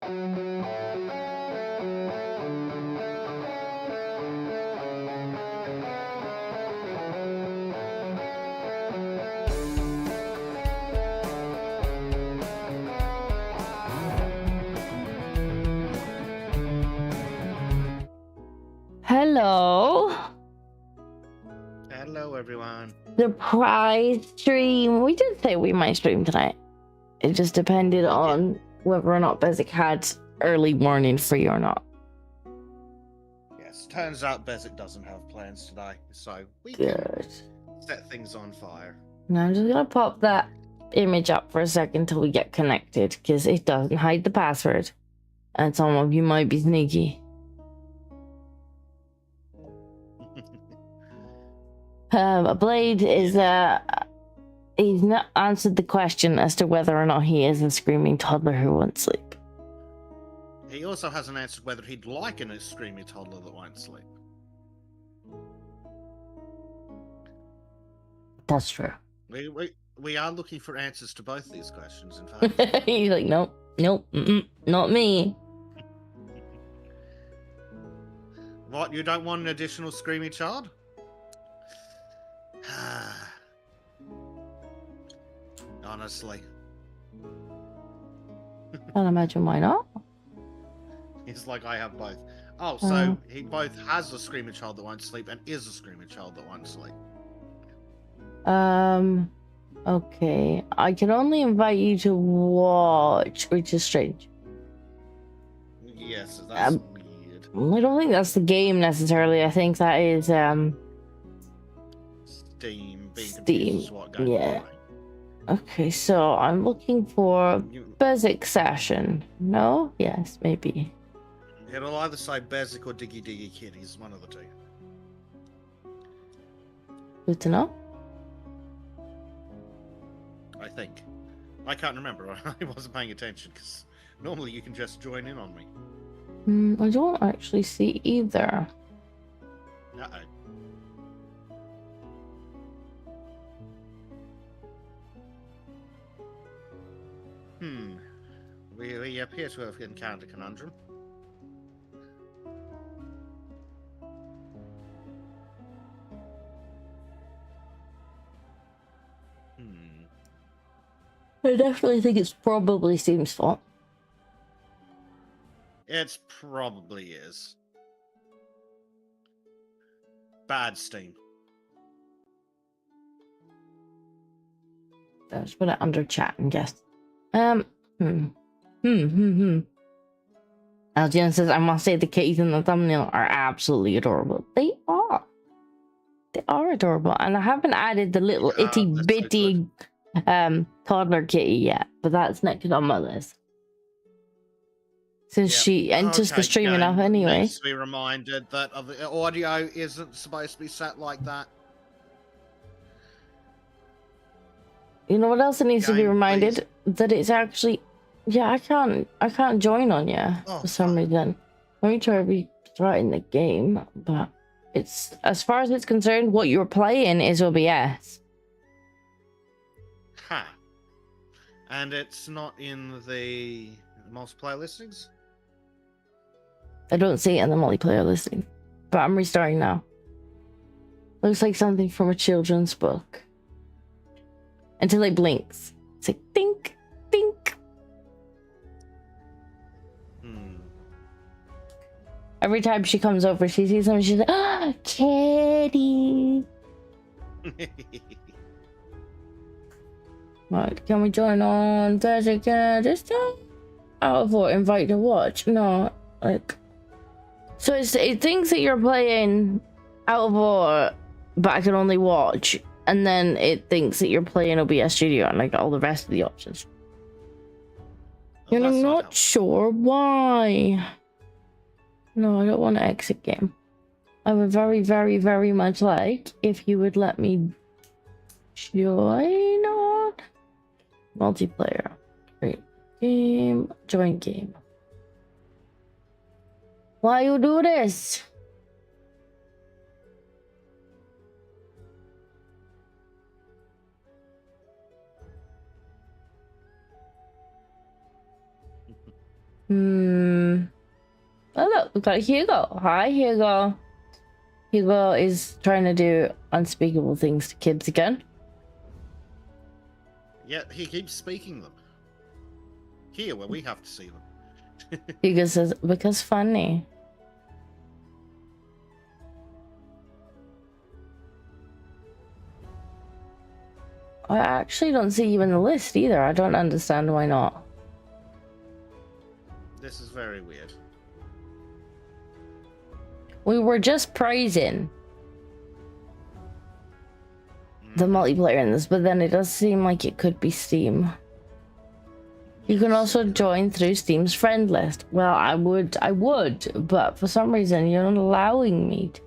Hello. Hello, everyone. Surprise stream. We did say we might stream tonight. It just depended on whether or not Bezek had early morning free or not. Yes, turns out Bezek doesn't have plans today, so we Good. can set things on fire. Now I'm just gonna pop that image up for a second until we get connected, because it doesn't hide the password. And some of you might be sneaky. Blade is he's not answered the question as to whether or not he is a screaming toddler who won't sleep. He also hasn't answered whether he'd like a screaming toddler that won't sleep. That's true. We are looking for answers to both these questions, in fact. He's like, nope, not me. What, you don't want an additional screaming child? Honestly. Can't imagine why not. It's like I have both. Oh, so he both has a screaming child that won't sleep and is a screaming child that won't sleep. Okay. I can only invite you to watch, which is strange. Yes, that's weird. I don't think that's the game necessarily. I think that is Steam being Steam. Is what going Yeah. on. Okay, so I'm looking for Bezek session. No? Yes, maybe. It'll either say Bezek or Diggy Diggy Kitties, one of the two. Good to know. I think. I can't remember. I wasn't paying attention because normally you can just join in on me. I don't actually see either. Uh-oh. We appear to have encountered a conundrum. I definitely think it's probably Steam's fault. It probably is. Bad Steam. Let's put it under chat and guess. Algian says, I must say the kitties in the thumbnail are absolutely adorable. They are. They are adorable. And I haven't added the little itty bitty toddler kitty yet, but that's next on my list. Since she enters the stream enough anyway. Needs to be reminded that the audio isn't supposed to be set like that. You know what else it needs to be reminded? Please. That it's actually, yeah, I can't join on you for some reason. Let me try restarting the game, but it's, as far as it's concerned, what you're playing is OBS. Ha. And it's not in the multiplayer listings? I don't see it in the multiplayer listing, but I'm restarting now. Looks like something from a children's book. Until it blinks. It's like, dink, dink. Every time she comes over, she sees him, she's like, ah, kitty. Right, can we join on Bezek this time? Out of what? Invite to watch? No, like... So it thinks that you're playing out of order, but I can only watch. And then it thinks that you're playing OBS Studio and like all the rest of the options. And I'm not sure why. No, I don't want to exit game. I would very, very, very much like if you would let me join on multiplayer. Great. Game. Join game. Why you do this? Oh look, we've got Hugo. Hi, Hugo. Hugo is trying to do unspeakable things to kids again. Yeah, he keeps speaking them. Here, where we have to see them. Hugo says, because funny. I actually don't see you in the list either. I don't understand why not. This is very weird. We were just praising the multiplayer in this, but then it does seem like it could be Steam. You can also join through Steam's friend list. Well, I would, but for some reason you're not allowing me to.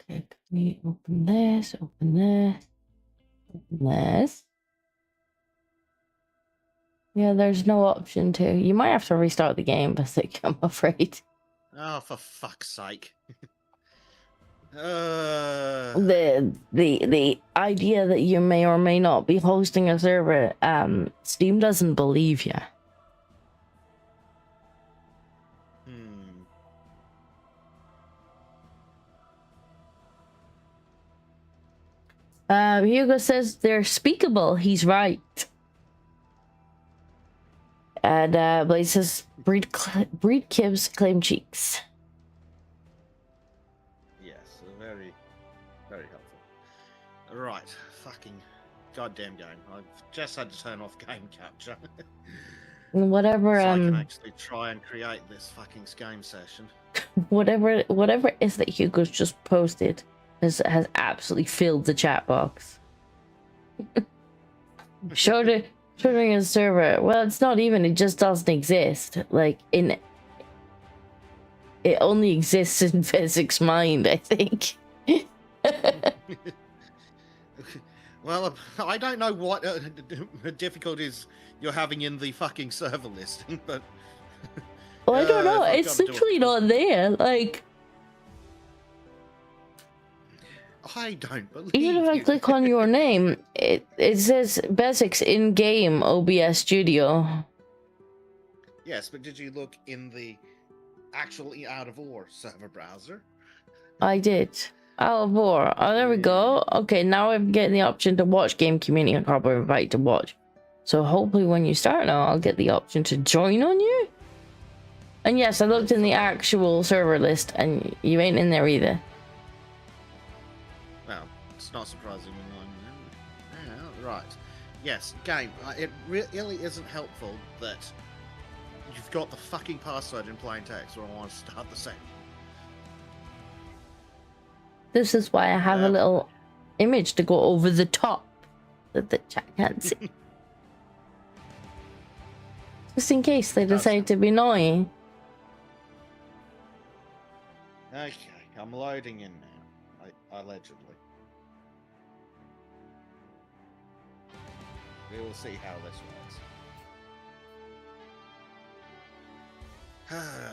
Okay, can we open this, open this, open this? Yeah, there's no option to. You might have to restart the game, Bezek, I'm afraid. Oh, for fuck's sake. The idea that you may or may not be hosting a server, Steam doesn't believe you. Hugo says they're speakable. He's right. And Blaze says breed kibs, claim cheeks. Yes, very, very helpful. Right, fucking goddamn game. I've just had to turn off game capture. Whatever. So I can actually try and create this fucking game session. Whatever it is that Hugo's just posted has absolutely filled the chat box. Showing a server. Well, it's not even. It just doesn't exist. Like it only exists in Bezek's mind, I think. Well, I don't know what difficulties you're having in the fucking server listing, but well, I don't know. It's literally not there. Like, I don't believe even if I click on your name, it says Bezek's in-game OBS Studio. Yes, but did you look in the actual out of OR server browser? I did. Out of OR. Oh, there we go. Okay, now I'm getting the option to watch game community and probably invite to watch. So hopefully when you start now, I'll get the option to join on you. And yes, I looked in the actual server list and you ain't in there either. Well, it's not surprising. Yeah, right. Yes, game. It really isn't helpful that you've got the fucking password in plain text when I want to start the session. This is why I have a little image to go over the top that the chat can't see. Just in case they decide to be annoying. Okay, I'm loading in now. Allegedly. We will see how this works.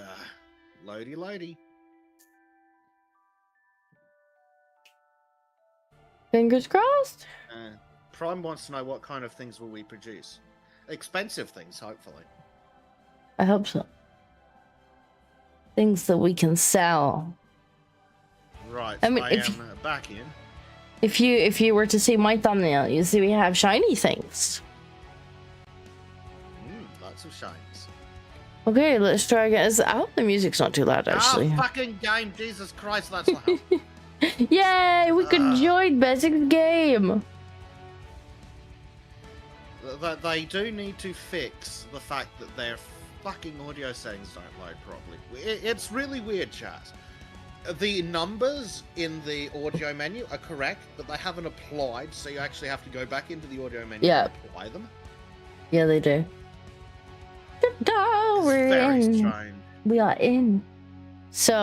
Loady. Fingers crossed. Prime wants to know what kind of things will we produce. Expensive things, hopefully. I hope so. Things that we can sell. Right, I mean, I am back in. If you were to see my thumbnail, you see we have shiny things. Lots of shines. Okay, let's try again. I hope the music's not too loud, actually. Fucking game! Jesus Christ, that's loud. Yay! We could join Bezek's game. They do need to fix the fact that their fucking audio settings don't load properly. It's really weird, chat. The numbers in the audio menu are correct, but they haven't applied, so you actually have to go back into the audio menu and apply them. Yeah, they do. We're very in. strange. We are in. So,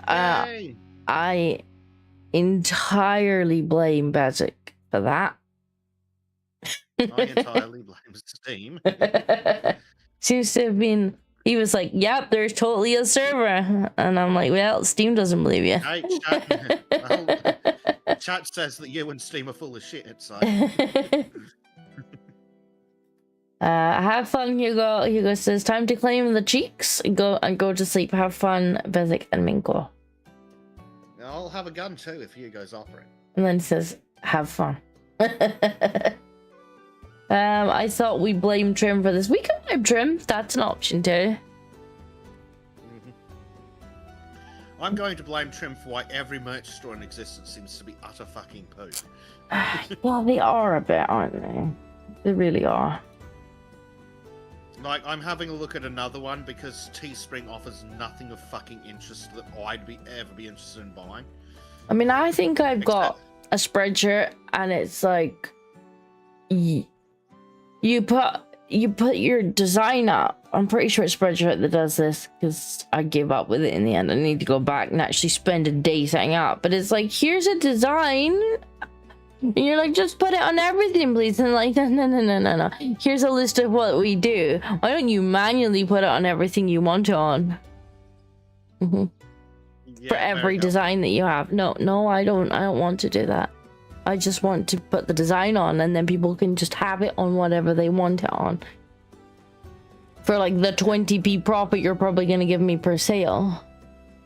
I entirely blame Bezek for that. I entirely blame Steam. Seems to have been. He was like, "Yep, there's totally a server," and I'm like, "Well, Steam doesn't believe you." Hey, chat says that you and Steam are full of shit. So Have fun, Hugo. Hugo says, time to claim the cheeks. Go to sleep. Have fun, Bezek and Minko. I'll have a gun too if Hugo's offering. And then he says, have fun. I thought we blame Trim for this. We can blame Trim. That's an option too. I'm going to blame Trim for why every merch store in existence seems to be utter fucking poo. Well, they are a bit, aren't they? They really are. Like, I'm having a look at another one because Teespring offers nothing of fucking interest that I'd ever be interested in buying. I mean, I think I've got a spreadshirt, and it's like you put your design up. I'm pretty sure it's Spreadshirt that does this because I gave up with it in the end. I need to go back and actually spend a day setting up. But it's like, here's a design. And you're like, just put it on everything, please. And like, no. Here's a list of what we do. Why don't you manually put it on everything you want it on? Yeah, for every design that you have. No, I don't want to do that. I just want to put the design on, and then people can just have it on whatever they want it on. For like the 20p profit you're probably going to give me per sale,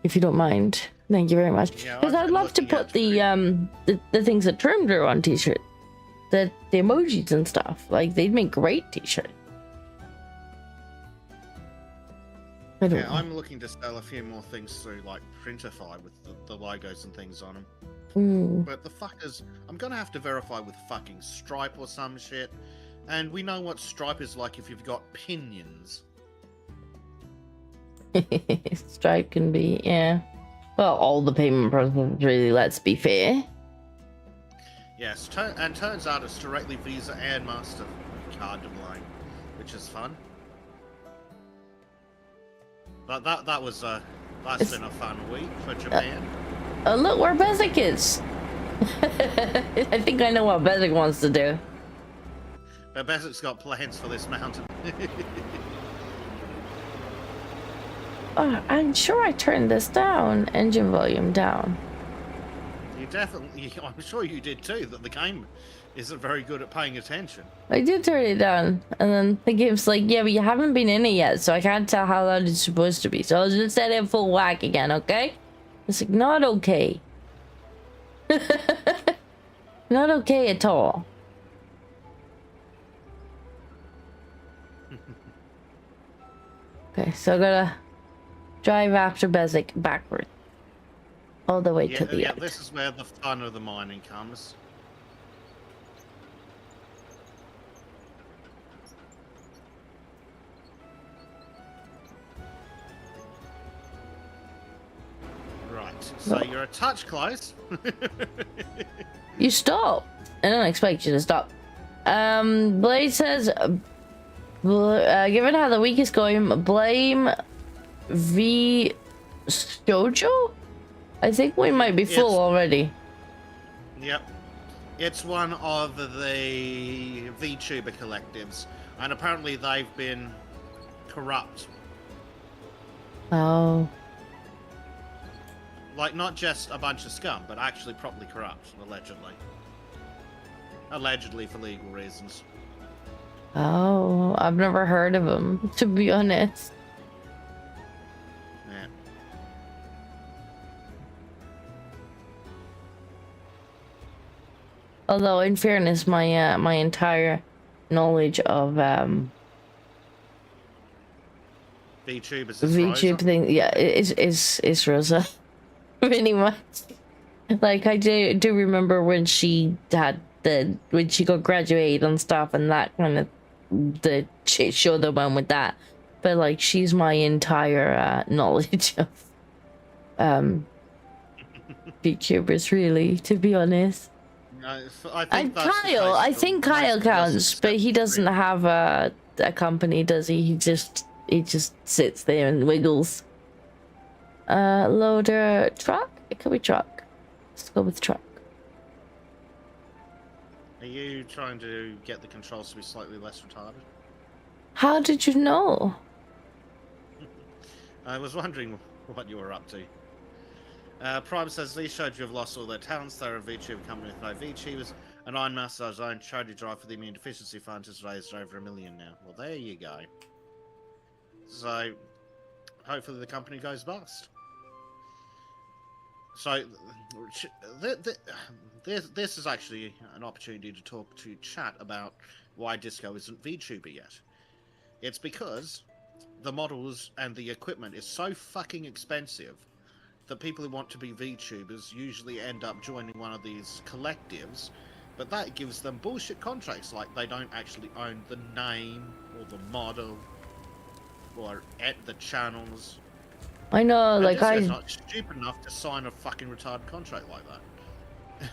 if you don't mind. Thank you very much. Because I'd love to put the things that Trim drew on t-shirts, the emojis and stuff. Like, they'd make great t-shirts. I'm looking to sell a few more things through like Printify with the logos and things on them. But the fuckers, I'm gonna have to verify with fucking Stripe or some shit. And we know what Stripe is like if you've got pinions. Stripe can be, yeah. Well, all the payment processes, really, let's be fair. Yes, and turns out it's directly Visa and MasterCard to blame, which is fun. But that's been a fun week for Japan. Look where Bezek is. I think I know what Bezek wants to do. But Bezek's got plans for this mountain. Oh, I'm sure I turned this down. Engine volume down. You definitely, I'm sure you did too, that the game isn't very good at paying attention. I did turn it down, and then the game's like, yeah, but you haven't been in it yet, so I can't tell how loud it's supposed to be. So I'll just set it full whack again, okay? It's like, not okay. Not okay at all. Okay, so I gotta drive after Bezek backward. All the way to the end. This is where the fun of the mining comes. Right, so you're a touch close. You stop. I don't expect you to stop. Blade says, given how the week is going, blame V Shoujo? I think we might be full already. Yep. It's one of the VTuber collectives, and apparently they've been corrupt. Oh. Like, not just a bunch of scum, but actually properly corrupt, allegedly. Allegedly for legal reasons. Oh, I've never heard of them, to be honest. Yeah. Although, in fairness, my my entire knowledge of VTube thing, yeah, is Rosa. Pretty much. Like, I do remember when she had when she got graduated and stuff, and that kind of the shit show that went with that. But like, she's my entire knowledge of VTubers, really, to be honest. And Kyle, I think Kyle counts, but he doesn't have a company, does he? He just sits there and wiggles. Loader truck? It could be truck. Let's go with truck. Are you trying to get the controls to be slightly less retarded? How did you know? I was wondering what you were up to. Prime says, these showed you have lost all their talents. They're a VTuber company with no VTubers. An Iron Master's own charity drive for the Immune Deficiency Fund has raised over $1 million now. Well, there you go. So, hopefully the company goes bust. So, this is actually an opportunity to talk to chat about why Disco isn't VTuber yet. It's because the models and the equipment is so fucking expensive that people who want to be VTubers usually end up joining one of these collectives, but that gives them bullshit contracts, like they don't actually own the name or the model or at the channels. I know, And like Disco's not stupid enough to sign a fucking retarded contract like that.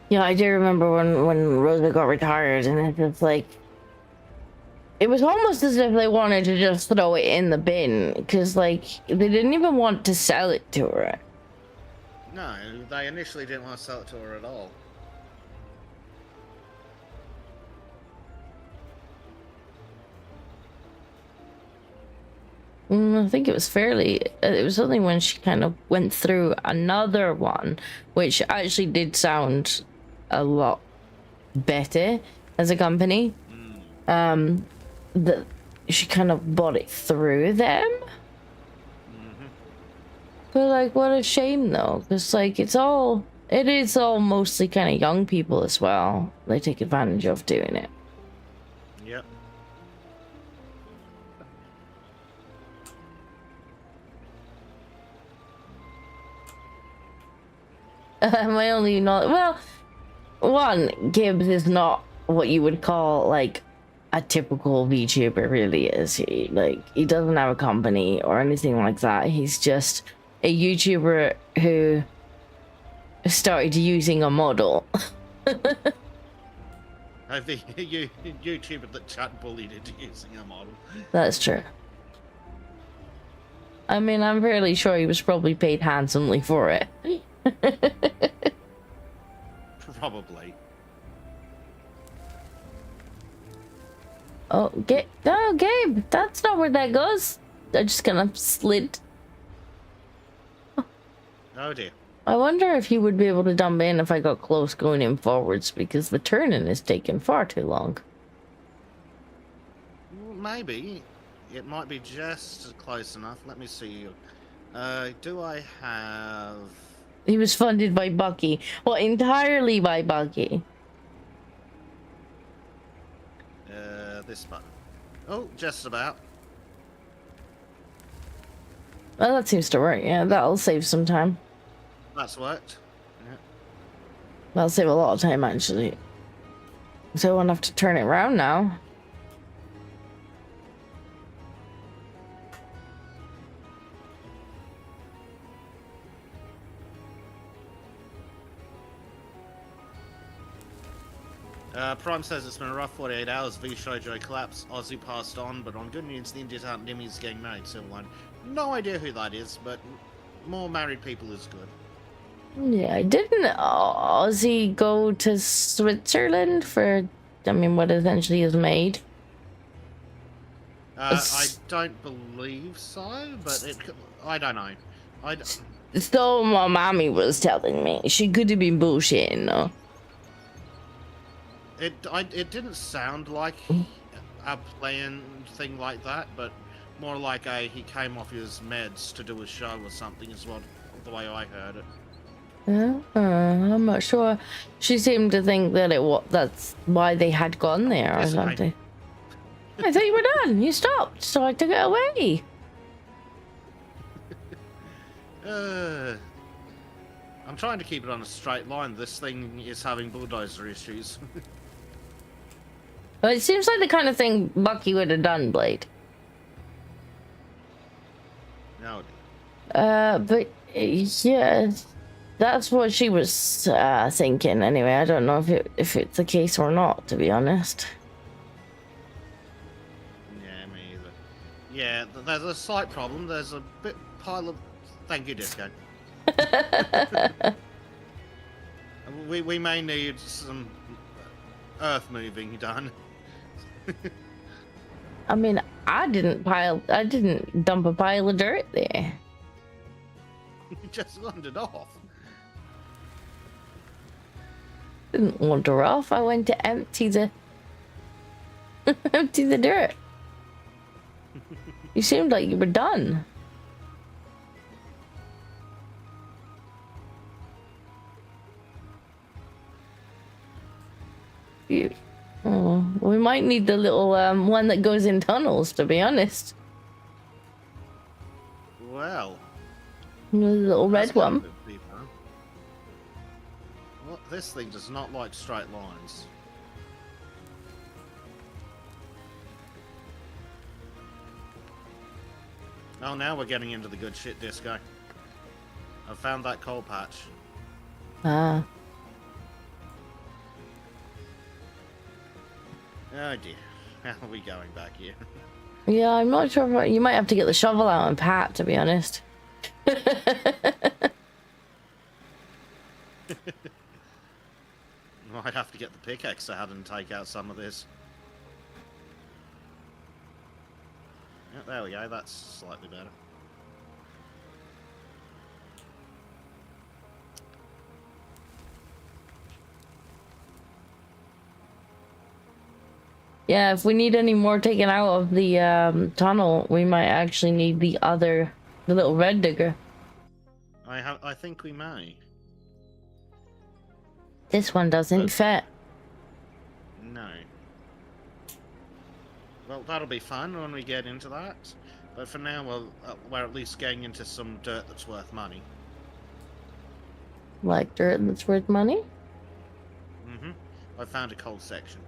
Yeah, I do remember when Rosa got retired, and it's just like, it was almost as if they wanted to just throw it in the bin, because like they didn't even want to sell it to her. No, they initially didn't want to sell it to her at all. I think it was it was only when she kind of went through another one, which actually did sound a lot better as a company. That she kind of bought it through them. But like, what a shame though, because like it is all mostly kind of young people as well. They take advantage of doing it. Yep. My only knowledge, well, one, Gibbs is not what you would call like a typical VTuber, really is. He doesn't have a company or anything like that. He's just a YouTuber who started using a model. I think YouTuber that chat bullied into using a model. That's true. I mean, I'm fairly sure he was probably paid handsomely for it. Probably. Oh, Gabe, that's not where that goes. I just kind of slid. Oh dear. I wonder if he would be able to dump in if I got close going in forwards, because the turning is taking far too long. Maybe. It might be just close enough. Let me see. Do I have... He was funded by Bucky. Well, entirely by Bucky. This button. Oh, just about. Well, that seems to work. Yeah, that'll save some time. That's worked. Yeah. That'll save a lot of time, actually. So I won't have to turn it around now. Prime says it's been a rough 48 hours. V Shoujo collapse. Aussie passed on, but on good news, the India's aunt Nimmy's getting married. Silver line. No idea who that is, but more married people is good. Yeah, didn't Ozzy go to Switzerland for, I mean, what essentially is made? I don't believe so, but I don't know. So my mommy was telling me. She could have been bullshitting, though. It didn't sound like a planned thing like that, but more like he came off his meds to do a show or something is what the way I heard it. I'm not sure. She seemed to think that that's why they had gone there or something. I thought you were done. You stopped, so I took it away. I'm trying to keep it on a straight line. This thing is having bulldozer issues. Well, it seems like the kind of thing Bucky would have done, Blade. No. But yeah, that's what she was thinking. Anyway, I don't know if it's the case or not, to be honest. Yeah, me either. Yeah, there's a slight problem. There's a pile of... Thank you, Disco. we may need some earth moving done. I mean, I didn't dump a pile of dirt there. You just wandered off. Didn't wander off. I went to empty the empty the dirt. You seemed like you were done. Oh, we might need the little one that goes in tunnels, to be honest. Well, The little red one. Well, this thing does not like straight lines. Oh, now we're getting into the good shit, Disco. I found that coal patch. Ah. Oh dear. How are we going back here? Yeah, I'm not sure. You might have to get the shovel out and pat, to be honest. Might have to get the pickaxe out and take out some of this. Yeah, there we go. That's slightly better. Yeah, if we need any more taken out of the tunnel, we might actually need the little red digger. I think we may. This one doesn't fit. No. Well, that'll be fun when we get into that. But for now, we're at least getting into some dirt that's worth money. Like dirt that's worth money? Mm-hmm. I found a coal section.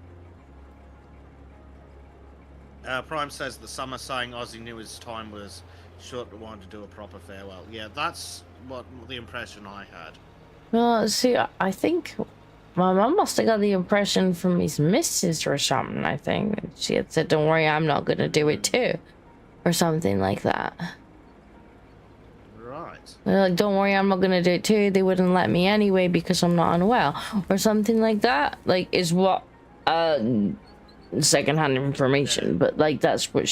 Prime says the summer saying Ozzy knew his time was short but wanted to do a proper farewell. Yeah, that's what the impression I had. Well, see, I think my mum must have got the impression from his missus or something, I think. She had said, don't worry, I'm not going to do it too. Or something like that. Right. Like, don't worry, I'm not going to do it too. They wouldn't let me anyway because I'm not unwell. Or something like that. Like, is what... secondhand information, but like that's what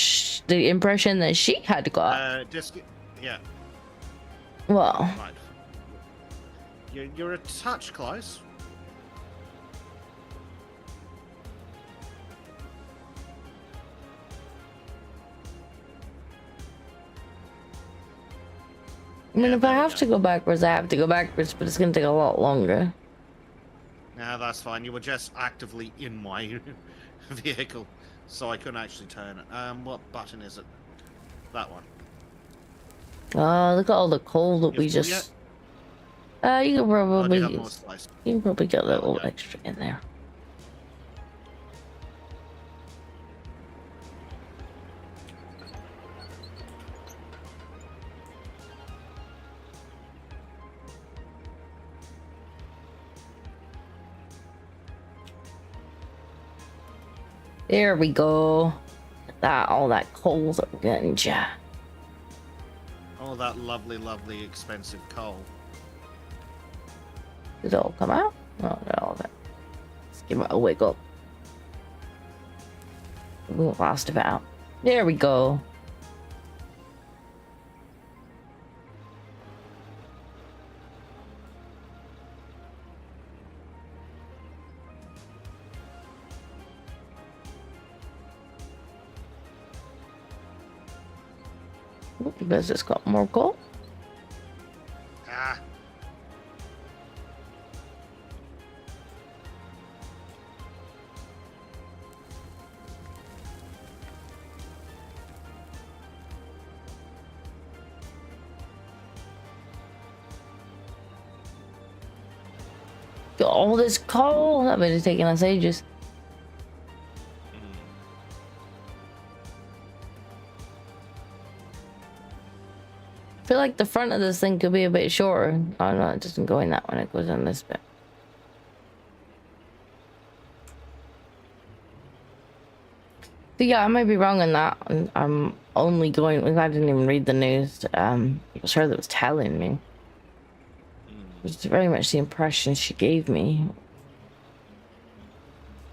the impression that she had got. Yeah. Well, right. You're a touch close. I mean, if I have to go backwards, I have to go backwards, but it's gonna take a lot longer. No, that's fine. You were just actively in my vehicle, so I couldn't actually turn it. What button is it? That one. Oh, look at all the coal that we just... you can probably... You can probably get a little extra in there. There we go. All that coal that we're getting, yeah. All that lovely, lovely, expensive coal. Did it all come out? Oh, not all of it. Let's give it a wiggle. We lost it out. There we go. Bezek's got more coal. Ah. Got all this coal. That would have taken us ages. I feel like the front of this thing could be a bit shorter. Oh no, it doesn't go in that one, it goes in this bit. But yeah, I might be wrong on that. I'm only going... I didn't even read the news. It was her that was telling me. It was very much the impression she gave me.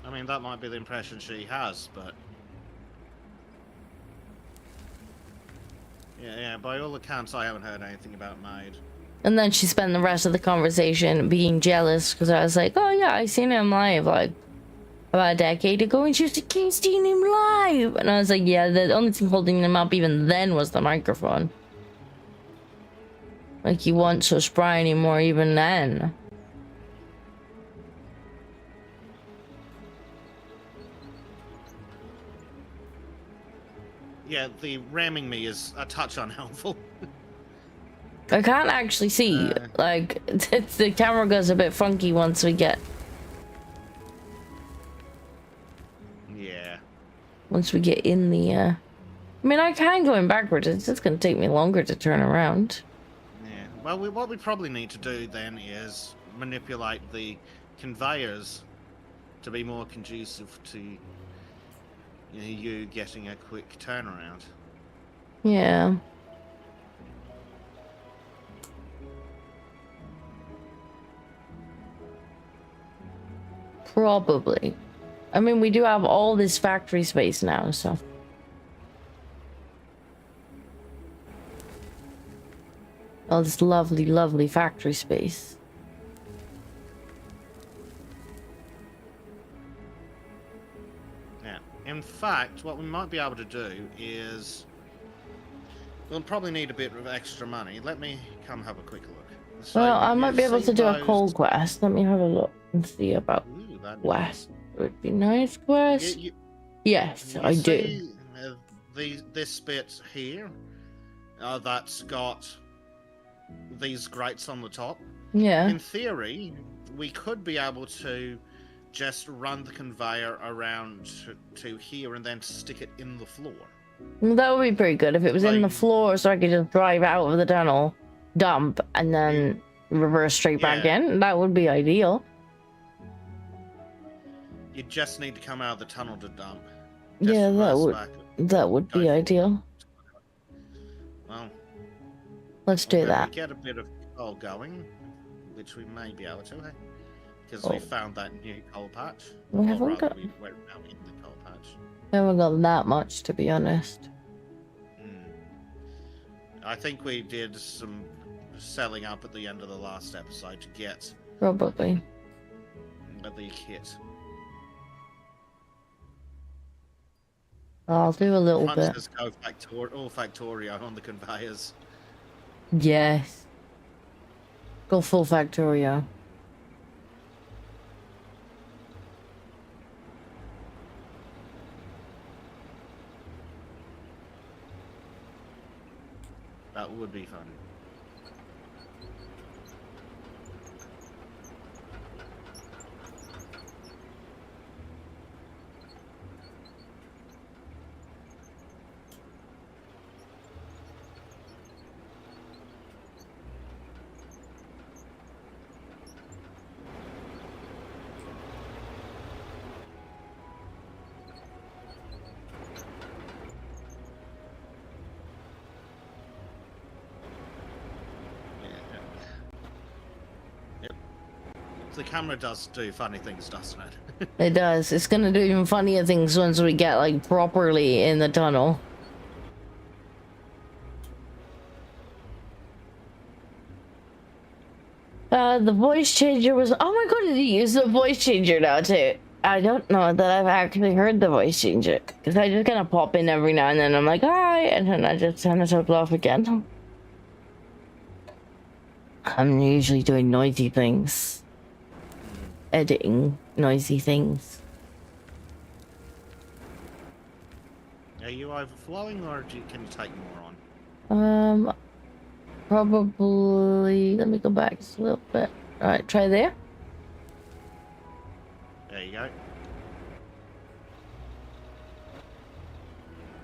I mean, that might be the impression she has, but... Yeah, by all accounts, I haven't heard anything about Maid. And then she spent the rest of the conversation being jealous because I was like, oh yeah, I seen him live like about a decade ago, and she was like, can't see him live. And I was like, yeah, the only thing holding him up even then was the microphone. Like, he wasn't so spry anymore even then. Yeah, the ramming me is a touch unhelpful. I can't actually see. Like, the camera goes a bit funky once we get... Yeah. Once we get in the, I mean, I can go in backwards. It's just gonna take me longer to turn around. Yeah. Well, what we probably need to do then is manipulate the conveyors to be more conducive to you getting a quick turnaround. Yeah. Probably. I mean, we do have all this factory space now, so. All this lovely, lovely factory space. Yeah. In fact, what we might be able to do is... We'll probably need a bit of extra money. Let me come have a quick look. So well, I might be able to do a those... coal quest. Let me have a look and see about quest. It would be nice quest. Yes, I do. This bit here, that's got these grates on the top. Yeah. In theory, we could be able to just run the conveyor around to here and then stick it in the floor. Well, that would be pretty good if it was in the floor, so I could just drive out of the tunnel, dump, and then reverse straight back in. That would be ideal. You just need to come out of the tunnel to dump. Yeah, that would be ideal. Well, let's do that. We get a bit of coal going, which we may be able to, hey? Because we found that new coal patch. We haven't got... we're now in the coal patch. We haven't got that much, to be honest. I think we did some selling up at the end of the last episode to get... Probably. The kit. I'll do a little bit. Just go all Factorio on the conveyors. Yes. Go full Factorio. That would be fun. The camera does do funny things, doesn't it? It does. It's gonna do even funnier things once we get, like, properly in the tunnel. The voice changer was... Oh my god, did he use the voice changer now, too? I don't know that I've actually heard the voice changer. Because I just kind of pop in every now and then. I'm like, hi! And then I just turn it off again. I'm usually doing noisy things. Editing noisy things. Are you overflowing, or can you take more on? Probably. Let me go back just a little bit. All right, try there. There you go.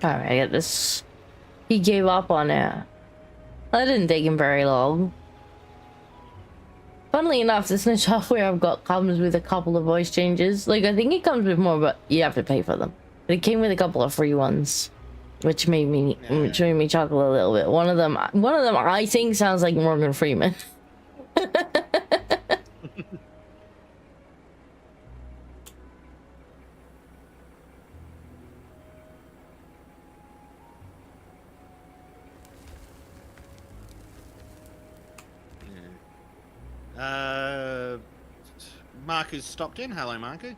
All right, I got this. He gave up on it. That didn't take him very long. Funnily enough, this new software I've got comes with a couple of voice changes. Like, I think it comes with more, but you have to pay for them. But it came with a couple of free ones, which made me chuckle a little bit. One of them I think sounds like Morgan Freeman. Marcus stopped in. Hello, Marcus.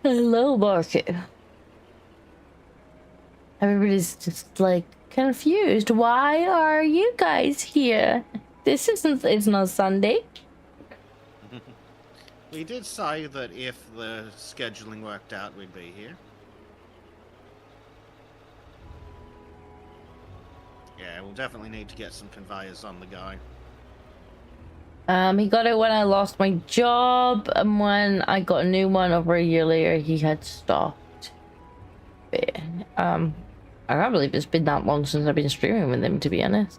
Hello, Market. Everybody's just like confused. Why are you guys here? It's not Sunday. We did say that if the scheduling worked out, we'd be here. Yeah, we'll definitely need to get some conveyors on the go. He got it when I lost my job, and when I got a new one over a year later, he had stopped. But, I can't believe it's been that long since I've been streaming with him, to be honest.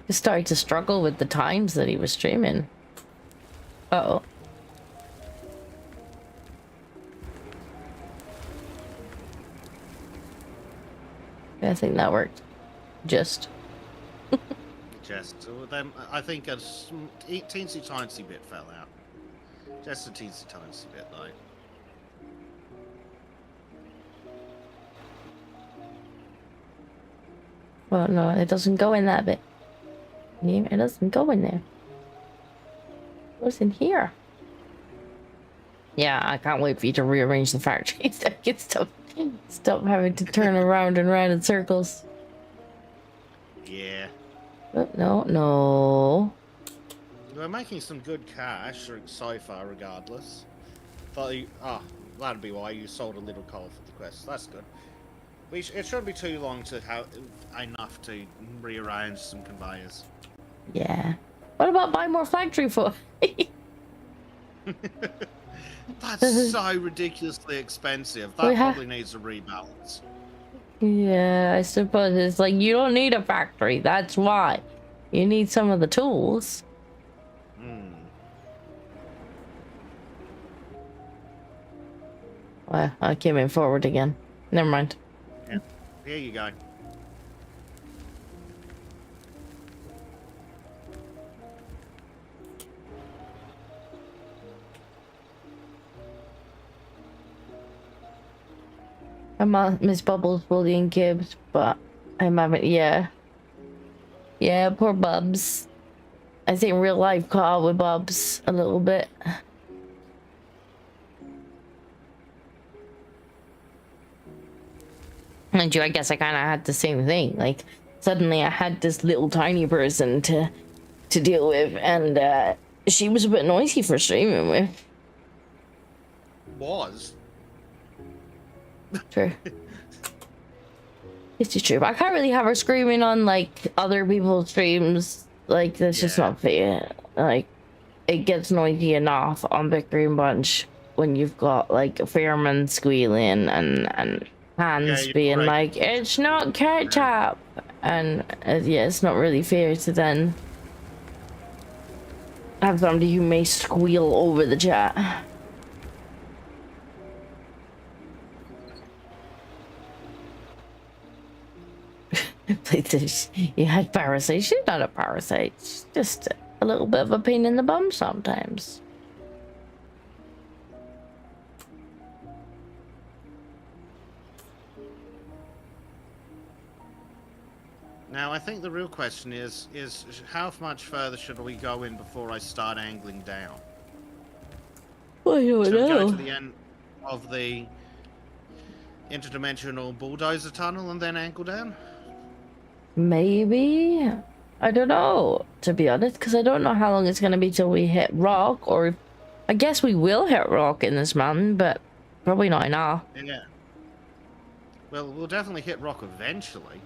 He started to struggle with the times that he was streaming. Uh-oh. I think that worked. Just. Then I think a teensy tiny bit fell out. Just a teensy tiny bit, though. Well, no, it doesn't go in that bit. It doesn't go in there. It goes in here. Yeah, I can't wait for you to rearrange the factory so I can stop having to turn around and round in circles. Yeah. Oh, no. We're making some good cash so far, regardless. That'd be why you sold a little coal for the quest. That's good. It shouldn't be too long to have enough to rearrange some conveyors. Yeah. What about buy more factory for? That's so ridiculously expensive. That probably needs a rebalance. Yeah, I suppose it's like you don't need a factory. That's why. You need some of the tools. Well, I came in forward again. Never mind. Yeah. Here you go. Miss Bubbles bullying Gibbs, but I'm having yeah, poor Bubs. I think real life caught with Bubs a little bit. And I guess I kind of had the same thing. Like suddenly I had this little tiny person to deal with, and she was a bit noisy for streaming with. Was. True. It's true, but I can't really have her screaming on like other people's streams. Like that's just not fair. Like it gets noisy enough on Big Green Bunch when you've got like Fairman squealing and Hans being like, it's not ketchup, and yeah, it's not really fair to then have somebody who may squeal over the chat. You had parasite. She's not a parasite. She's just a little bit of a pain in the bum sometimes. Now, I think the real question is how much further should we go in before I start angling down? Well, I don't know. Should we go to the end of the interdimensional bulldozer tunnel and then angle down? Maybe. I don't know, to be honest, because I don't know how long it's going to be till we hit rock, or I guess we will hit rock in this mountain, but probably not enough. Yeah. Well, we'll definitely hit rock eventually.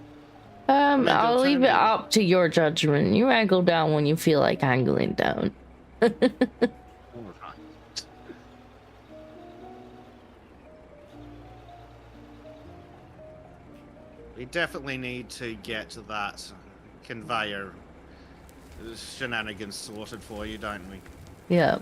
I'll leave it up to your judgment. You angle down when you feel like angling down. We definitely need to get to that conveyor shenanigans sorted for you, don't we? Yeah.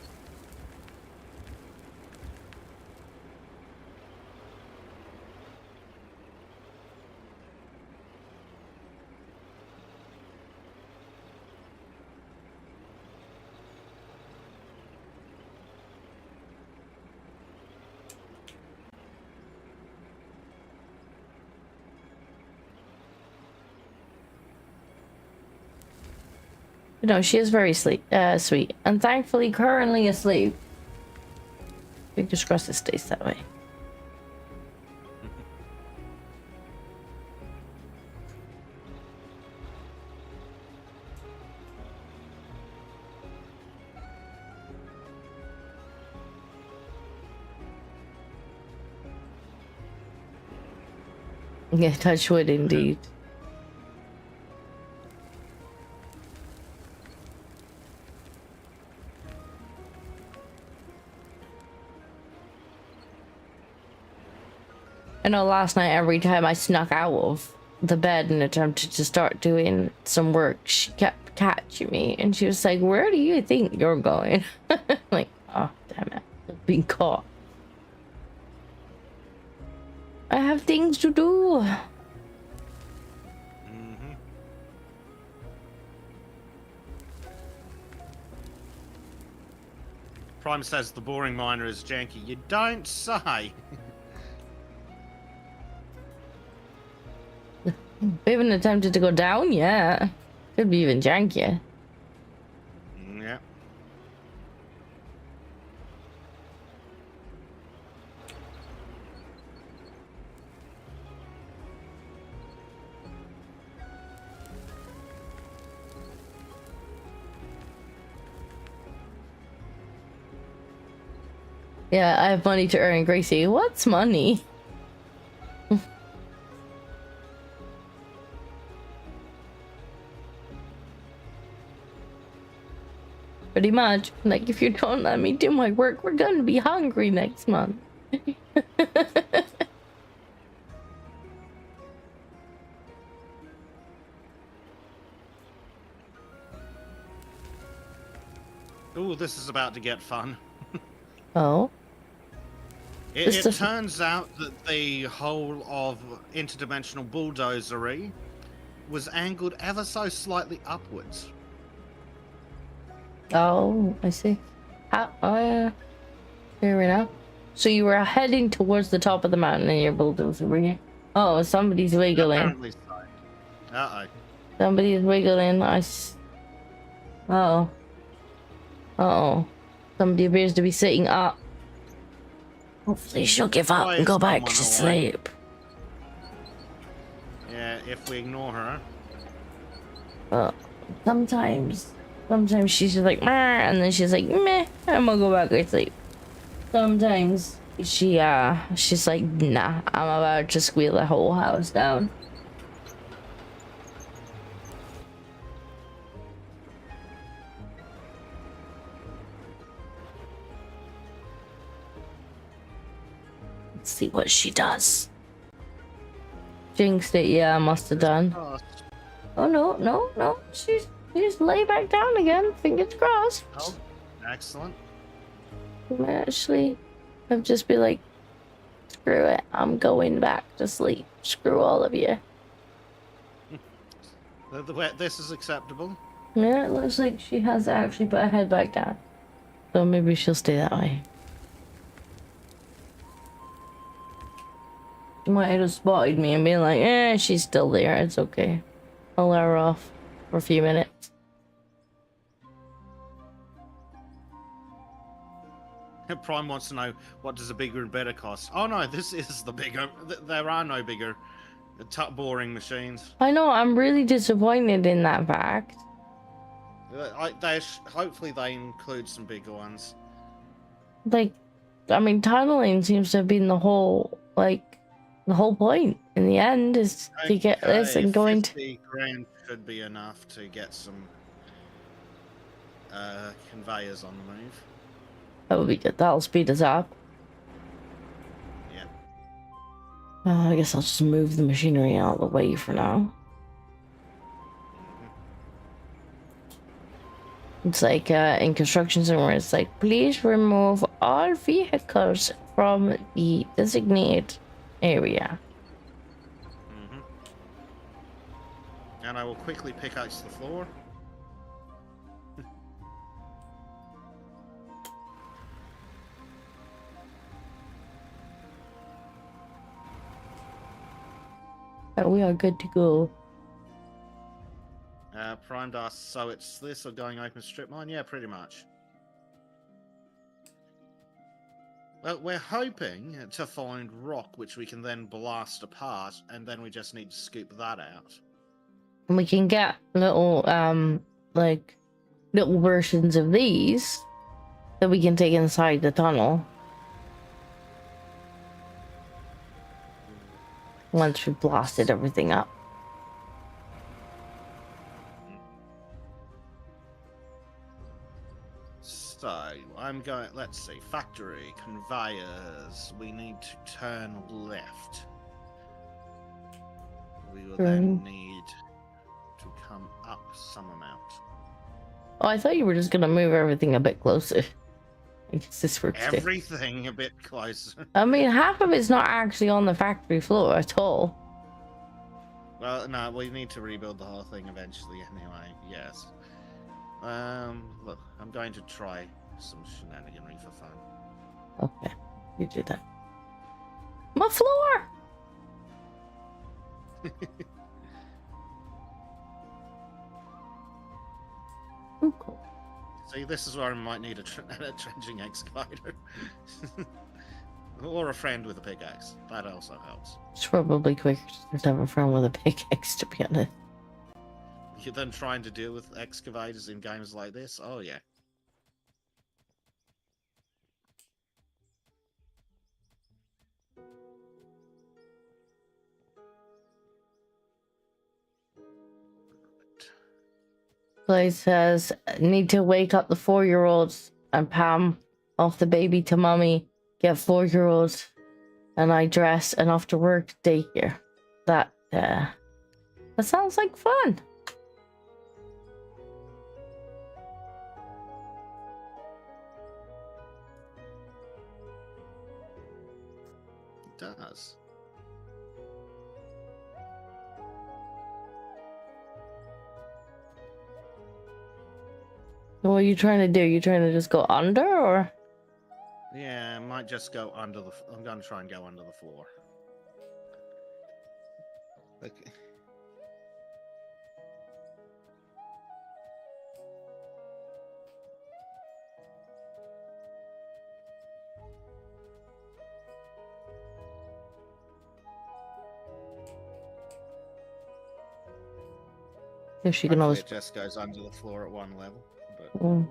No, she is very sweet, and thankfully currently asleep. Fingers crossed it stays that way. Yeah, touch wood indeed. I know last night every time I snuck out of the bed and attempted to start doing some work, she kept catching me and she was like, "Where do you think you're going?" Like, oh damn it, I've been caught. I have things to do. Prime says the boring miner is janky. You don't say. We haven't attempted to go down yet. Could be even jankier. Yeah. Yeah, I have money to earn, Gracie. What's money? Pretty much. Like, if you don't let me do my work, we're gonna be hungry next month. Ooh, this is about to get fun. Oh? It turns out that the whole of interdimensional bulldozery was angled ever so slightly upwards. Oh, I see. How? Oh, yeah. Fair enough. So you were heading towards the top of the mountain and your bulldozer, were you? Oh, somebody's wiggling. Apparently so. Uh-oh. Somebody's wiggling. Uh-oh. Uh-oh. Somebody appears to be sitting up. Hopefully she'll give up and go back to sleep. Yeah, if we ignore her. Sometimes she's just like, meh, and then she's like, meh, I'm gonna go back to sleep. Sometimes she's like, nah, I'm about to squeal the whole house down. Let's see what she does. Jinxed it, yeah, I must have done. Oh no. She's lay back down again. Fingers crossed. Oh, excellent. Actually, I'll just be like, screw it. I'm going back to sleep. Screw all of you. This is acceptable. Yeah, it looks like she has actually put her head back down. So maybe she'll stay that way. She might have spotted me and been like, she's still there. It's okay. I'll let her off for a few minutes. Prime wants to know, what does a bigger and better cost? Oh no, this is the bigger. There are no bigger boring machines. I know, I'm really disappointed in that fact. Hopefully they include some bigger ones. Like, I mean, tunneling seems to have been the whole point in the end is to get this and going to... 50 grand should be enough to get some conveyors on the move. That would be good. That'll speed us up. Yeah. I guess I'll just move the machinery out of the way for now. It's like in construction somewhere, it's like, please remove all vehicles from the designated area. And I will quickly pickaxe the floor. But we are good to go. Prime Prime asks, so it's this or going open strip mine? Yeah, pretty much. Well, we're hoping to find rock, which we can then blast apart, and then we just need to scoop that out. And we can get little, like, little versions of these that we can take inside the tunnel. Once we blasted everything up. So, I'm going, let's see, factory, conveyors, we need to turn left. We will then need to come up some amount. Oh, I thought you were just gonna move everything a bit closer. I guess this works too. Everything a bit closer. I mean, half of it's not actually on the factory floor at all. Well, no, we need to rebuild the whole thing eventually anyway, yes. Look, I'm going to try some shenaniganry for fun. Okay, you do that. My floor! Ooh, cool. See, this is where I might need a trenching excavator. Or a friend with a pickaxe. That also helps. It's probably quicker to just have a friend with a pickaxe, to be honest. You're then trying to deal with excavators in games like this? Oh, yeah. Play says, need to wake up the 4-year-olds and Pam off the baby to mummy, get 4-year-olds, and I dress and off to work daycare. That sounds like fun. It does. What are you trying to do? You trying to just go under, or? Yeah, I might just go under the... I'm going to try and go under the floor. Okay. If she can always. It just goes under the floor at one level. But Mm.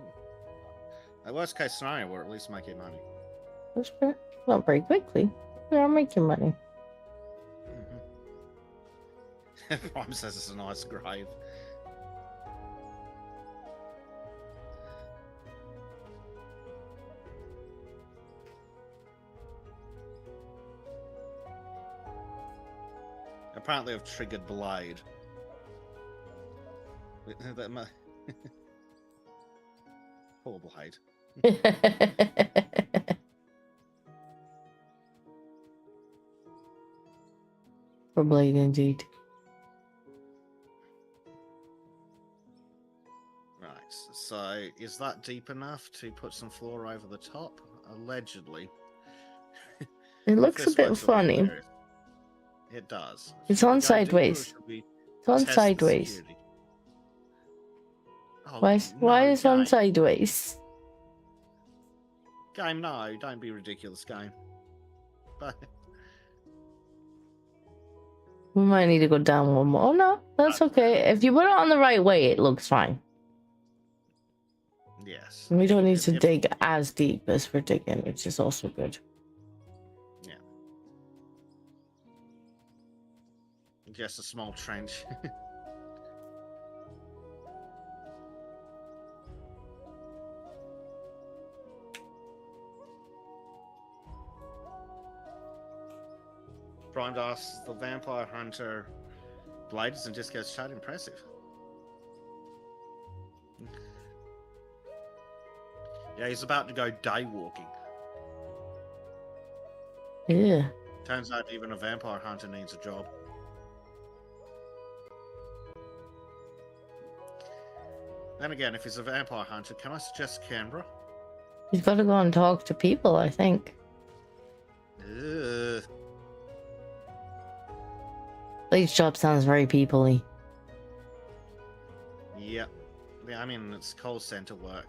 the worst case scenario, we're at least making money. That's not very quickly. We are making money. Prime says it's a nice grave. Apparently I've triggered Blade. That might... Poor Blade. For Blade, indeed. Right, so is that deep enough to put some floor over the top? Allegedly. It looks a bit funny. It does. It's on sideways. It's on sideways. Oh, Why no, is it on game. sideways? Game, no, don't be ridiculous, game. But We might need to go down one more. Oh no, that's okay. If you put it on the right way, it looks fine. yes. We don't need to dig as deep as we're digging, which is also good. Yeah. Just a small trench. Prime asks the vampire hunter blades and just gets shot. Impressive. Yeah, he's about to go day walking. Yeah. Turns out even a vampire hunter needs a job. Then again, if he's a vampire hunter, can I suggest Canberra? He's got to go and talk to people, I think. Ugh. Blade's job sounds very people-y. Yep. Yeah, I mean, it's call center work.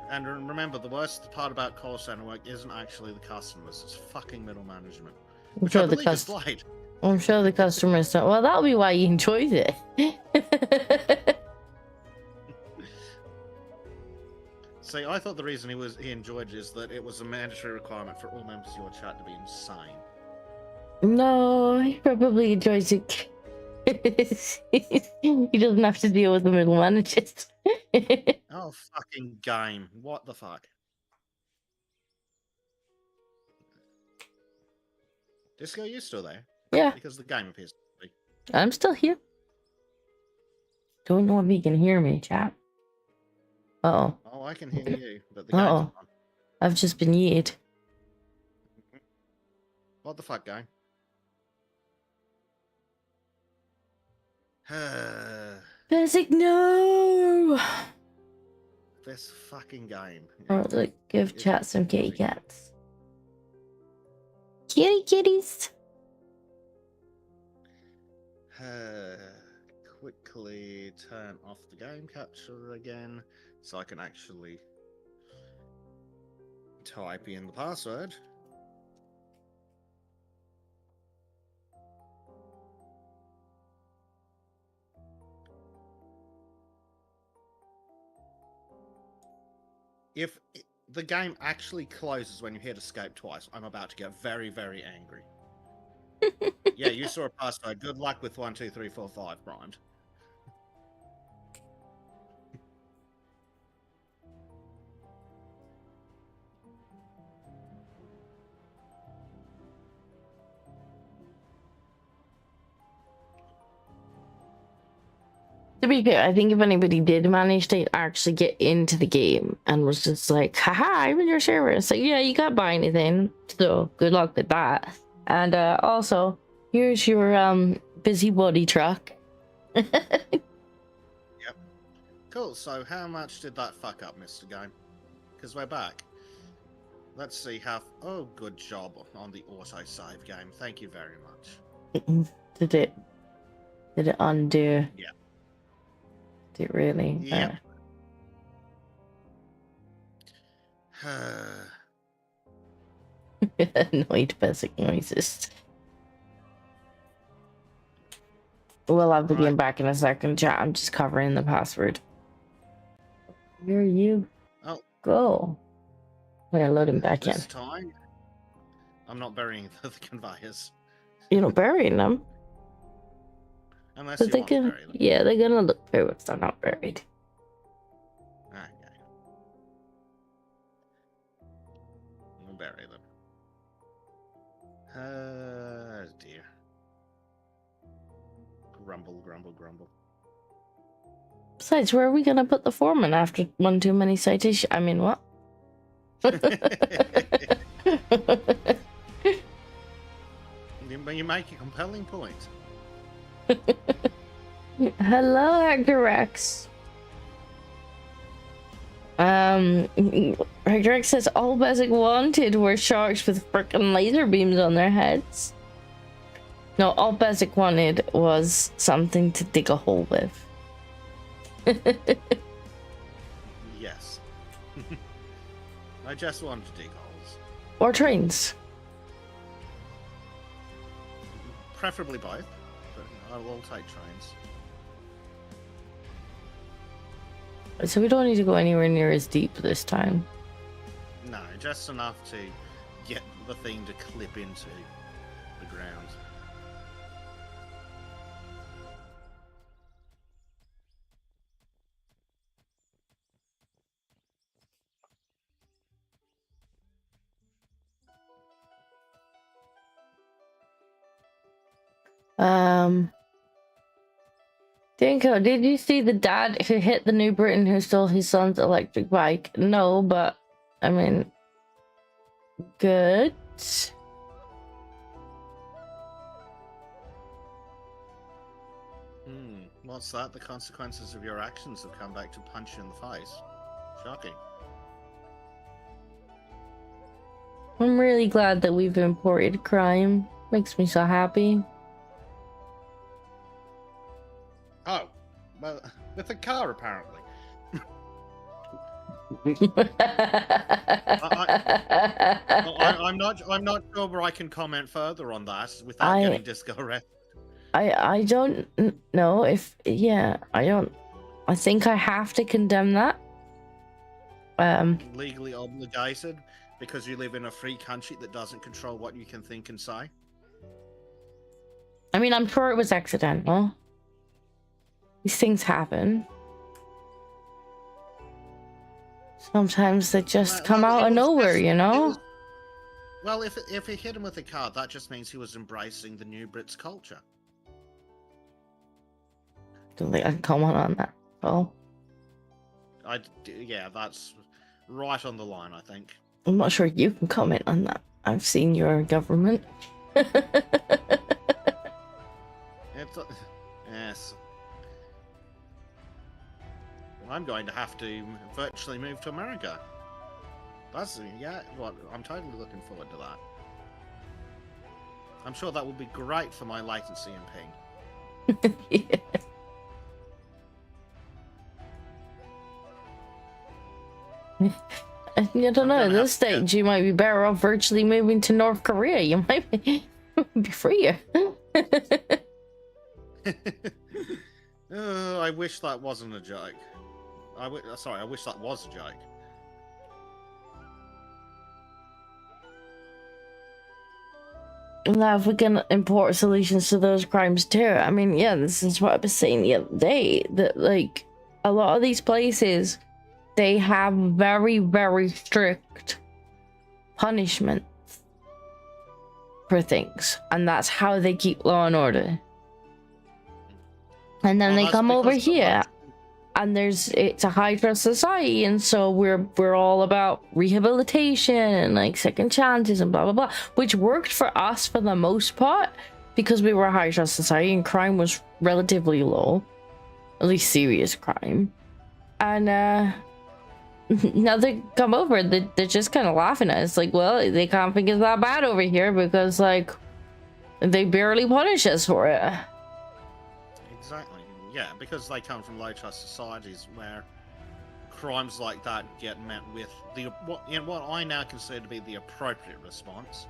And remember, the worst part about call center work isn't actually the customers, it's fucking middle management. I'm sure the customers don't. Well, that'll be why he enjoys it. See, I thought the reason he enjoyed it is that it was a mandatory requirement for all members of your chat to be insane. No, he probably enjoys it. He doesn't have to deal with the middle managers. Oh, fucking game. What the fuck? Disco, you still there? Yeah. Because the game appears to be. I'm still here. Don't know if he can hear me, chap. Uh-oh. Oh, I can hear you, but the game's on. I've just been yeeted. What the fuck, game? Bezek, no! This fucking game. Or like, give chat some kitty cats. Kitty kitties! Quickly turn off the game capture again so I can actually type in the password. If the game actually closes when you hit escape twice, I'm about to get very, very angry. Yeah, you saw a password. Good luck with 1, 2, 3, 4, 5 primed. To be fair, I think if anybody did manage to actually get into the game and was just like, haha, I'm in your server. It's like, yeah, you can't buy anything. So good luck with that. And also, here's your busybody truck. Yep. Cool. So how much did that fuck up, Mr. Game? Because we're back. Let's see how... Oh, good job on the auto-save game. Thank you very much. Did it undo? Yeah. Did it really? Yeah. Annoyed Bezek noises. We'll have the game back in a second, chat. I'm just covering the password. Where you go? I'm gonna load him back in. This time, I'm not burying the conveyors. You're not burying them? Unless you want to bury them. Yeah, they're gonna look through if they're not buried. Okay. We'll bury them. Dear. Grumble, grumble, grumble. Besides, where are we gonna put the foreman after one too many citations? I mean, what? You make a compelling point. Hello, Actor Rex. Actor Rex says all Bezek wanted were sharks with frickin' laser beams on their heads. No, all Bezek wanted was something to dig a hole with. Yes. I just wanted to dig holes. Or trains. Preferably both, but I will take trains. So we don't need to go anywhere near as deep this time. No, just enough to get the thing to clip into the ground. Dinko, did you see the dad who hit the New Briton who stole his son's electric bike? No, but I mean, good. What's that? The consequences of your actions have come back to punch you in the face. Shocking. I'm really glad that we've imported crime. Makes me so happy. with a car, apparently. I'm not sure where I can comment further on that without getting disco arrested. I don't know if I think I have to condemn that. Legally obligated because you live in a free country that doesn't control what you can think and say. I mean, I'm sure it was accidental. These things happen. Sometimes they just come out of nowhere, you know? Well, if he hit him with a car, that just means he was embracing the new Brits culture. Don't think I can comment on that. Oh. Yeah, that's right on the line, I think. I'm not sure you can comment on that. I've seen your government. Yes. I'm going to have to virtually move to America. I'm totally looking forward to that. I'm sure that will be great for my latency and ping. Yeah. I don't know, at this stage you might be better off virtually moving to North Korea. You might be freer. I wish that wasn't a joke. I wish that was a joke. Now, if we can import solutions to those crimes too, I mean, yeah, this is what I was saying the other day, that, like, a lot of these places, they have very, very strict punishments for things, and that's how they keep law and order. And then they come over here, and it's a high trust society, and so we're all about rehabilitation and like second chances and blah blah blah, which worked for us for the most part because we were a high trust society and crime was relatively low, at least serious crime. And now they come over, they're just kind of laughing at us, like, well, they can't think it's that bad over here because, like, they barely punish us for it. Exactly. Yeah, because they come from low trust societies where crimes like that get met with what I now consider to be the appropriate response.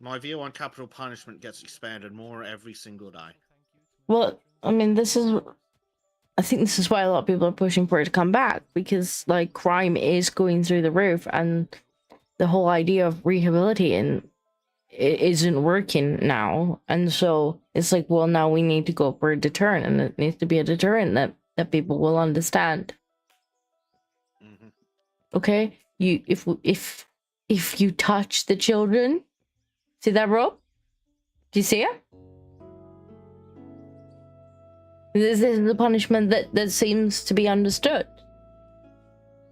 My view on capital punishment gets expanded more every single day. Well, I mean, I think this is why a lot of people are pushing for it to come back, because, like, crime is going through the roof, and the whole idea of rehabilitating it isn't working now. And so it's like, well, now we need to go for a deterrent, and it needs to be a deterrent that people will understand. Mm-hmm. Okay, if you touch the children, see that rope? Do you see it? This is the punishment that seems to be understood.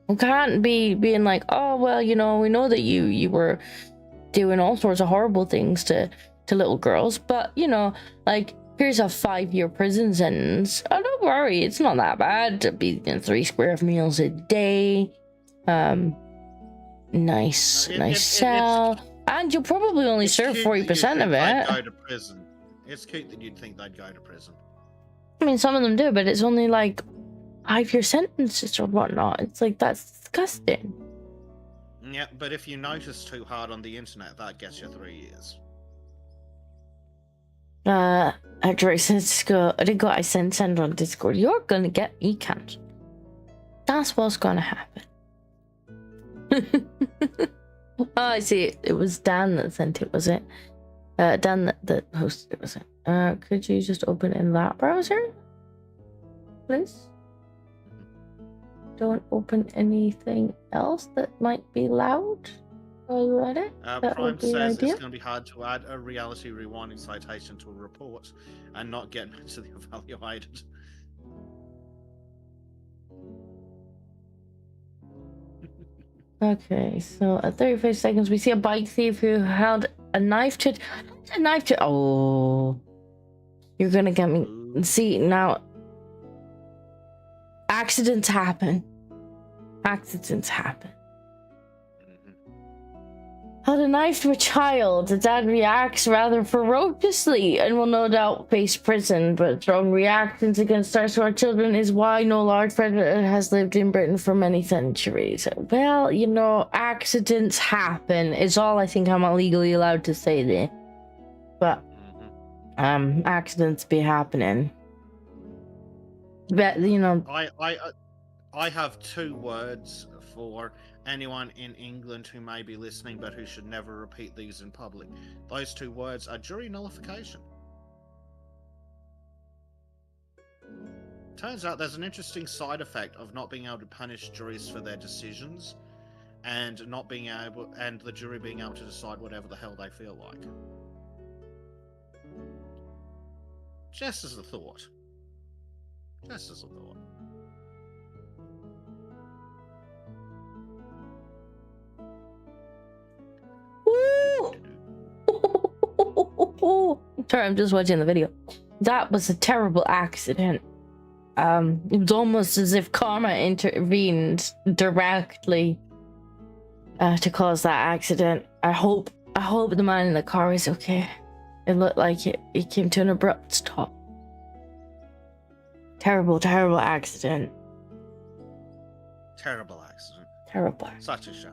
We can't be being like, oh, well, you know, we know that you were doing all sorts of horrible things to little girls, but, you know, like, here's a 5-year prison sentence. Oh, don't worry, it's not that bad to be in 3 square meals a day. Nice cell. And you'll probably only serve 40% of it. Go to prison. It's cute that you'd think they'd go to prison. I mean, some of them do, but it's only like 5-year sentences or whatnot. It's like, that's disgusting. Yeah, but if you notice too hard on the internet, that gets you 3 years. After I send on Discord, you're gonna get me cancelled. That's what's gonna happen. Oh, I see. It was Dan that sent it, was it? Dan that hosted it, was it? Could you just open in that browser? Please? Don't open anything else that might be loud while you're at it. Prime says it's going to be hard to add a reality rewinding citation to a report and not get mentally evaluated. Okay, so at 35 seconds, we see a bike thief who held a knife to... Oh. You're gonna get me... See, now... Accidents happen. Had a knife to a child. The dad reacts rather ferociously and will no doubt face prison, but strong reactions against our sort of children is why no large predator has lived in Britain for many centuries. Well, you know, accidents happen. It's all I think I'm legally allowed to say there. But, accidents be happening. But, you know... I have 2 words for anyone in England who may be listening but who should never repeat these in public. Those 2 words are jury nullification. Turns out there's an interesting side effect of not being able to punish juries for their decisions and not being able, and the jury being able to decide whatever the hell they feel like. Just as a thought. Just as a thought. Sorry, I'm just watching the video. That was a terrible accident. It was almost as if karma intervened directly to cause that accident. I hope the man in the car is okay. It looked like it came to an abrupt stop. Terrible accident. Terrible accident. Terrible. Such a shame.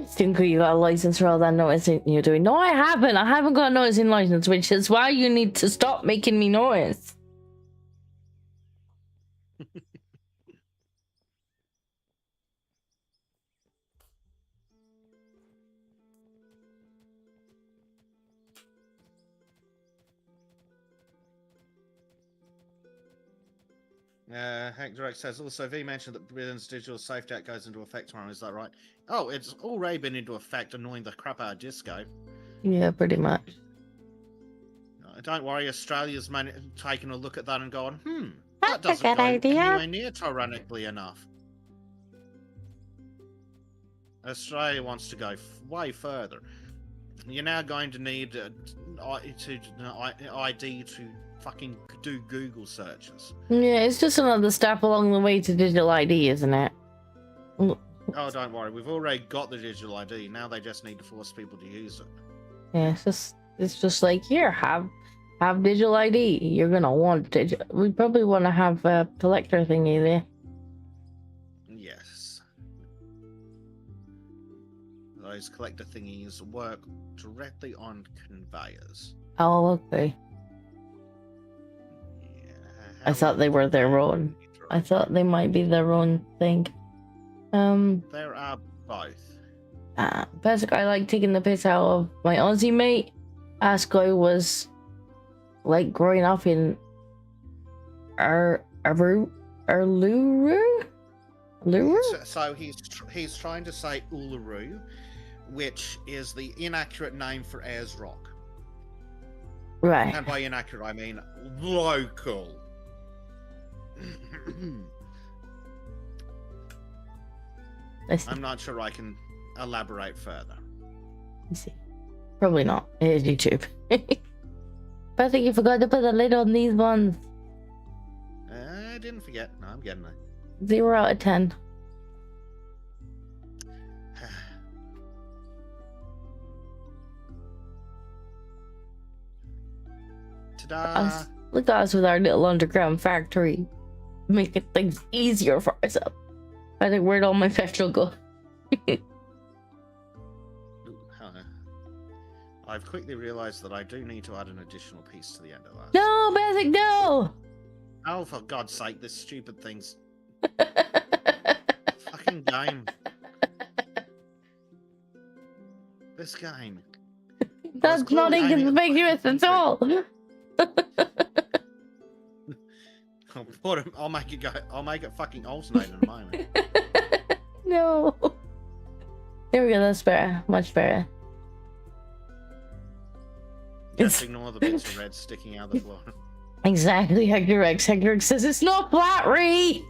Stinker, you got a license for all that noticing you're doing. No, I haven't. I haven't got a noticing license, which is why you need to stop making me noise. Hank Direct says, also, V mentioned that Britain's Digital Safety Act goes into effect tomorrow. Is that right? Oh, it's already been into effect, annoying the crap out of Disco. Yeah, pretty much. Don't worry, Australia's taken a look at that and gone, that That's a doesn't good go idea. anywhere near tyrannically enough. Australia wants to go way further. You're now going to need ID to fucking do Google searches. Yeah, it's just another step along the way to digital ID, isn't it? Oh, don't worry, we've already got the digital ID. Now they just need to force people to use it. Yeah, it's just like, here, have digital ID. You're gonna want digital. We probably want to have a collector thingy there. Yes. Those collector thingies work directly on conveyors. Oh, okay. Yeah, I thought they were their own. I thought they might be their own thing. There are both. Bezek, I like taking the piss out of my Aussie mate. Ascoy was like growing up in Uluru? So he's trying to say Uluru, which is the inaccurate name for Ayers Rock. Right. And by inaccurate, I mean local. I'm not sure I can elaborate further. Let's see. Probably not. It is YouTube. But I think you forgot to put a lid on these ones. I didn't forget. No, I'm getting there. 0 out of 10. Ta-da! Look at us with our little underground factory. Making things easier for ourselves. I think where'd all my petrol go? I've quickly realised that I do need to add an additional piece to the end of that. No, Bezek, no! Oh, for God's sake, this stupid thing's... Fucking game. This game. That's not inconspicuous at all! I'll make it go. I'll make it fucking alternate in a moment. No. There we go, that's better. Much better. Just ignore the bits of red sticking out of the floor. Exactly, Hector X. Hector X says it's not flat rate!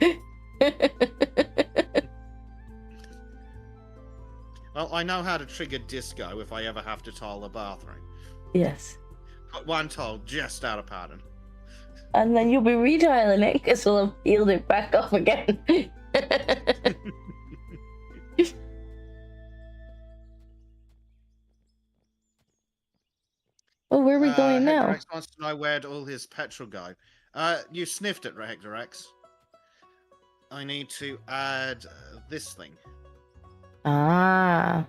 Well, I know how to trigger disco if I ever have to tile the bathroom. Yes. Put one tile just out of pattern. And then you'll be retiling it because we'll have peeled it back off again. Oh, where are we going Hector now? X wants to know where'd all his petrol go. You sniffed it, Hector X. I need to add this thing. Ah.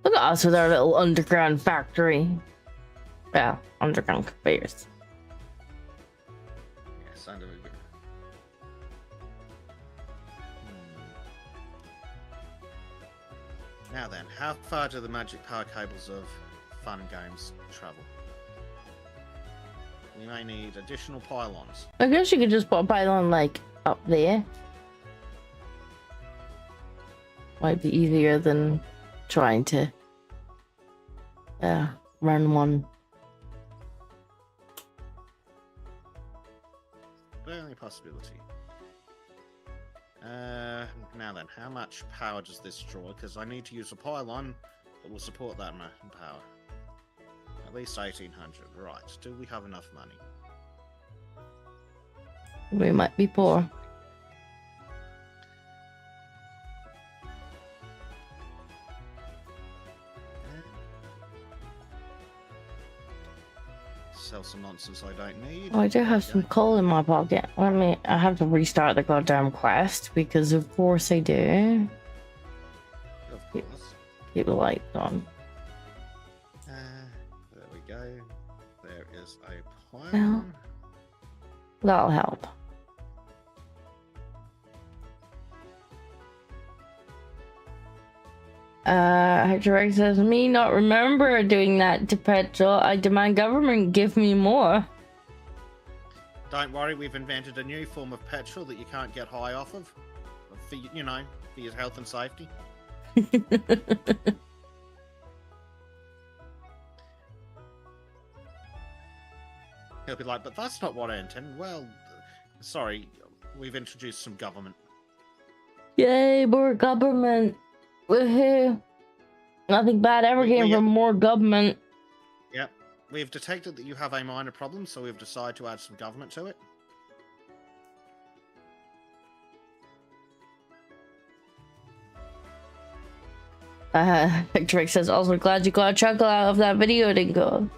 Look at us with our little underground factory. Well, underground conveyors. Yes, under. Now then, how far do the magic power cables of fun games travel? We may need additional pylons. I guess you could just put a pylon like up there. Might be easier than trying to run one. The only possibility. Now then, how much power does this draw? Because I need to use a pylon that will support that amount of power. At least 1800. Right. Do we have enough money? We might be poor. Sell some nonsense I don't need. Oh, I do have some coal in my pocket. I have to restart the goddamn quest because of course I do. Of course. Keep the lights on. There we go. There is a Well, pylon. that'll help. Hector X says, me not remember doing that to petrol. I demand government give me more. Don't worry, we've invented a new form of petrol that you can't get high off of. For, you know, for your health and safety. He'll be like, but that's not what I intended. Well, sorry, we've introduced some government. Yay, more government. Woohoo. Nothing bad ever came from more government. Yep. We've detected that you have a minor problem, so we've decided to add some government to it. Hector X says, also glad you got a chuckle out of that video, Dingo.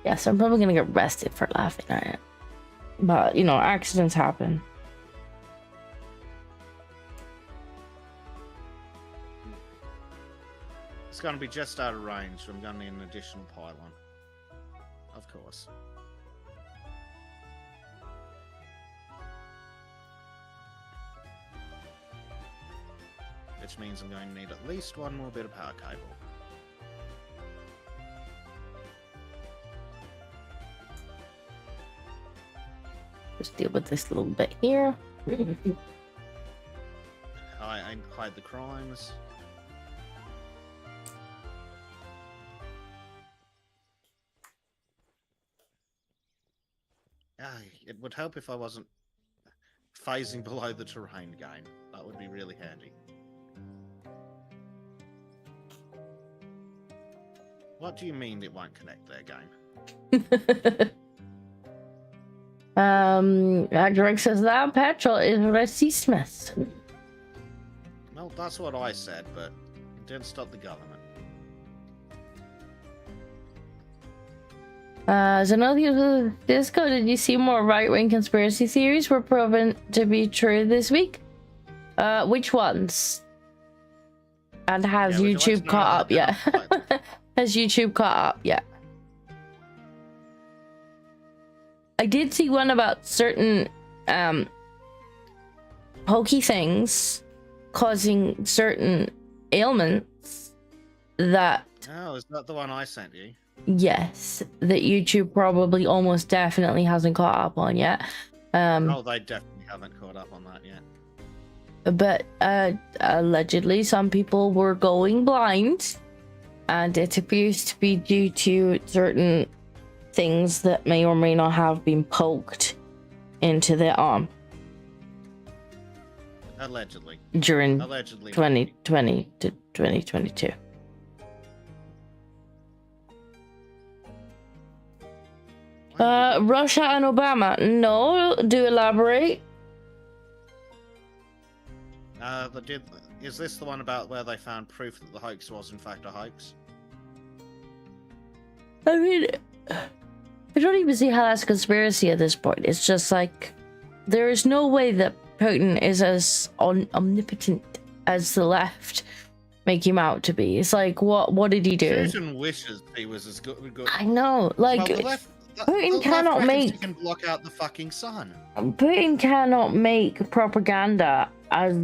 Yes, I'm probably gonna get arrested for laughing at it. But, you know, accidents happen. It's going to be just out of range, so I'm going to need an additional pylon. Of course. Which means I'm going to need at least one more bit of power cable. Just deal with this little bit here. Hide the crimes. It would help if I wasn't phasing below the terrain gain. That would be really handy. What do you mean it won't connect there, game? Drake says that petrol is racist. Well, that's what I said, but it didn't stop the government. Zenobia Disco, did you see more right-wing conspiracy theories were proven to be true this week? Which ones? And has YouTube caught up yet? Has YouTube caught up yet? I did see one about certain pokey things causing certain ailments that... Oh, is that the one I sent you? Yes, that YouTube probably almost definitely hasn't caught up on yet. No, they definitely haven't caught up on that yet. But allegedly some people were going blind, and it appears to be due to certain things that may or may not have been poked into their arm. Allegedly. During Allegedly. 2020 to 2022. Russia and Obama. No, do elaborate. Is this the one about where they found proof that the hoax was in fact a hoax? I mean, I don't even see how that's a conspiracy at this point. It's just like, there is no way that Putin is as omnipotent as the left make him out to be. It's like, what did he do? Putin wishes he was as good. I know, like, well, Putin cannot make. He can block out the fucking sun. Putin cannot make propaganda as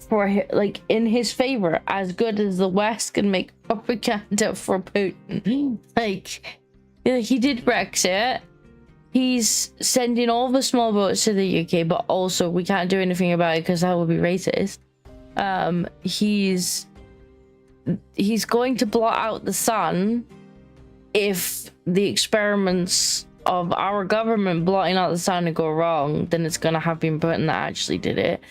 for like in his favor as good as the West can make propaganda for Putin. Like, he did Brexit. He's sending all the small boats to the UK, but also we can't do anything about it because that would be racist. He's going to blot out the sun if the experiments of our government blotting out the sun go wrong. Then it's gonna have been Putin that actually did it.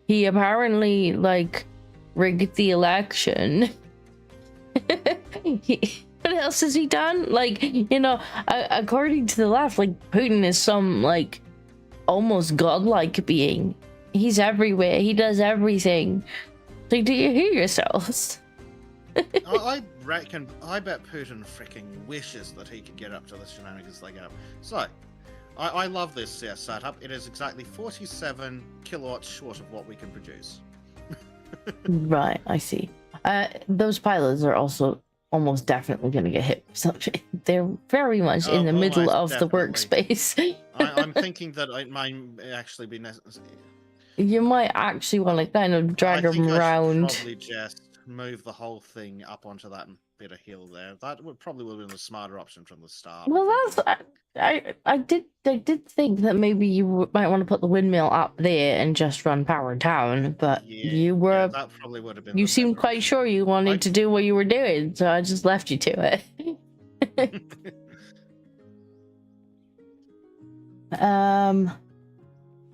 He apparently like rigged the election. What else has he done? Like, you know, according to the left, like Putin is some like almost godlike being. He's everywhere. He does everything. Like, do you hear yourselves? I bet Putin freaking wishes that he could get up to the shenanigans they get up. So, I love this setup. It is exactly 47 kilowatts short of what we can produce. Right, I see. Those pilots are also almost definitely going to get hit with something. They're very much in the middle of the workspace. I'm thinking that it might actually be necessary. You might actually want to kind of drag them around. Probably just move the whole thing up onto that bit of hill there. That would probably have been the smarter option from the start. Well, I did think that maybe you might want to put the windmill up there and just run power down, but that probably would have been. You seemed quite sure you wanted to do what you were doing, so I just left you to it.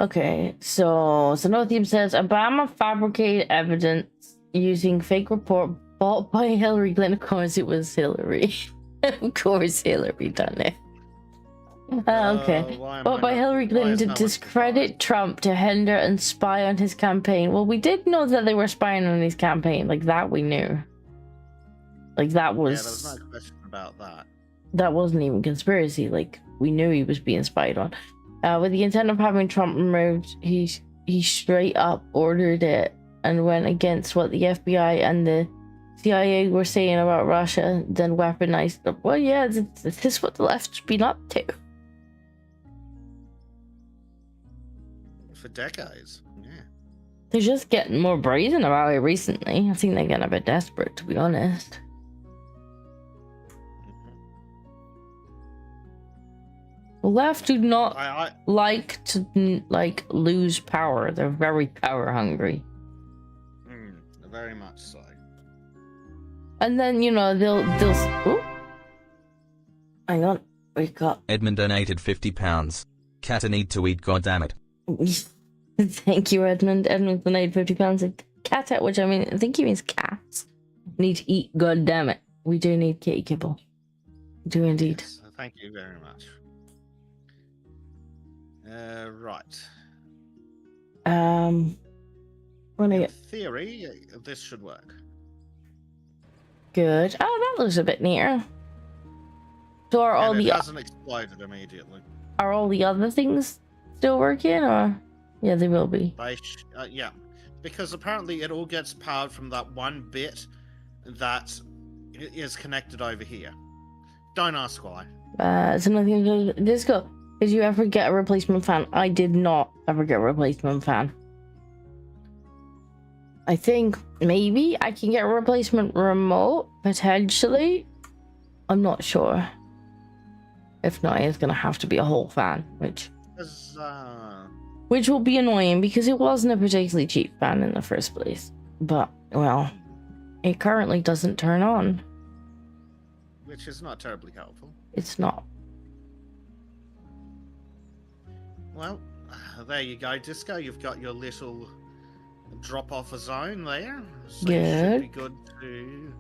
Okay, so Theme says Obama fabricated evidence using fake report bought by Hillary Clinton. Of course it was Hillary. Of course Hillary done it. Okay. Bought by Hillary Clinton to discredit Trump, to hinder and spy on his campaign. Well, we did know that they were spying on his campaign. Like, that we knew. Like, that was... Yeah, there was no question about that. That wasn't even conspiracy. Like, we knew he was being spied on. With the intent of having Trump removed, he straight up ordered it and went against what the FBI and the CIA were saying about Russia, then weaponized them. Well, yeah, this is what the left's been up to. For decades, yeah. They're just getting more brazen about it recently. I think they're getting a bit desperate, to be honest. The left do not like to lose power. They're very power hungry. Very much so. And then, you know, they'll ooh. Hang on, wake up. Edmund donated £50. Cat need to eat, goddammit. Thank you, Edmund. Edmund donated £50. Cat, which I mean, I think he means cats need to eat, goddammit. We do need kitty kibble. We do indeed. Yes, thank you very much. Right. In theory, this should work. Good. Oh, that looks a bit neater. So are all it hasn't exploded immediately. Are all the other things still working, or yeah, they will be. Yeah, because apparently it all gets powered from that one bit that is connected over here. Don't ask why. It's another thing. Just go. Did you ever get a replacement fan? I did not ever get a replacement fan. I think maybe I can get a replacement remote, potentially. I'm not sure. If not, it's gonna have to be a whole fan, which will be annoying because it wasn't a particularly cheap fan in the first place. But, well, it currently doesn't turn on. Which is not terribly helpful. It's not. Well, there you go, Disco. You've got your little drop-off zone there. So good. It should be good to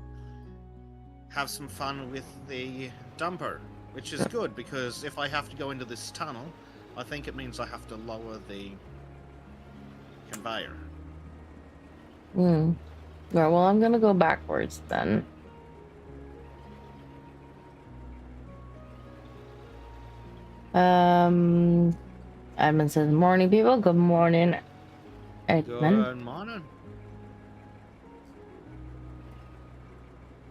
have some fun with the dumper, which is good because if I have to go into this tunnel, I think it means I have to lower the conveyor. Hmm. Yeah, well, I'm gonna go backwards then. Edmund says, morning, people. Good morning, Edmund. Good morning.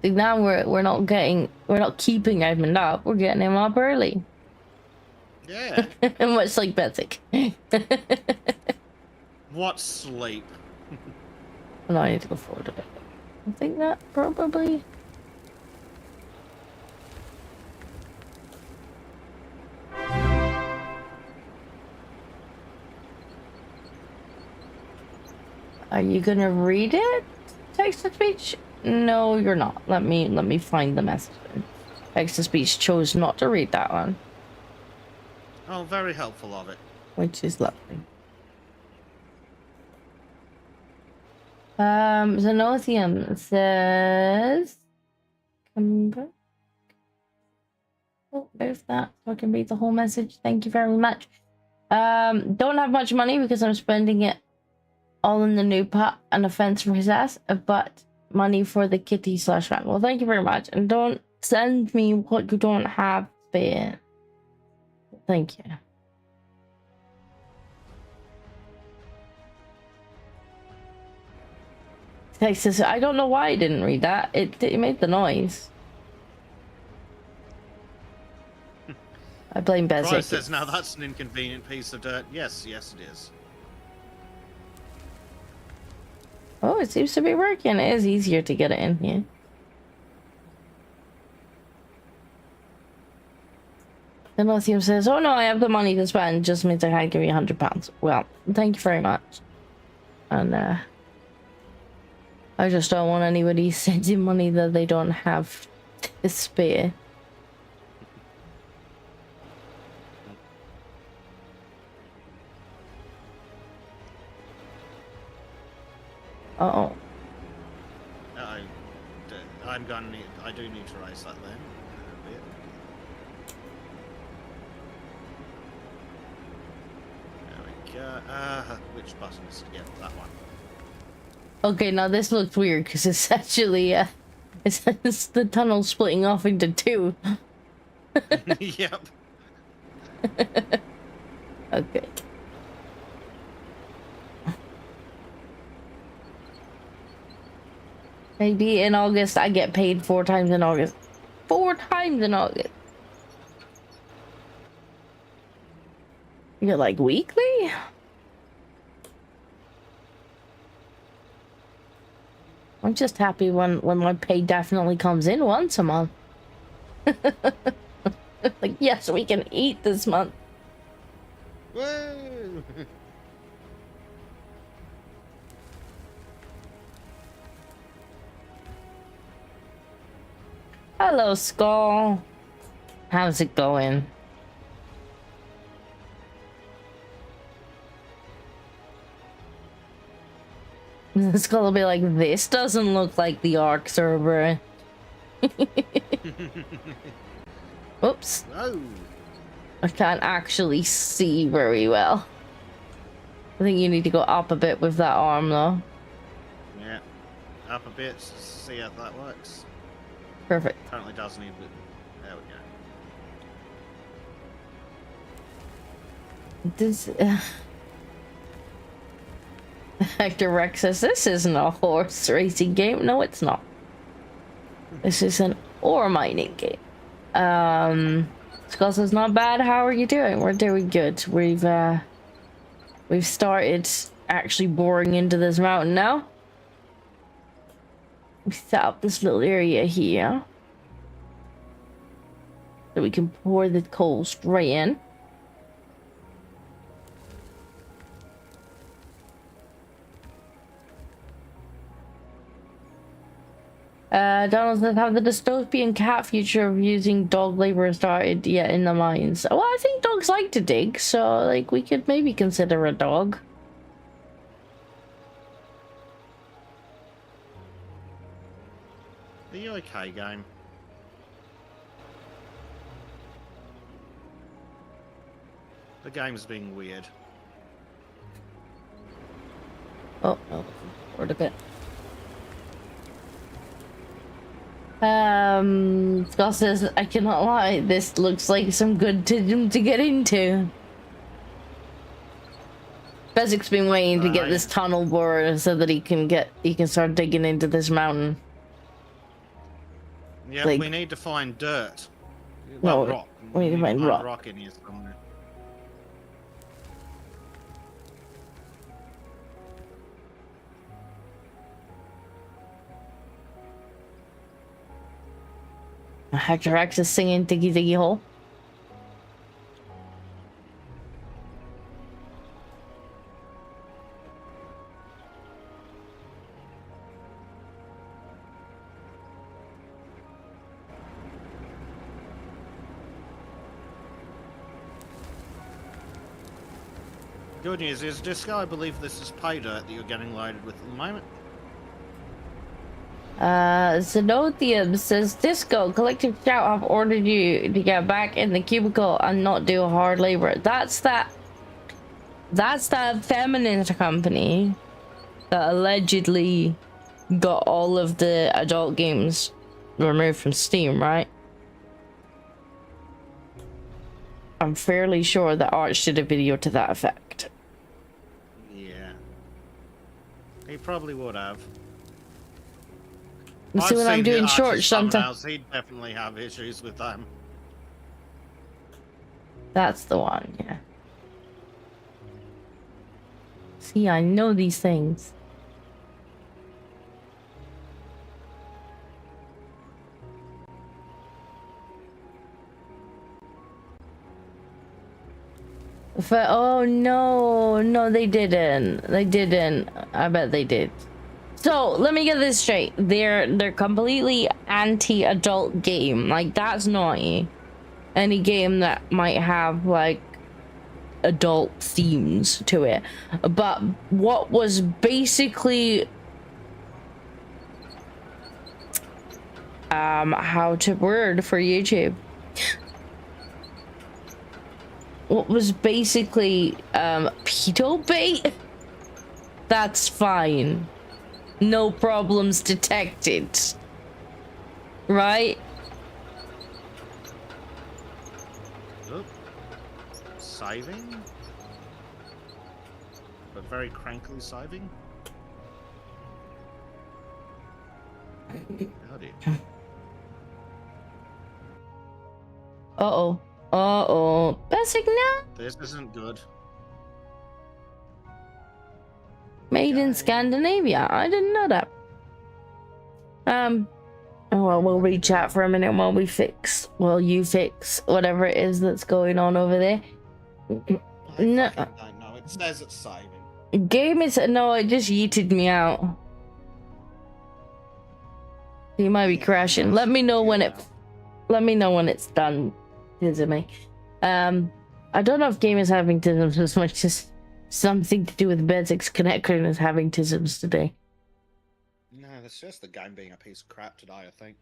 See, now we're not keeping Edmund up. We're getting him up early. Yeah. Much like Bezek. What sleep? No, I need to go forward a bit. I think that probably. Are you gonna read it? Text to speech? No, you're not. Let me find the message. Text to speech chose not to read that one, Oh, very helpful of it. which is lovely. Xenothium says, come back. Oh, there's that. So I can read the whole message. Thank you very much. Don't have much money because I'm spending it all in the new pot and a fence for his ass, but money for the kitty slash rat. Well, thank you very much. And don't send me what you don't have spare. Thank you. Texas, I don't know why I didn't read that. It made the noise. I blame Bezek. Brian says, now that's an inconvenient piece of dirt. Yes, yes it is. Oh, it seems to be working. It is easier to get it in here. Then Lithium says, oh no, I have the money to spend. Just means I can't give you £100. Well, thank you very much. And I just don't want anybody sending money that they don't have to spare. Uh-oh. I'm gonna need, I do need to raise that then. A bit. There we go. Which button is to get that one? Okay, now this looks weird because it's actually it's the tunnel splitting off into two. Yep. Okay. Maybe in August I get paid 4 times in August. 4 times in August. You're like weekly? I'm just happy when my pay definitely comes in once a month. Like, yes, we can eat this month. Woo! Hello, Skull. How's it going? The Skull will be like, this doesn't look like the Ark server. Oops. Oh. I can't actually see very well. I think you need to go up a bit with that arm, though. Yeah. Up a bit, see how that works. Perfect. Apparently doesn't even. There we go. This. Hector Rex says, this isn't a horse racing game. No, it's not. This is an ore mining game. Skull says, not bad. How are you doing? We're doing good. We've started actually boring into this mountain now. We set up this little area here so we can pour the coal straight in. Donald says, have the dystopian cat future of using dog labor started yet in the mines? Well, I think dogs like to dig, so like we could maybe consider a dog. Are you okay, game? The game's being weird. Oh, no. Discord a bit. Scott says, I cannot lie, this looks like some good to get into. Bezek's been waiting to get this tunnel bored so that he can start digging into this mountain. Yeah, like, we need to find dirt. No, rock. we need to find rock in here somewhere. Hector is singing Diggy Diggy Hole. Good news is, Disco, I believe this is pay dirt that you're getting loaded with at the moment. Zenothium says, Disco, Collective Shout have ordered you to get back in the cubicle and not do hard labor. That's that feminist company that allegedly got all of the adult games removed from Steam, right? I'm fairly sure that Arch did a video to that effect. Yeah. He probably would have. You see what I'm doing short sometimes. He'd definitely have issues with them. That's the one, yeah. See, I know these things. Oh no, they didn't. They didn't. I bet they did. So let me get this straight. They're completely anti-adult game. Like, that's naughty. Any game that might have like adult themes to it. But what was basically how to word for YouTube. What was basically pedo bait? That's fine. No problems detected. Right? Oop. Saving? But very crankly saving? Howdy. Uh-oh. Uh-oh. Bezek now? This isn't good. Made in Scandinavia. I didn't know that. Oh, well, we'll read chat for a minute while we fix. Well, you fix whatever it is that's going on over there. No. I don't know. It says it's saving. Game is... No, it just yeeted me out. You might be crashing. Let me know when it... Let me know when it's done. Me. I don't know if game is having tisms as much as something to do with Bezek's connection is having tisms today. No, that's just the game being a piece of crap today, I think.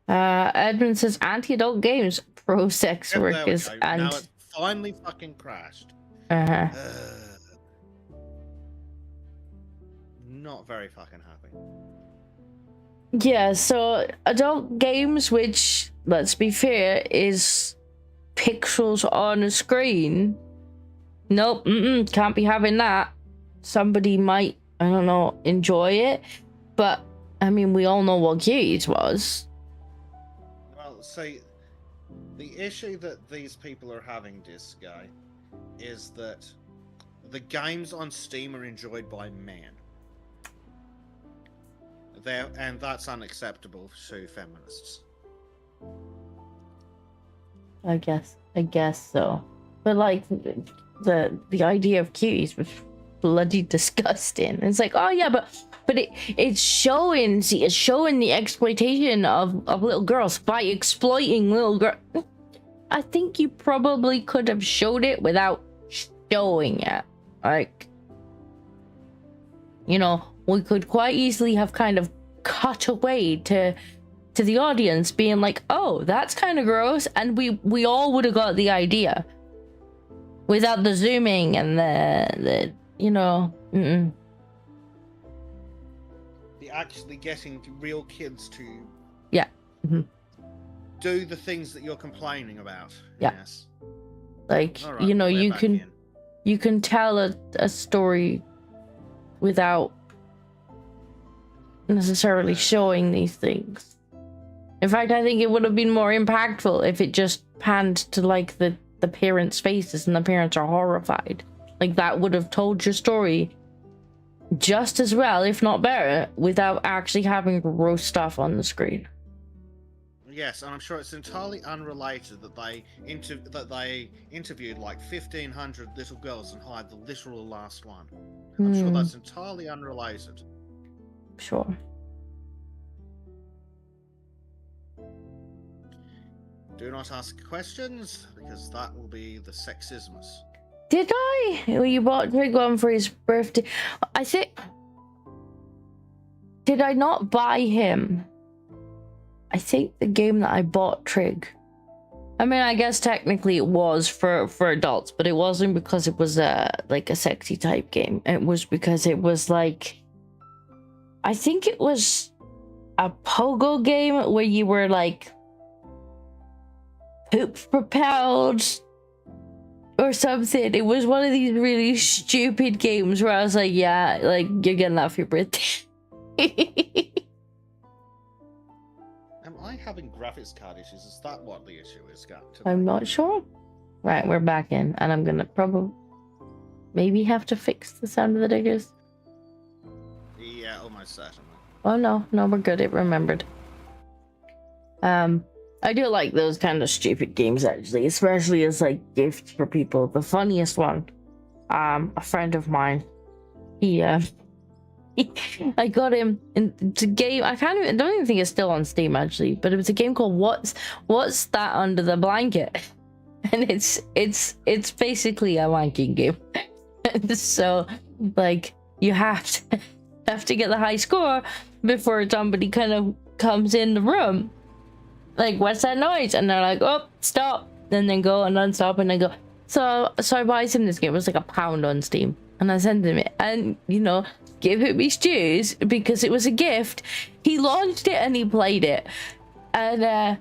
Edmund says anti-adult games, pro-sex workers, and now it finally fucking crashed. Not very fucking happy. Yeah, so adult games, which, let's be fair, is pixels on a screen. Nope, can't be having that. Somebody might, I don't know, enjoy it, but I mean, we all know what Cuties was. Well, see, the issue that these people are having, this guy, is that the games on Steam are enjoyed by men. And that's unacceptable to feminists. I guess so. But like the idea of cuties was bloody disgusting. It's like, oh yeah, but it's showing the exploitation of little girls by exploiting little girls. I think you probably could have showed it without showing it. Like, you know, we could quite easily have kind of cut away to the audience being like, oh, that's kind of gross, and we all would have got the idea without the zooming and the you know. actually getting real kids to Yeah. do the things that you're complaining about. Yeah. Yes. Like, All right, we're you back can in. you can tell a story without necessarily showing these things. In fact, I think it would have been more impactful if it just panned to like the parents' faces and the parents are horrified. Like that would have told your story just as well, if not better, without actually having gross stuff on the screen. Yes, and I'm sure it's entirely unrelated that they interviewed like 1,500 little girls and hired the literal last one. I'm sure that's entirely unrelated. Sure. Do not ask questions, because that will be the sexismus. Did I? Well, you bought Trig one for his birthday. I think. Did I not buy him? I think the game that I bought Trig. I mean, I guess technically it was for adults, but it wasn't because it was like a sexy type game. It was because it was like, I think it was a pogo game where you were like poop propelled or something. It was one of these really stupid games where I was like, yeah, like you're getting that for your birthday. Am I having graphics card issues? Is that what the issue is? I'm not sure. Right, we're back in, and I'm gonna probably maybe have to fix the sound of the diggers. Yeah, almost certainly. Oh no, we're good. It remembered. I do like those kind of stupid games actually, especially as like gifts for people. The funniest one, a friend of mine, I got him into a game. I don't even think it's still on Steam actually, but it was a game called What's That Under the Blanket, and it's basically a wanking game. So like you have to get the high score before somebody kind of comes in the room. Like, what's that noise? And they're like, oh, stop. And then go and unstop and then go. So I buys him this game. It was like £1 on Steam. And I sent him it. And, give him his dues because it was a gift. He launched it and he played it. And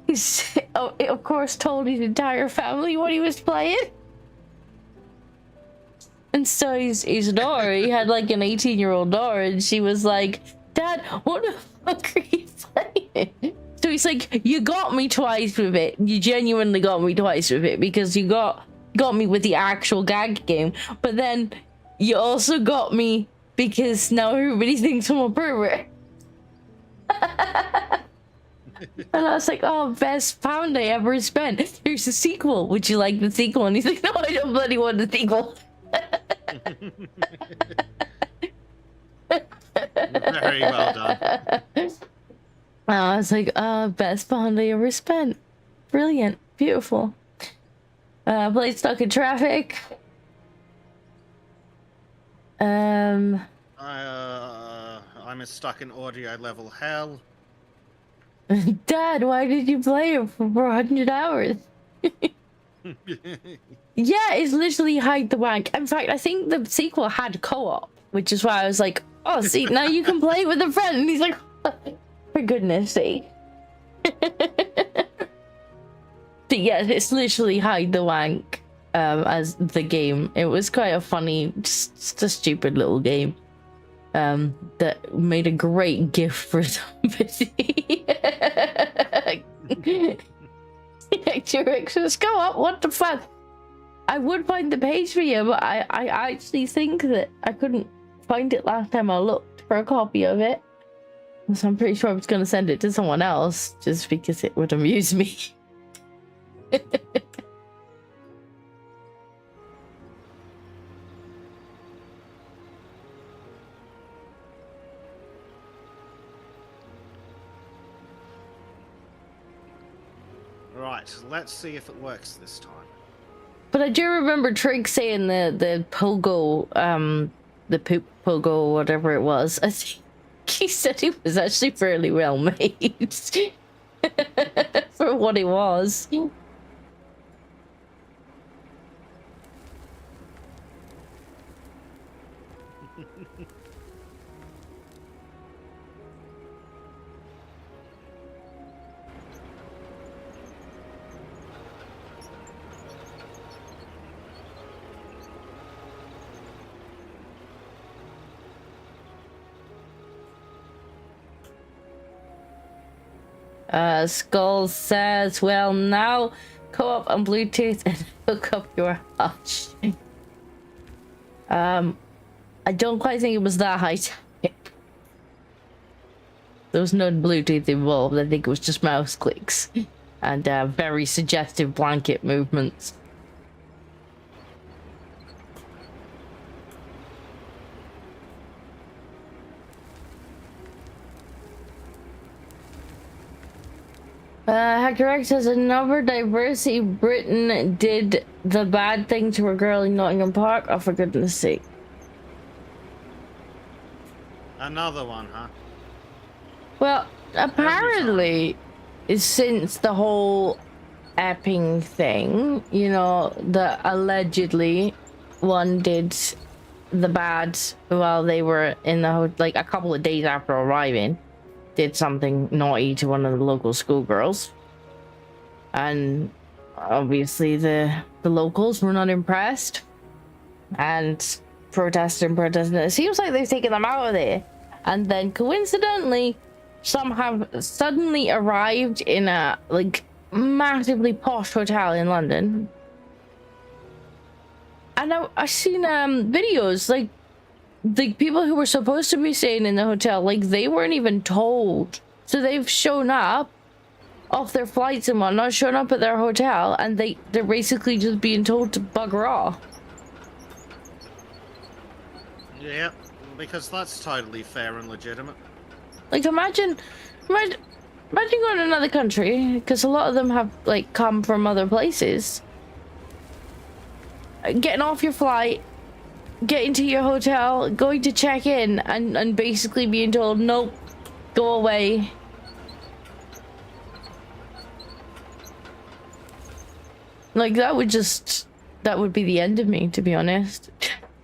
he's, it of course told his entire family what he was playing. And so his daughter, he had like an 18-year-old daughter, and she was like, Dad, what the fuck are you playing? So he's like, you got me twice with it. You genuinely got me twice with it because you got me with the actual gag game. But then you also got me because now everybody thinks I'm a pervert. And I was like, oh, best £1 I ever spent. Here's the sequel. Would you like the sequel? And he's like, no, I don't bloody want the sequel. Very well done. I was like, best £1 I ever spent. Brilliant. Beautiful. Played Stuck in Traffic. I'm stuck in audio level hell. Dad, why did you play it for 400 hours? Yeah, it's literally hide the wank. In fact, I think the sequel had co-op, which is why I was like, oh, see, now you can play with a friend. And he's like, for goodness sake. But yeah, it's literally hide the wank as the game. It was quite a funny, just a stupid little game that made a great gift for somebody. T-Rex, just go up, what the fuck? I would find the page for you, but I actually think that I couldn't find it last time I looked for a copy of it. So I'm pretty sure I was going to send it to someone else just because it would amuse me. Right, let's see if it works this time. But I do remember Trig saying the pogo, the poop pogo, whatever it was. I think he said it was actually fairly well made for what it was. Skull says, well, now co-op on Bluetooth and hook up your hutch. I don't quite think it was that high tech. There was no Bluetooth involved. I think it was just mouse clicks and very suggestive blanket movements. Hacker says another diversity Britain did the bad thing to a girl in Nottingham Park. Oh, for goodness sake. Another one, huh? Well, apparently, since the whole Epping thing, you know, the allegedly one did the bad while they were in the like a couple of days after arriving, did something naughty to one of the local schoolgirls, and obviously the locals were not impressed and protesting. It seems like they've taken them out of there, and then coincidentally some have suddenly arrived in a like massively posh hotel in London. And I've seen videos like the people who were supposed to be staying in the hotel, like they weren't even told. So they've shown up off their flights and whatnot, shown up at their hotel, and they're basically just being told to bugger off. Yeah, because that's totally fair and legitimate. Like imagine going to another country, because a lot of them have like come from other places. Getting off your flight, getting to your hotel, going to check in, and basically being told, nope, go away. Like that would be the end of me, to be honest.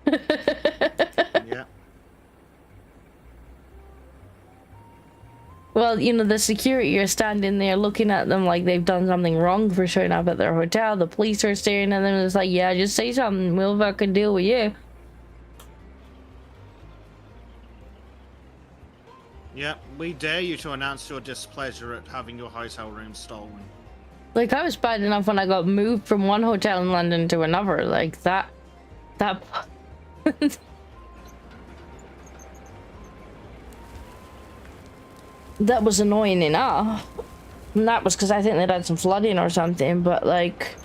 Yeah. Well, you know, the security are standing there looking at them like they've done something wrong for showing up at their hotel. The police are staring at them and it's like, yeah, just say something, we'll fucking deal with you. Yeah, we dare you to announce your displeasure at having your hotel room stolen. Like, I was bad enough when I got moved from one hotel in London to another. Like, that... that was annoying enough. And that was because I think they'd had some flooding or something, but like,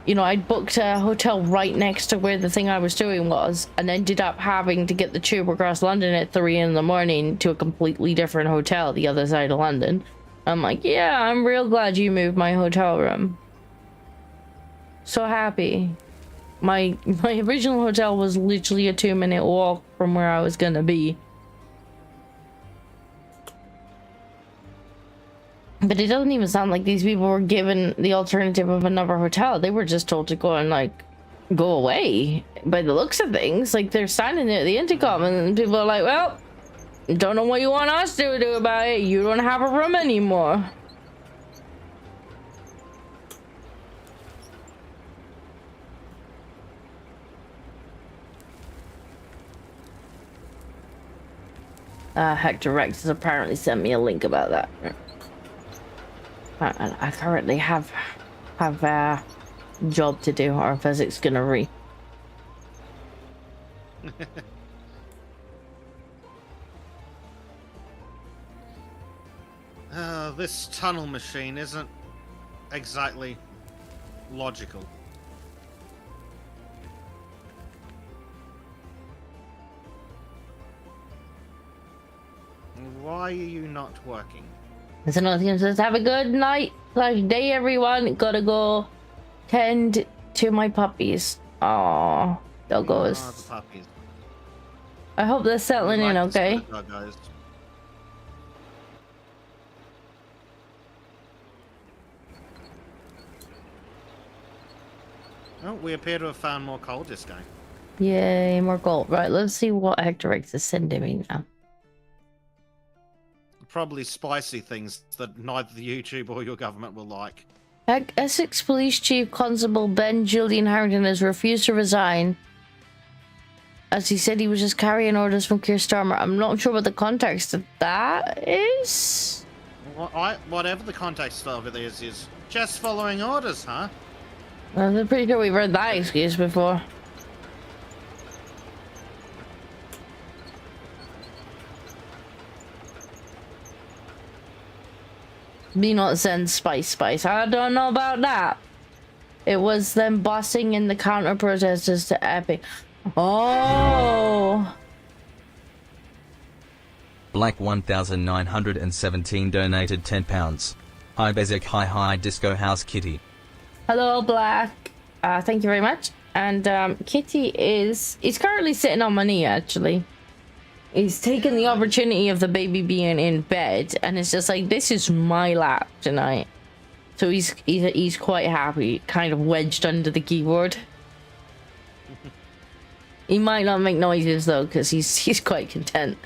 you know, I'd booked a hotel right next to where the thing I was doing was, and ended up having to get the tube across London at 3 in the morning to a completely different hotel the other side of London. I'm like, yeah, I'm real glad you moved my hotel room. So happy. My original hotel was literally a 2-minute walk from where I was gonna be. But it doesn't even sound like these people were given the alternative of another hotel. They were just told to go and, like, go away. By the looks of things, like, they're standing there at the intercom and people are like, well, don't know what you want us to do about it. You don't have a room anymore. Hector Rex has apparently sent me a link about that. I currently have a job to do, or Bezek's gonna This tunnel machine isn't exactly logical. Why are you not working? So nothing says, have a good night / day, everyone. Gotta go tend to my puppies. Aww, doggos. Oh, the puppies. I hope they're settling in okay. Oh, we appear to have found more coal this game. Yay, more gold. Right, let's see what Hector X is sending me now. Probably spicy things that neither the YouTube or your government will like. Essex Police Chief Constable Ben Julian Harrington has refused to resign, as he said he was just carrying orders from Keir Starmer. I'm not sure what the context of that is. Whatever the context of it is just following orders, huh? I'm pretty sure we've heard that excuse before. Me not send spice. I don't know about that. It was them bossing in the counter protesters to Epic. Oh. Black 1917 donated £10. Hi Bezek, hi Disco House Kitty. Hello, Black. Thank you very much. And Kitty he's currently sitting on my knee, actually. He's taken the opportunity of the baby being in bed, and it's just like, this is my lap tonight. So he's quite happy, kind of wedged under the keyboard. He might not make noises though, because he's quite content.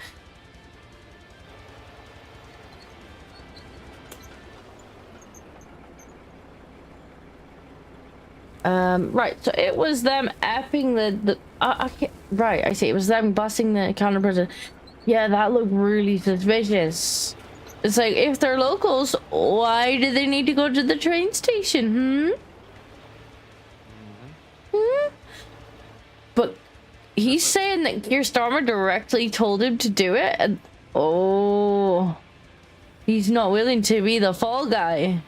Right, so it was them effing right, I see, it was them busting the counter prison. Yeah, that looked really suspicious. It's like, if they're locals, why do they need to go to the train station, But he's saying that Keir Starmer directly told him to do it, and oh, he's not willing to be the fall guy.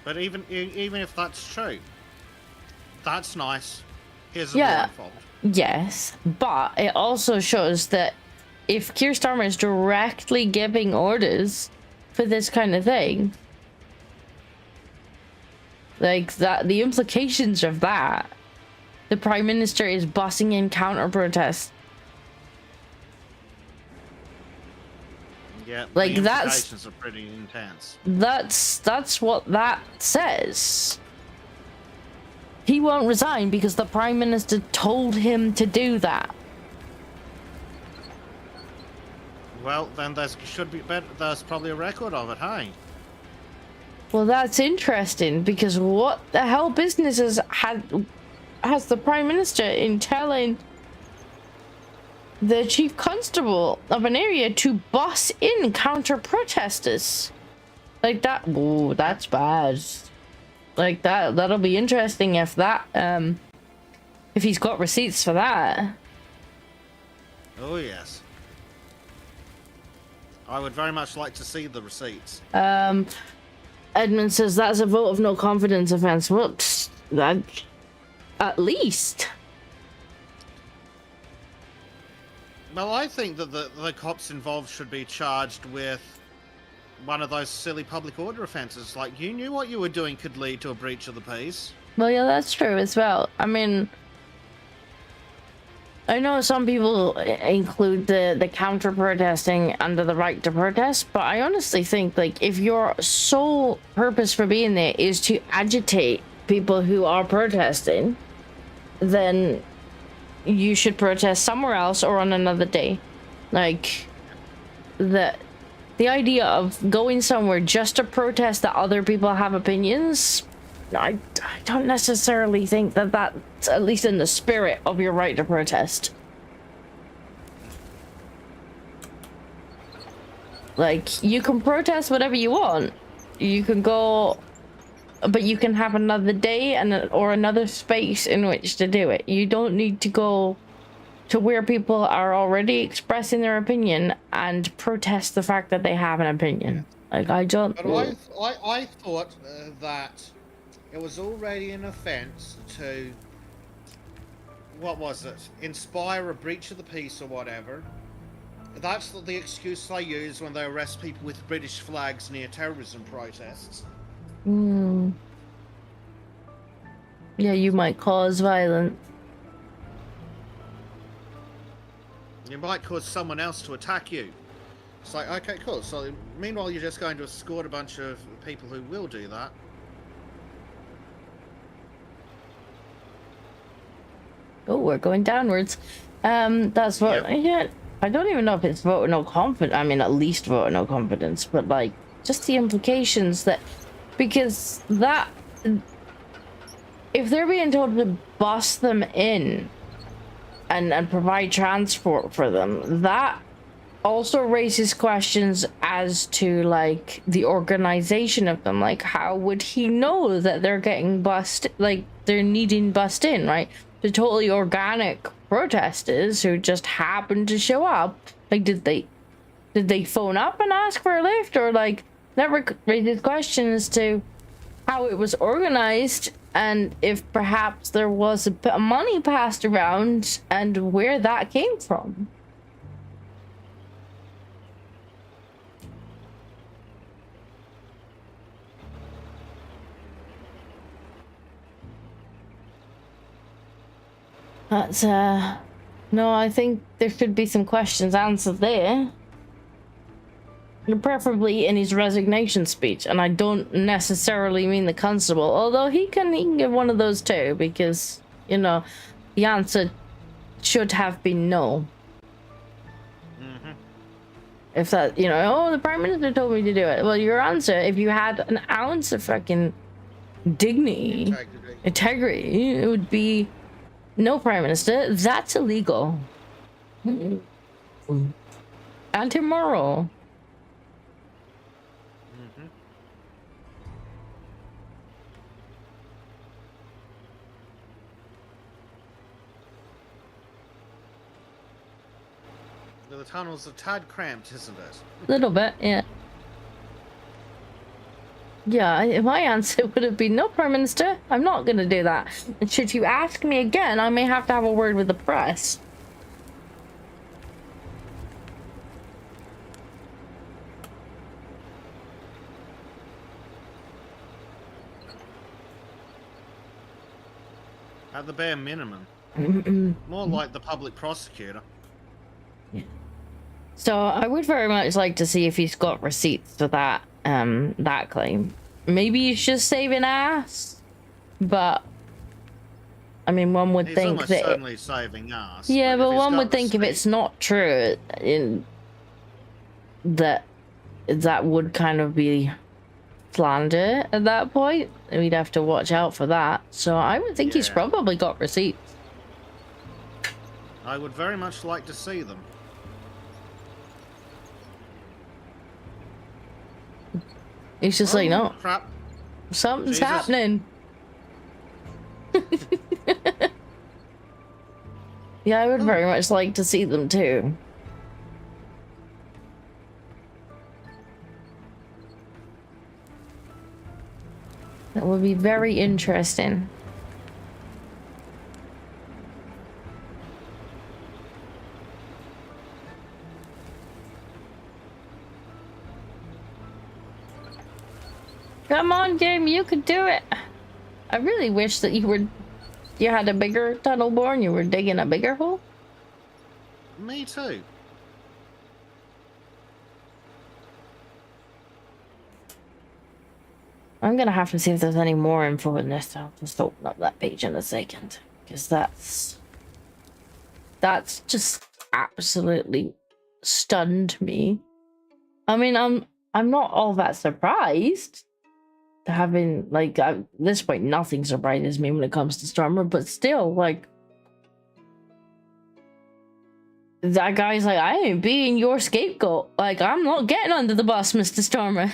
But even if that's true, that's nice. Here's a blindfold. Yes, but it also shows that if Keir Starmer is directly giving orders for this kind of thing, like that, the implications of that, the Prime Minister is bossing in counter protests. Yeah, like the implications are pretty intense. That's what that says. He won't resign because the Prime Minister told him to do that. Well, then there's probably a record of it, hey? Well, that's interesting, because what the hell businesses has the Prime Minister in telling the Chief Constable of an area to boss in counter protesters? Like that, oh, that's bad. Like that'll be interesting if that, if he's got receipts for that. Oh, yes. I would very much like to see the receipts. Edmund says that's a vote of no confidence offense. Well, that, at least. Well, I think that the cops involved should be charged with one of those silly public order offences. Like, you knew what you were doing could lead to a breach of the peace. Well, yeah, that's true as well. I mean, I know some people include the counter protesting under the right to protest, but I honestly think, like, if your sole purpose for being there is to agitate people who are protesting, then you should protest somewhere else or on another day. Like, the idea of going somewhere just to protest that other people have opinions, I don't necessarily think that that's at least in the spirit of your right to protest. Like, you can protest whatever you want. You can go, but you can have another day or another space in which to do it. You don't need to go to where people are already expressing their opinion and protest the fact that they have an opinion. Like, I don't... But I thought that it was already an offence to, what was it, inspire a breach of the peace or whatever. That's the excuse they use when they arrest people with British flags near terrorism protests. Yeah, you might cause violence. You might cause someone else to attack you. It's like, okay, cool. So, meanwhile, you're just going to escort a bunch of people who will do that. Oh, we're going downwards. That's what... Yep. Yeah, I don't even know if it's vote of no confidence. I mean, at least vote of no confidence. But, like, just the implications that... Because that... If they're being told to boss them in and provide transport for them, that also raises questions as to like the organization of them. Like, how would he know that they're getting busted, like they're needing bust in, right? The totally organic protesters who just happened to show up, like did they phone up and ask for a lift, or like that raises questions to how it was organized, and if perhaps there was a bit of money passed around and where that came from. That's no, I think there should be some questions answered there. Preferably in his resignation speech, and I don't necessarily mean the constable, although he can give one of those too, because, you know, the answer should have been no. If that, you know, oh, the Prime Minister told me to do it. Well, your answer, if you had an ounce of fucking dignity, integrity, it would be, no, Prime Minister, that's illegal. And immoral. The tunnel's a tad cramped, isn't it? A little bit, yeah. Yeah, my answer would have been, no, Prime Minister, I'm not going to do that. And should you ask me again, I may have to have a word with the press. At the bare minimum. More like the public prosecutor. Yeah. So I would very much like to see if he's got receipts for that that claim. Maybe he's just saving ass, but I mean, one would think that certainly saving ass. Yeah, but one would think if it's not true, that would kind of be slander at that point. We'd have to watch out for that. So I would think he's probably got receipts. I would very much like to see them. He's just like, no, crap. Something's happening. Yeah, I would very much like to see them too. That would be very interesting. Come on, game, you could do it. I really wish that you had a bigger tunnel bore and you were digging a bigger hole. Me too. I'm gonna have to see if there's any more info in this. I'll just open up that page in a second, because that's just absolutely stunned me. I mean, I'm not all that surprised to having, like, at this point nothing surprises me when it comes to Stormer, but still, like, that guy's like, I ain't being your scapegoat. Like, I'm not getting under the bus, Mr. Stormer.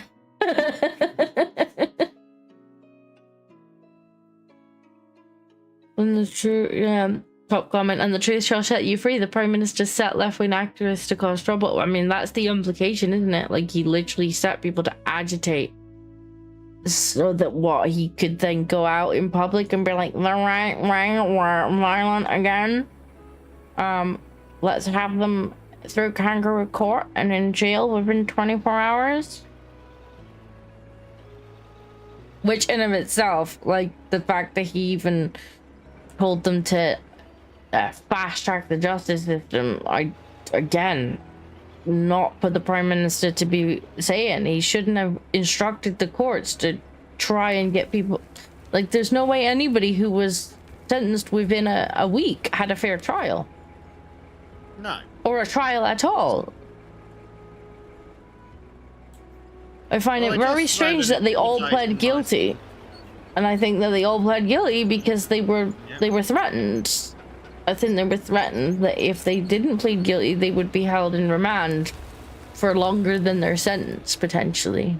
And the true, top comment, and the truth shall set you free. The Prime Minister set left-wing activists to cause trouble. I mean, that's the implication, isn't it? Like, he literally set people to agitate so that he could then go out in public and be like, the right wing were violent again. Let's have them through kangaroo court and in jail within 24 hours. Which in of itself, like, the fact that he even told them to fast track the justice system, again, not for the Prime Minister to be saying. He shouldn't have instructed the courts to try and get people. Like, there's no way anybody who was sentenced within a week had a fair trial. No. Or a trial at all. I find it very strange that they all pled guilty. And I think that they all pled guilty because they were threatened. I think they were threatened that if they didn't plead guilty, they would be held in remand for longer than their sentence, potentially.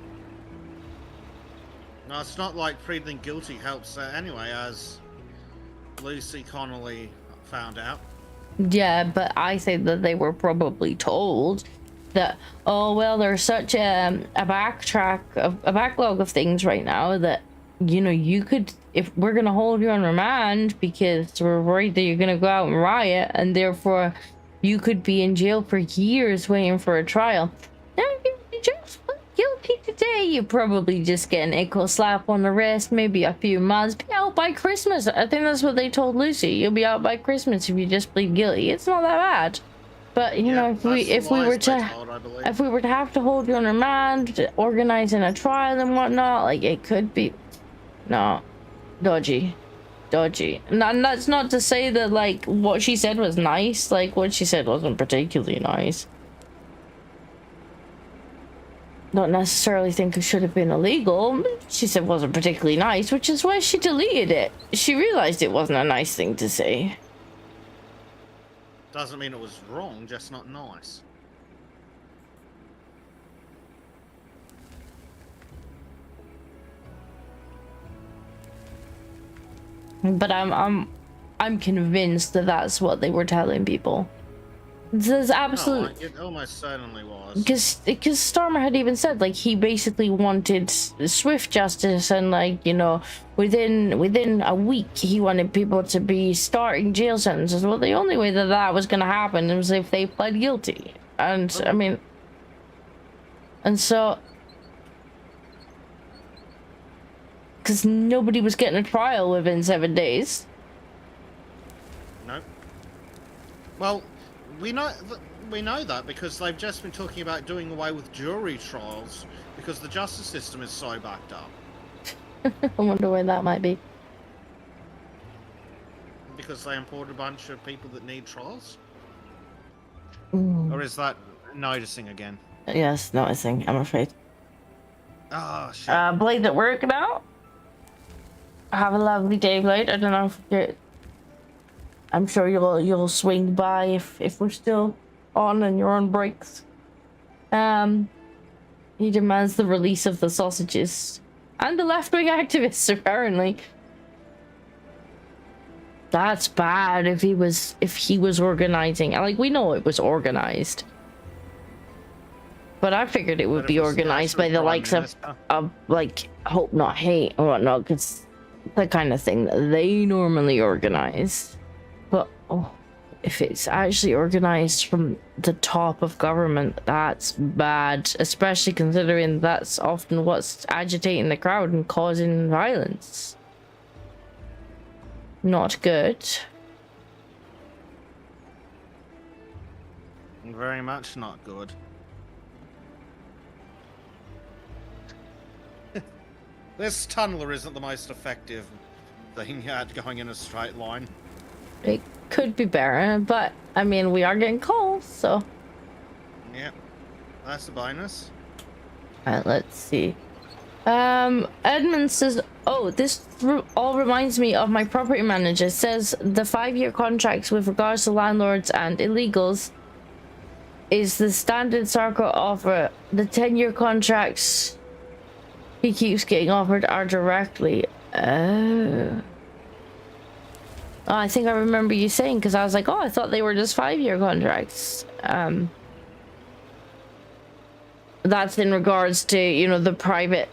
No, it's not like pleading guilty helps anyway, as Lucy Connolly found out. Yeah, but I say that they were probably told that, oh, well, there's such a backlog of things right now that, you know, you could, if we're going to hold you on remand because we're worried that you're going to go out and riot, and therefore you could be in jail for years waiting for a trial. Now you just plead guilty today, you probably just get an equal slap on the wrist, maybe a few months, be out by Christmas. I think that's what they told Lucy. You'll be out by Christmas if you just plead guilty. It's not that bad. But you know, if we were to have to hold you on remand, organizing a trial and whatnot, like it could be, no, dodgy. And that's not to say that like what she said was nice. Like what she said wasn't particularly nice. Don't necessarily think it should have been illegal. She said it wasn't particularly nice, which is why she deleted it. She realized it wasn't a nice thing to say. Doesn't mean it was wrong, just not nice. But I'm convinced that that's what they were telling people. There's absolute. It almost certainly was. Because Stormer had even said like he basically wanted swift justice, and like, you know, within a week he wanted people to be starting jail sentences. Well, the only way that was going to happen was if they pled guilty, and I mean, and so because nobody was getting a trial within 7 days. No. Well, we know that because they've just been talking about doing away with jury trials because the justice system is so backed up. I wonder why that might be. Because they import a bunch of people that need trials? Mm. Or is that noticing again? Yes, noticing, I'm afraid. Oh, shit. Blade at work now? Have a lovely day, Blade. I don't know if you're... I'm sure you'll swing by if we're still on and you're on breaks. He demands the release of the sausages and the left-wing activists, apparently. That's bad if he was organizing. Like, we know it was organized, but I figured it would be organized by the likes of like Hope Not Hate and whatnot, because the kind of thing that they normally organize. But if it's actually organized from the top of government, that's bad, especially considering that's often what's agitating the crowd and causing violence. Not good. Very much not good. This tunneler isn't the most effective thing at going in a straight line. It could be better, but I mean, we are getting calls, so. Yeah, that's a bonus. Alright, let's see. Edmund says, oh, this all reminds me of my property manager. It says the 5-year contracts with regards to landlords and illegals is the standard circle offer. The 10-year contracts he keeps getting offered are directly. Oh, I think I remember you saying, because I was like, oh, I thought they were just 5-year contracts. That's in regards to, you know, the private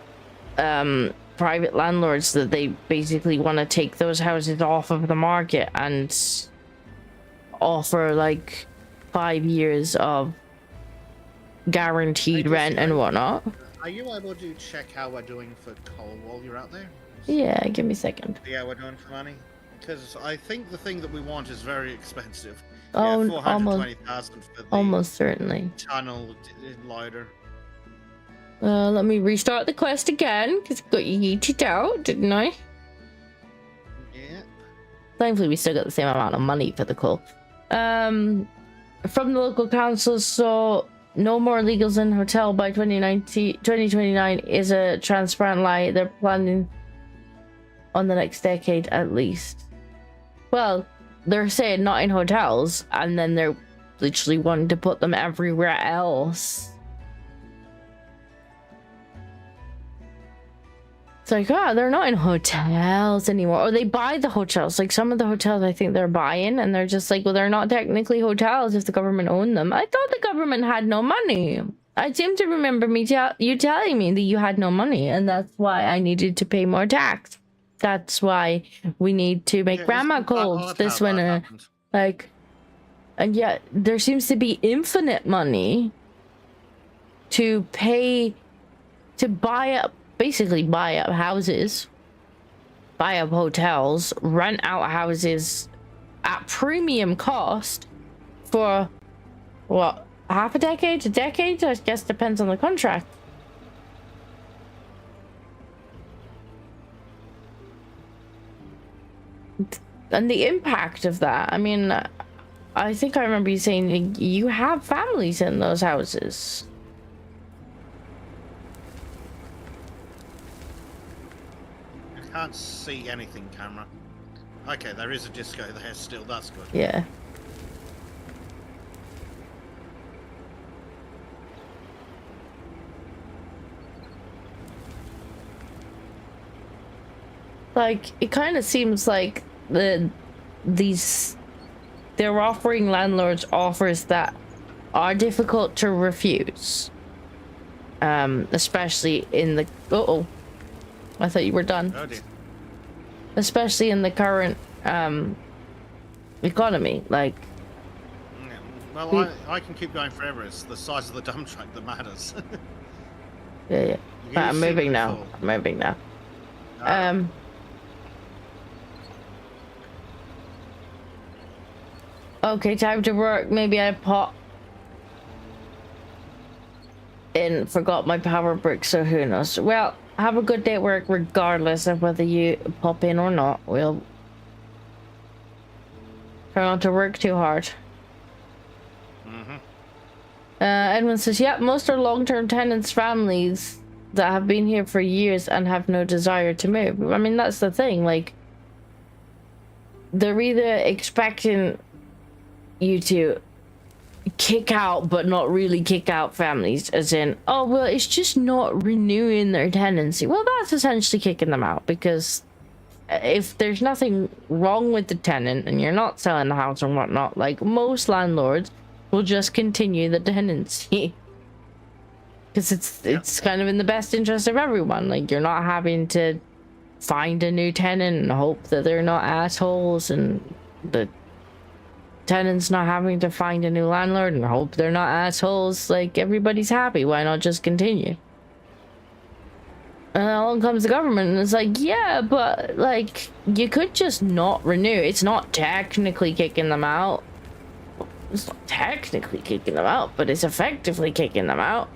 landlords that they basically want to take those houses off of the market and offer like 5 years of guaranteed rent and whatnot. Are you able to check how we're doing for coal while you're out there? Yeah, give me a second. Yeah, we're doing for money. Because I think the thing that we want is very expensive. Oh, yeah, 420,000 for the almost certainly. Tunnel loader. Let me restart the quest again, because I got you yeeted out, didn't I? Yeah. Thankfully, we still got the same amount of money for the coal. From the local council, so no more illegals in hotel by 2029 is a transparent lie. They're planning on the next decade at least. Well, they're saying not in hotels, and then they're literally wanting to put them everywhere else. It's like, they're not in hotels anymore. Or they buy the hotels. Like, some of the hotels I think they're buying, and they're just like, well, they're not technically hotels if the government owned them. I thought the government had no money. I seem to remember you telling me that you had no money, and that's why I needed to pay more tax. That's why we need to make grandma colds this winter. Like, and yet there seems to be infinite money to pay to buy up. Basically buy up houses, buy up hotels, rent out houses at premium cost for, what, half a decade? A decade? I guess depends on the contract. And the impact of that, I mean, I think I remember you saying you have families in those houses. Can't see anything, camera. Okay, there is a disco there still. That's good. Yeah. Like, it kind of seems like they're offering landlords offers that are difficult to refuse. Especially in the I thought you were done. Oh dear. Especially in the current economy, like. Yeah, well, I can keep going forever. It's the size of the dump truck that matters. Yeah. I'm moving now. I'm moving now. Okay, time to work. Maybe I pop in, forgot my power brick, so who knows. Well, have a good day at work regardless of whether you pop in or not. We'll try not to work too hard. Edwin says, yep, most are long-term tenants' families that have been here for years and have no desire to move. I mean, that's the thing, like, they're either expecting you to kick out but not really kick out families, as in, oh well, it's just not renewing their tenancy. Well, that's essentially kicking them out, because if there's nothing wrong with the tenant and you're not selling the house and whatnot, like, most landlords will just continue the tenancy because it's kind of in the best interest of everyone. Like, you're not having to find a new tenant and hope that they're not assholes, and the tenants not having to find a new landlord and hope they're not assholes. Like, everybody's happy. Why not just continue? And along comes the government and it's like, yeah, but like, you could just not renew. It's not technically kicking them out. It's not technically kicking them out, but it's effectively kicking them out.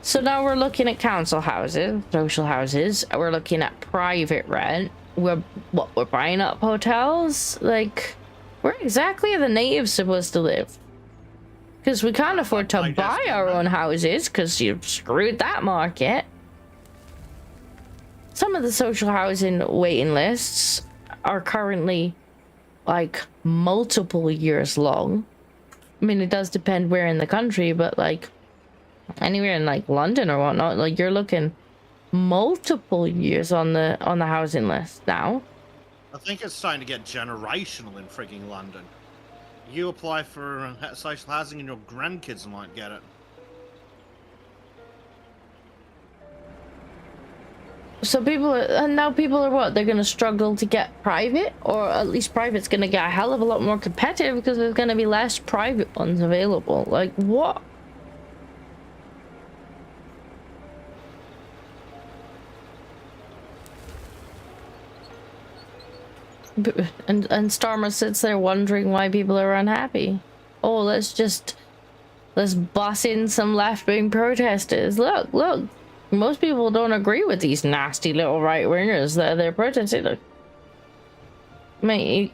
So now we're looking at council houses, social houses. We're looking at private rent. We're buying up hotels. Like, where exactly are the natives supposed to live? Because we can't afford to buy our own houses because you've screwed that market. Some of the social housing waiting lists are currently like multiple years long. I mean, it does depend where in the country, but like anywhere in like London or whatnot, like you're looking multiple years on the housing list now. I think it's starting to get generational in frigging London. You apply for social housing and your grandkids might get it. So people are what? They're gonna struggle to get private, or at least private's gonna get a hell of a lot more competitive because there's gonna be less private ones available. Like, what? And Starmer sits there wondering why people are unhappy. Oh, let's bus in some left-wing protesters. Look, most people don't agree with these nasty little right-wingers that they're protesting. Look, mate.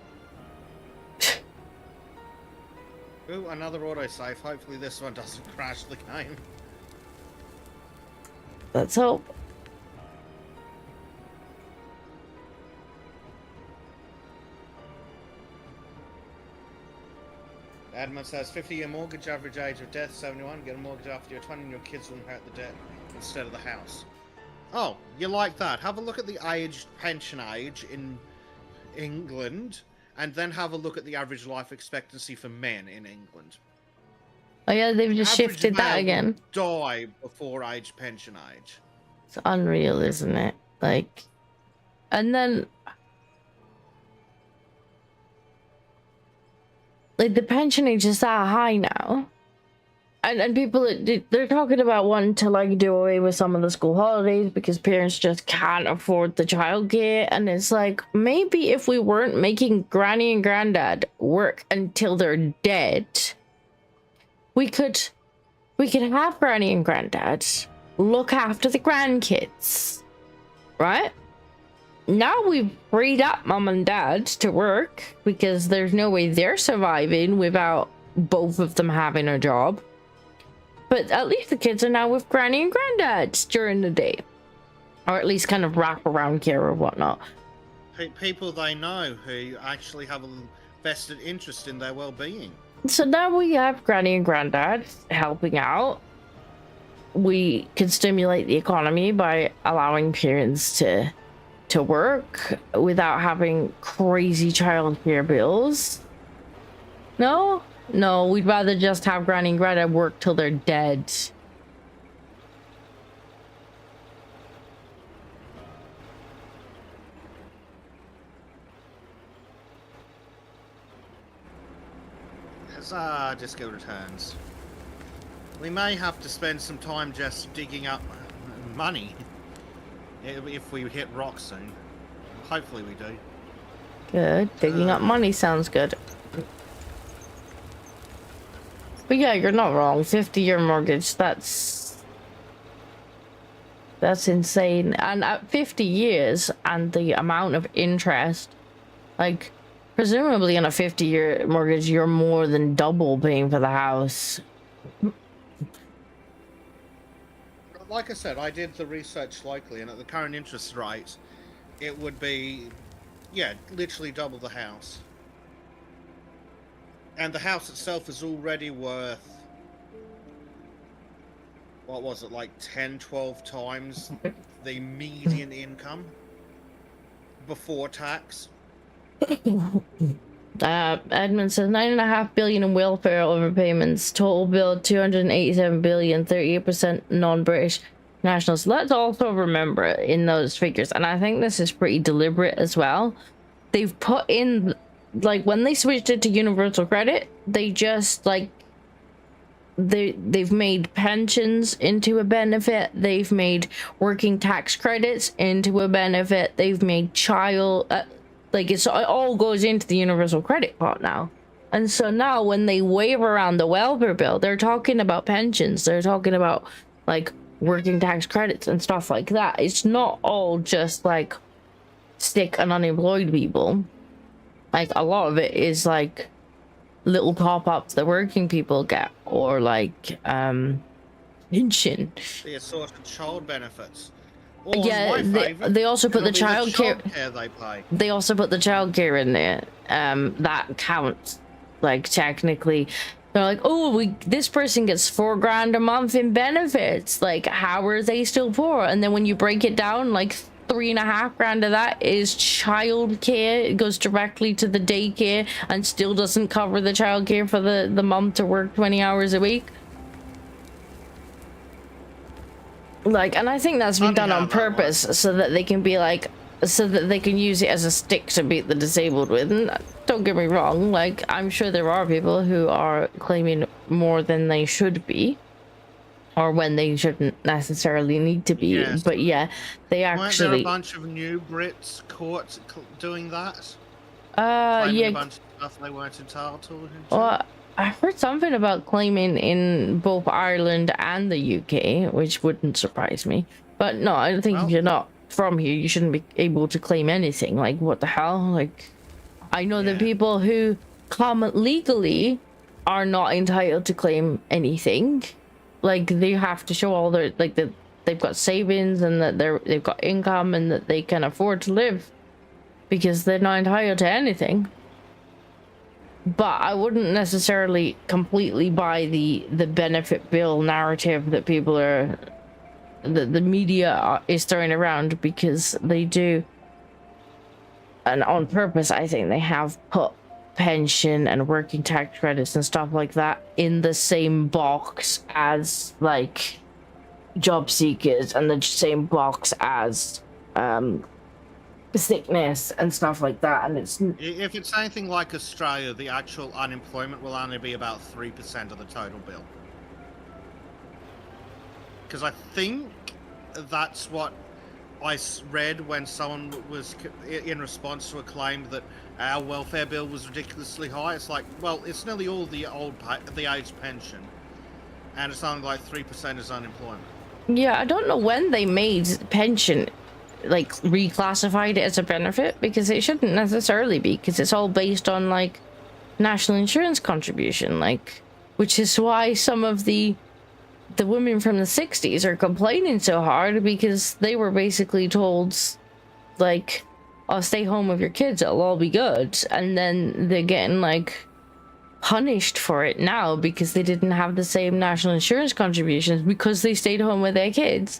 Ooh, another autosave. Hopefully this one doesn't crash the game. Let's hope. Edmund says 50-year mortgage, average age of death 71. Get a mortgage after you're 20 and your kids will inherit the debt instead of the house. Oh, you like that? Have a look at the pension age in England, and then have a look at the average life expectancy for men in England. Oh yeah, they've just Average shifted that male again. Die before pension age. It's unreal, isn't it? Like, and then like the pension age is that high now, and people they're talking about wanting to like do away with some of the school holidays because parents just can't afford the childcare. And it's like, maybe if we weren't making granny and granddad work until they're dead, we could have granny and granddad look after the grandkids, right? Now we've freed up mom and dad to work because there's no way they're surviving without both of them having a job. But at least the kids are now with granny and granddad during the day, or at least kind of wraparound care or whatnot. People they know who actually have a vested interest in their well-being. So now we have granny and granddad helping out. We can stimulate the economy by allowing parents to work without having crazy childcare bills. No, we'd rather just have granny and granddad work till they're dead. As Disco returns, we may have to spend some time just digging up money if we hit rock soon. Hopefully we do. Good. Digging up money sounds good. But yeah, you're not wrong. 50-year mortgage, that's insane. And at 50 years and the amount of interest, like, presumably on a 50-year mortgage, you're more than double paying for the house. Like I said, I did the research locally, and at the current interest rate, it would be, yeah, literally double the house. And the house itself is already worth, what was it, like 10, 12 times the median income before tax. Edmund says 9.5 billion in welfare overpayments, total bill 287 billion, 38% non-British nationals. Let's also remember in those figures, and I think this is pretty deliberate as well, they've put in, like, when they switched it to universal credit, they just, like, they've made pensions into a benefit, they've made working tax credits into a benefit, they've made child like, it all goes into the universal credit pot now. And so now when they wave around the welfare bill, they're talking about pensions, they're talking about like working tax credits and stuff like that. It's not all just like stick on unemployed people. Like, a lot of it is like little top-ups that working people get, or like pension. The assorted child benefits. Yeah, they also put the childcare. They also put the childcare in there. That counts. Like, technically, they're like, oh, this person gets $4,000 a month in benefits. Like, how are they still poor? And then when you break it down, like $3,500 of that is childcare. It goes directly to the daycare and still doesn't cover the childcare for the mom to work 20 hours a week. Like, and I think that's been done on purpose so that they can be like, so that they can use it as a stick to beat the disabled with. And don't get me wrong, like, I'm sure there are people who are claiming more than they should be, or when they shouldn't necessarily need to be. Yes. But yeah, they actually. Weren't there a bunch of new Brits caught doing that? Yeah. A bunch of stuff they weren't entitled to. Well, I heard something about claiming in both Ireland and the UK, which wouldn't surprise me. But no, I think if you're not from here, you shouldn't be able to claim anything. Like, what the hell? Like, I know the people who come legally are not entitled to claim anything. Like, they have to show all their, like, that they've got savings and that they've got income and that they can afford to live, because they're not entitled to anything. But I wouldn't necessarily completely buy the benefit bill narrative that people are, that the media is throwing around, because they do, and on purpose, I think they have put pension and working tax credits and stuff like that in the same box as like job seekers, and the same box as sickness and stuff like that. And it's, If it's anything like Australia, the actual unemployment will only be about 3% of the total bill. Because I think that's what I read when someone was in response to a claim that our welfare bill was ridiculously high. It's like, well, it's nearly all the age pension, and it's only like 3% is unemployment. yeah, I don't know when they made pension, like, reclassified it as a benefit, because it shouldn't necessarily be, because it's all based on like national insurance contribution, like, which is why some of the women from the 60s are complaining so hard, because they were basically told, like, oh, stay home with your kids, it'll all be good, and then they're getting like punished for it now because they didn't have the same national insurance contributions because they stayed home with their kids.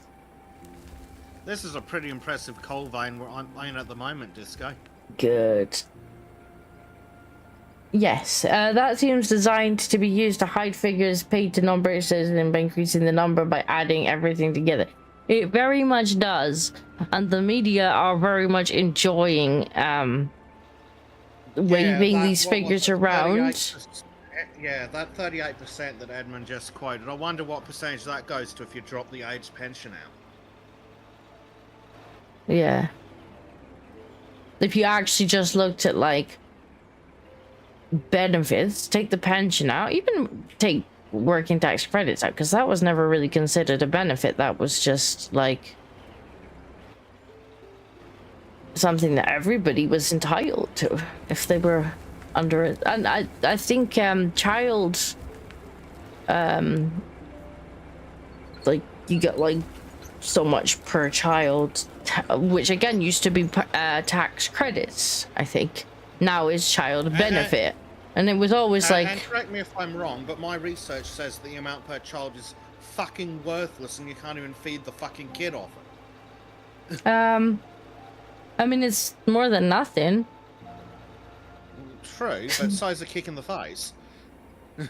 This is a pretty impressive coal vein where I'm in at the moment, Disco. Good. Yes, that seems designed to be used to hide figures paid to non-Britishers and by increasing the number by adding everything together. It very much does, and the media are very much enjoying waving these figures around. Yeah, that 38% that Edmund just quoted, I wonder what percentage that goes to if you drop the age pension out. Yeah. If you actually just looked at, like, benefits, take the pension out, even take working tax credits out, because that was never really considered a benefit. That was just, like, something that everybody was entitled to if they were under it. And I think child, like, you get like so much per child, which again used to be tax credits, I think. Now is child benefit, and it was always like, and correct me if I'm wrong, but my research says the amount per child is fucking worthless and you can't even feed the fucking kid off it. I mean, it's more than nothing. True, but so's a kick in the face. It's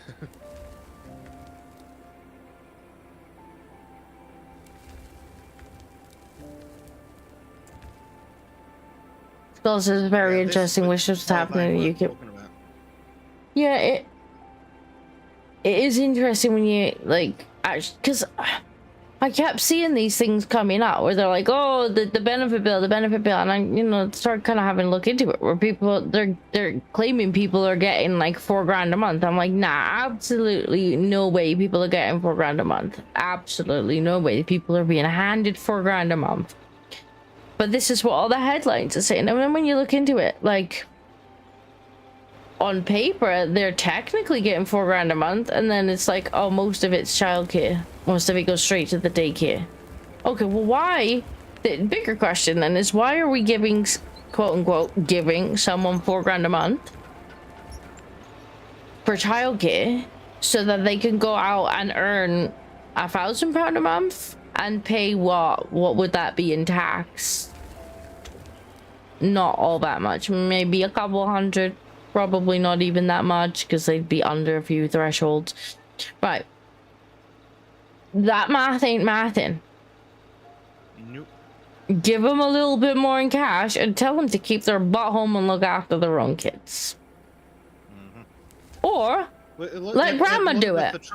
also very interesting which is happening in the UK. Yeah, it is interesting when you, like, actually, because I kept seeing these things coming out where they're like, oh, the benefit bill, and I, you know, start kind of having a look into it, where people, they're claiming people are getting like $4,000 a month. I'm like, nah, absolutely no way people are getting $4,000 a month. Absolutely no way people are being handed $4,000 a month. But this is what all the headlines are saying. And then when you look into it, like, on paper, they're technically getting $4,000 a month, and then it's like, oh, most of it's childcare. Most of it goes straight to the daycare. Okay, well, why? The bigger question then is, why are we giving, quote unquote, giving someone $4,000 a month for childcare so that they can go out and earn £1,000 a month and pay what would that be in tax? Not all that much, maybe a couple hundred. Probably not even that much, because they'd be under a few thresholds. Right. That math ain't mathing. Nope. Give them a little bit more in cash and tell them to keep their butt home and look after their own kids. Or let grandma do it.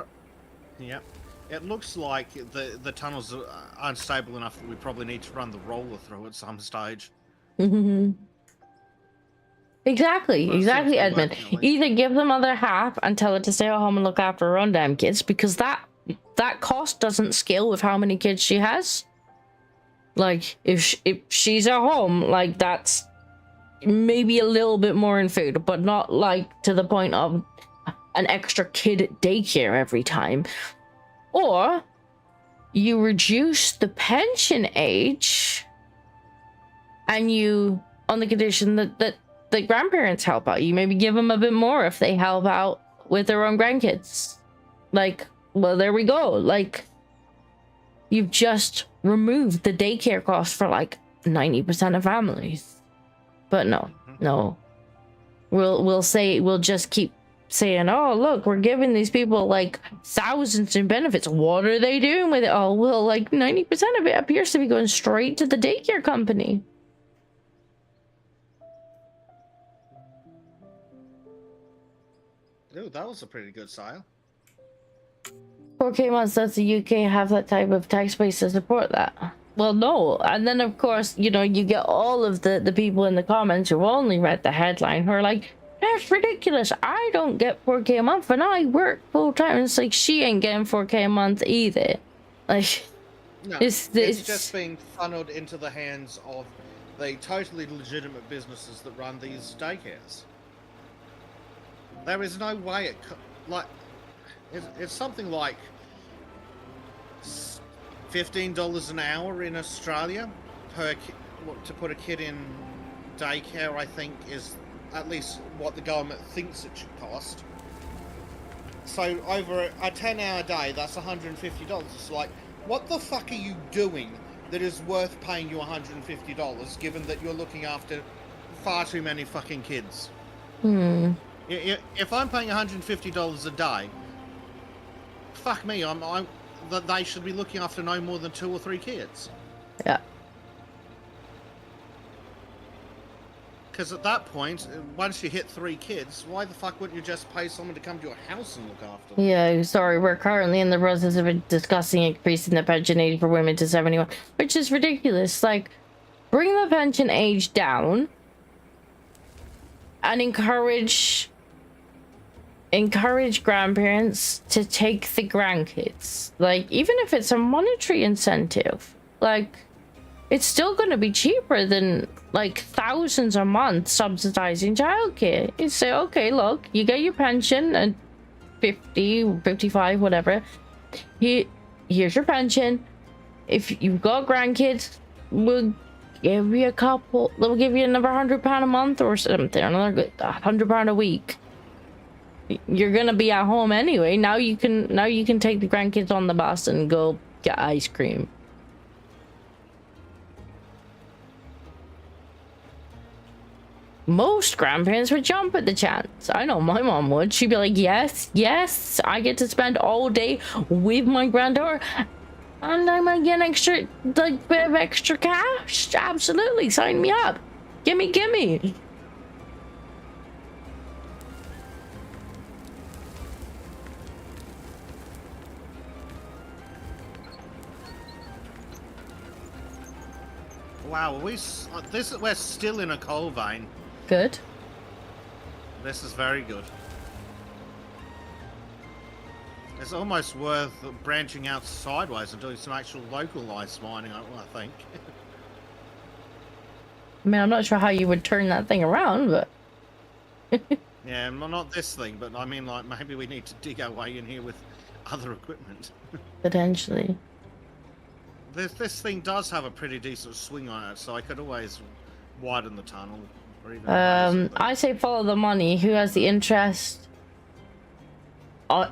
Yep. It looks like the tunnels are unstable enough that we probably need to run the roller through at some stage. Exactly, Edmund. Either give them other half and tell her to stay at home and look after her own damn kids, because that cost doesn't scale with how many kids she has. Like, if she's at home, like, that's maybe a little bit more in food, but not like to the point of an extra kid at daycare every time, or you reduce the pension age and you, on the condition that the grandparents help out, you maybe give them a bit more if they help out with their own grandkids. Like, well, there we go. Like, you've just removed the daycare cost for like 90% of families. But no, we'll just keep saying, oh, look, we're giving these people like thousands in benefits. What are they doing with it? Oh, well, like 90% of it appears to be going straight to the daycare company. Ooh, that was a pretty good sale. 4K months, does the UK have that type of tax base to support that? Well, no. And then, of course, you know, you get all of the people in the comments who only read the headline who are like, that's ridiculous. I don't get 4K a month and I work full time. It's like, she ain't getting 4K a month either. Like, no, it's just being funneled into the hands of the totally legitimate businesses that run these daycares. There is no way it like it's something like $15 an hour in Australia to put a kid in daycare. I think is at least what the government thinks it should cost. So over a 10-hour day, that's $150. It's like, what the fuck are you doing that is worth paying you $150, given that you're looking after far too many fucking kids? If I'm paying $150 a day, fuck me, that they should be looking after no more than 2 or 3 kids. Yeah. Because at that point, once you hit 3 kids, why the fuck wouldn't you just pay someone to come to your house and look after them? Yeah, sorry, we're currently in the process of discussing increasing the pension age for women to 71, which is ridiculous. Like, bring the pension age down and encourage grandparents to take the grandkids. Like, even if it's a monetary incentive, like, it's still going to be cheaper than like thousands a month subsidizing childcare. You say, okay, look, you get your pension at 50, 55, whatever. Here's your pension. If you've got grandkids, we'll give you we'll give you another £100 a month or something, another £100 a week. You're gonna be at home anyway. Now you can take the grandkids on the bus and go get ice cream. Most grandparents would jump at the chance. I know my mom would. She'd be like, yes, I get to spend all day with my granddaughter and I might get extra, like, bit of extra cash. Absolutely, sign me up. Gimme. Wow, we're still in a coal vein. Good. This is very good. It's almost worth branching out sideways and doing some actual localized mining, I think. I mean, I'm not sure how you would turn that thing around, but... Yeah, well, not this thing, but I mean, like, maybe we need to dig our way in here with other equipment. Potentially. This thing does have a pretty decent swing on it, so I could always widen the tunnel. Or even I say follow the money. Who has the interest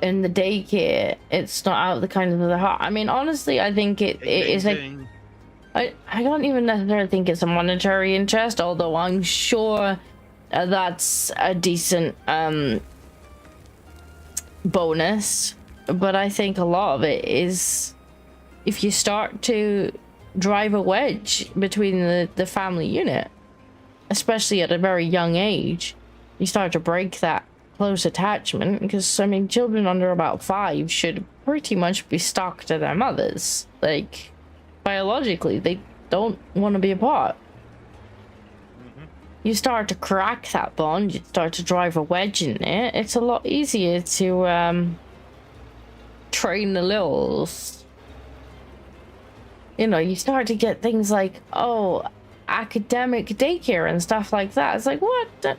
in the daycare? It's not out of the kind of the heart. I mean, honestly, I think it is like... I don't even necessarily think it's a monetary interest, although I'm sure that's a decent bonus. But I think a lot of it is if you start to drive a wedge between the family unit, especially at a very young age, you start to break that close attachment. Because, I mean, children under about 5 should pretty much be stuck to their mothers. Like, biologically, they don't want to be apart. You start to crack that bond, you start to drive a wedge in it, it's a lot easier to train the littles. You know, you start to get things like, oh, academic daycare and stuff like that. It's like, what?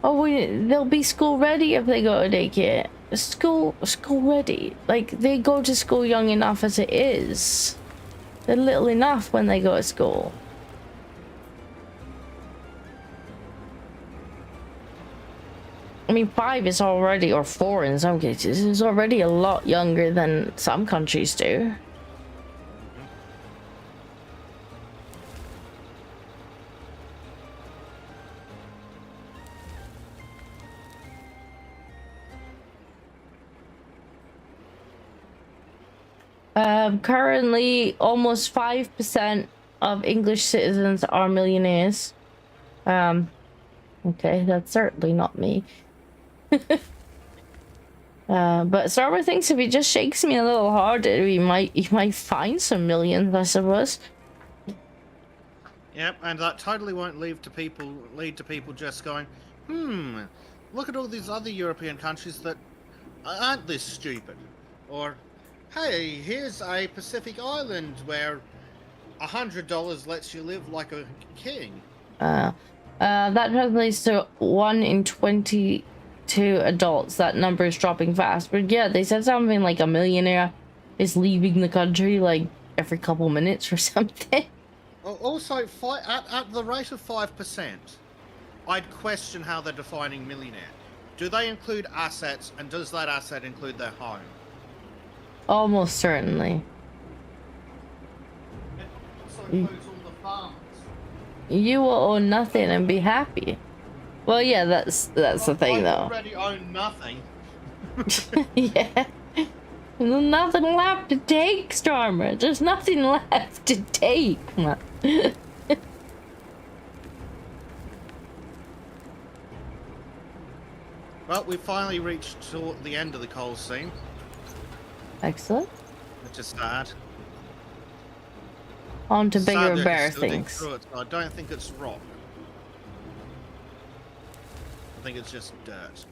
Oh, they'll be school ready if they go to daycare. School ready. Like, they go to school young enough as it is. They're little enough when they go to school. I mean, 5 is already, or 4 in some cases, is already a lot younger than some countries do. Currently, almost 5% of English citizens are millionaires. Okay, that's certainly not me. But Star Wars thinks if he just shakes me a little harder, he might find some millions, I suppose. Yep, and that totally won't lead to people just going, look at all these other European countries that aren't this stupid. Or, hey, here's a Pacific island where $100 lets you live like a king. That translates to 1 in 22 adults. That number is dropping fast. But yeah, they said something like a millionaire is leaving the country like every couple minutes or something. Also, at the rate of 5%, I'd question how they're defining millionaire. Do they include assets, and does that asset include their home? Almost certainly. It also includes all the farms. You will own nothing and be happy. Well, yeah, that's the thing, though. I already own nothing. Yeah. There's nothing left to take, Stormer. There's nothing left to take, man. Well, we finally reached the end of the coal seam. Excellent. Which is sad. On to bigger and Sadly, I better can still dig things. through it, but I don't think it's rock. I think it's just dirt.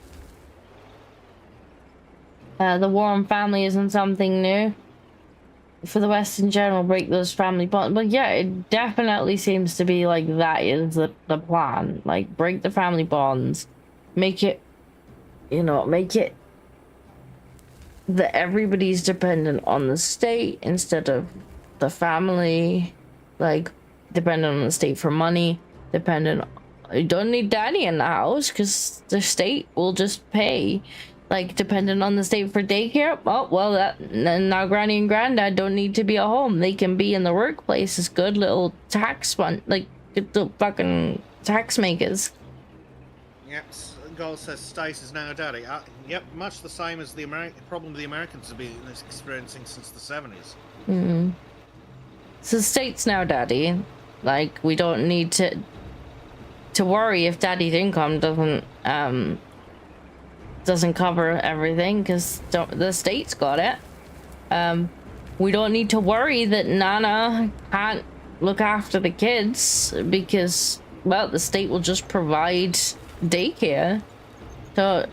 The war on family isn't something new. For the West in general, break those family bonds. But yeah, it definitely seems to be like that is the plan. Like, break the family bonds. Make it, make it that everybody's dependent on the state instead of the family. Like, dependent on the state for money. You don't need daddy in the house because the state will just pay. Like, dependent on the state for daycare. Oh, well, now granny and granddad don't need to be at home. They can be in the workplace as good little tax fund, like, good little fucking tax makers. Yep, Gold says Stace is now daddy. Yep, much the same as the problem the Americans have been experiencing since the 70s. Mm-hmm. So the state's now daddy. Like, we don't need to worry if daddy's income doesn't cover everything because the state's got it. We don't need to worry that Nana can't look after the kids because, well, the state will just provide daycare, so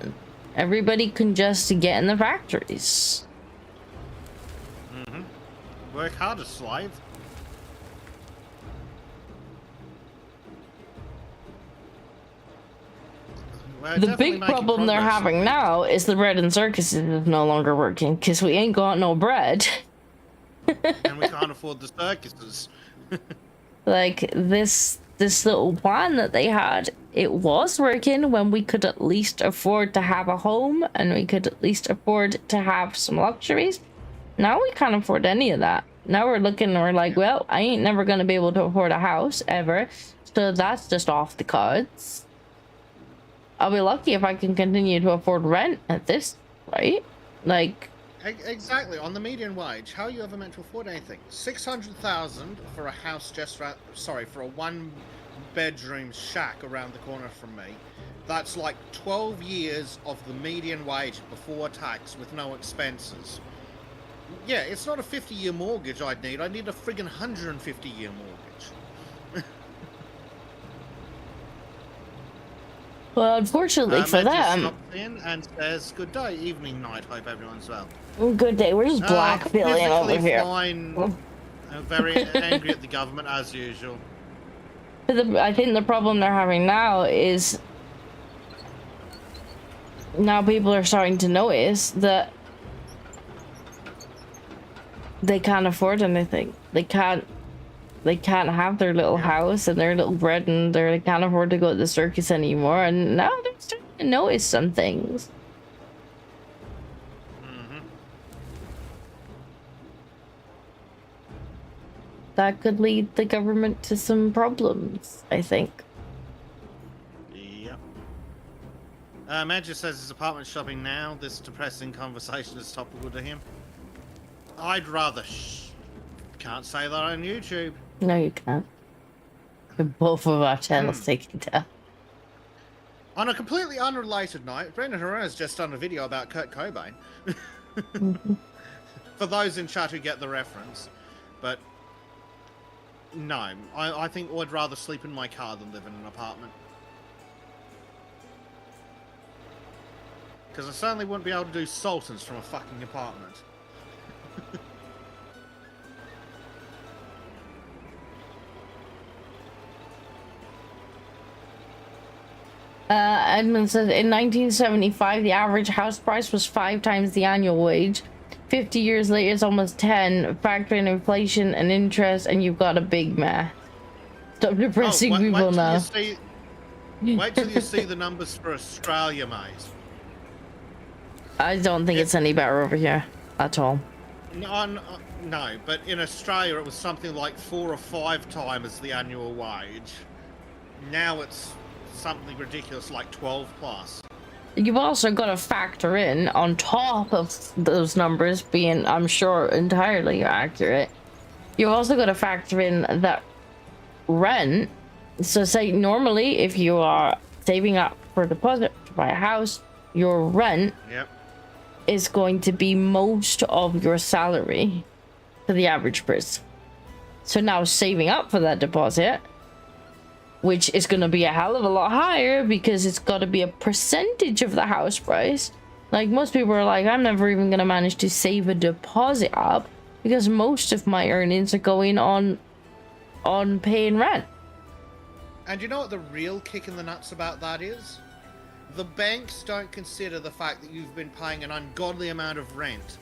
everybody can just get in the factories. Work harder, slave. The big problem they're having now is the bread and circuses is no longer working because we ain't got no bread. And we can't afford the circuses. Like, this little plan that they had, it was working when we could at least afford to have a home and we could at least afford to have some luxuries. Now we can't afford any of that. Now we're looking and we're like, well, I ain't never gonna be able to afford a house ever, so that's just off the cards. I'll be lucky if I can continue to afford rent at this, right? Like, exactly, on the median wage, how are you ever meant to afford anything? 600,000 for a house for a one-bedroom shack around the corner from me. That's like 12 years of the median wage before tax with no expenses. Yeah, it's not a 50-year mortgage I'd need a friggin' 150-year mortgage. well, unfortunately for them. Stops in and says, "Good day, evening, night. Hope everyone's well." Good day. We're just black billing over here. Fine, very angry at the government as usual. I think the problem they're having now is now people are starting to notice that they can't afford anything. They can't have their little house and their little bread, and they can't afford to go to the circus anymore. And now they're starting to notice some things. That could lead the government to some problems, I think. Yep. Major says his apartment shopping now. This depressing conversation is topical to him. I'd rather can't say that on YouTube. No, you can't. Both of our channels taken down. On a completely unrelated note, Brendan Herrera's just done a video about Kurt Cobain. For those in chat who get the reference. But no, I think I'd rather sleep in my car than live in an apartment. Because I certainly wouldn't be able to do sultans from a fucking apartment. Edmund says in 1975 the average house price was 5 times the annual wage. 50 years later it's almost 10. Factor in inflation and interest and you've got a big mess. Stop depressing people now. Wait till you see the numbers for Australia, mate. I don't think it's any better over here at all. No, but in Australia it was something like 4 or 5 times the annual wage. Now it's something ridiculous like 12 plus. You've also got to factor in, on top of those numbers being, I'm sure, entirely accurate, you've also got to factor in that rent. So say normally if you are saving up for a deposit to buy a house, your rent is going to be most of your salary for the average person. So now saving up for that deposit, which is going to be a hell of a lot higher because it's got to be a percentage of the house price. Like most people are like, I'm never even going to manage to save a deposit up because most of my earnings are going on paying rent. And you know what the real kick in the nuts about that is? The banks don't consider the fact that you've been paying an ungodly amount of rent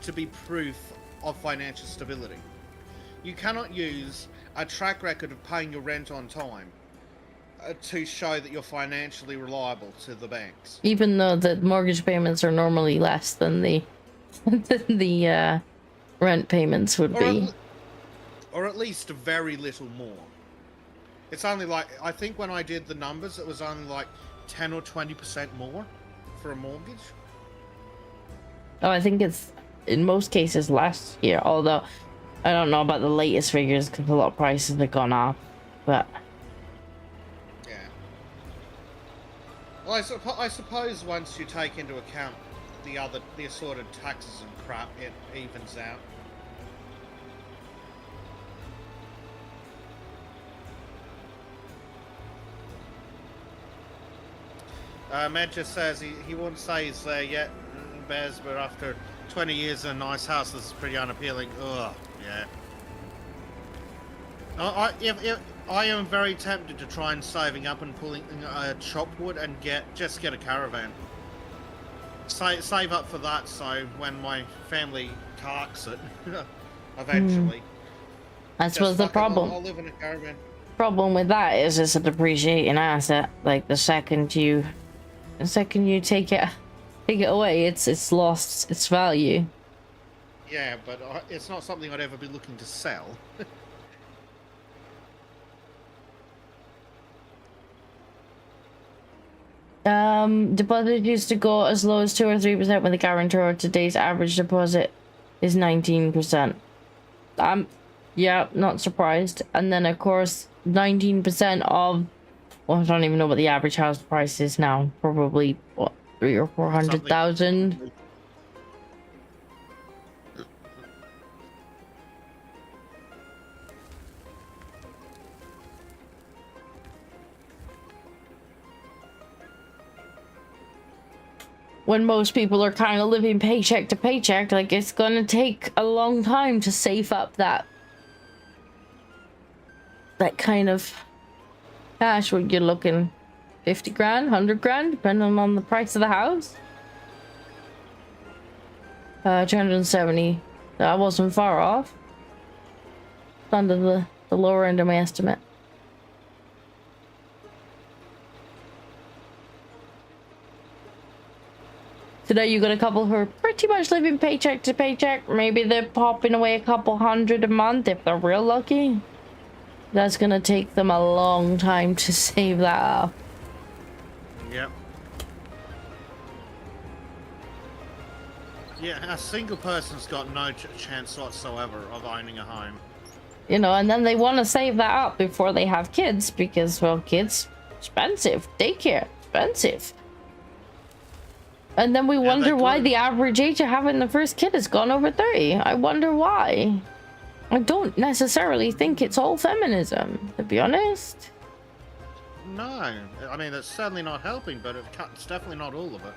to be proof of financial stability. You cannot use a track record of paying your rent on time to show that you're financially reliable to the banks. Even though the mortgage payments are normally less than the rent payments would be. Or at least very little more. It's only like, I think when I did the numbers, it was only like 10 or 20% more for a mortgage. Oh, I think it's in most cases less here, although I don't know about the latest figures because a lot of prices have gone up, but yeah. Well, I suppose once you take into account the assorted taxes and crap, it evens out. Matt just says he wouldn't say he's there yet, Bez, but after 20 years in a nice house, this is pretty unappealing. Ugh, yeah. I am very tempted to try and saving up and pulling chop wood and just get a caravan. Save up for that, so when my family carks it, eventually. That's what's the problem. I'll live in a caravan. Problem with that is it's a depreciating asset. Like the second you take it away, it's lost its value. Yeah, but it's not something I'd ever be looking to sell. Deposit used to go as low as 2 or 3% with a guarantor. Today's average deposit is 19%. Yeah, not surprised. And then of course 19% of, well, I don't even know what the average house price is now. Probably what, 300,000 or 400,000. When most people are kind of living paycheck to paycheck, like it's gonna take a long time to save up that kind of cash when you're looking 50 grand, 100 grand, depending on the price of the house. 270. That wasn't far off. Under the lower end of my estimate. Today you got a couple who are pretty much living paycheck to paycheck. Maybe they're popping away a couple hundred a month if they're real lucky. That's gonna take them a long time to save that up. Yep. Yeah, a single person's got no chance whatsoever of owning a home. You know, and then they want to save that up before they have kids because, well, kids, expensive. Daycare, expensive. And then we wonder why the average age of having the first kid has gone over 30. I wonder why. I don't necessarily think it's all feminism, to be honest. No, I mean, it's certainly not helping, but it's definitely not all of it.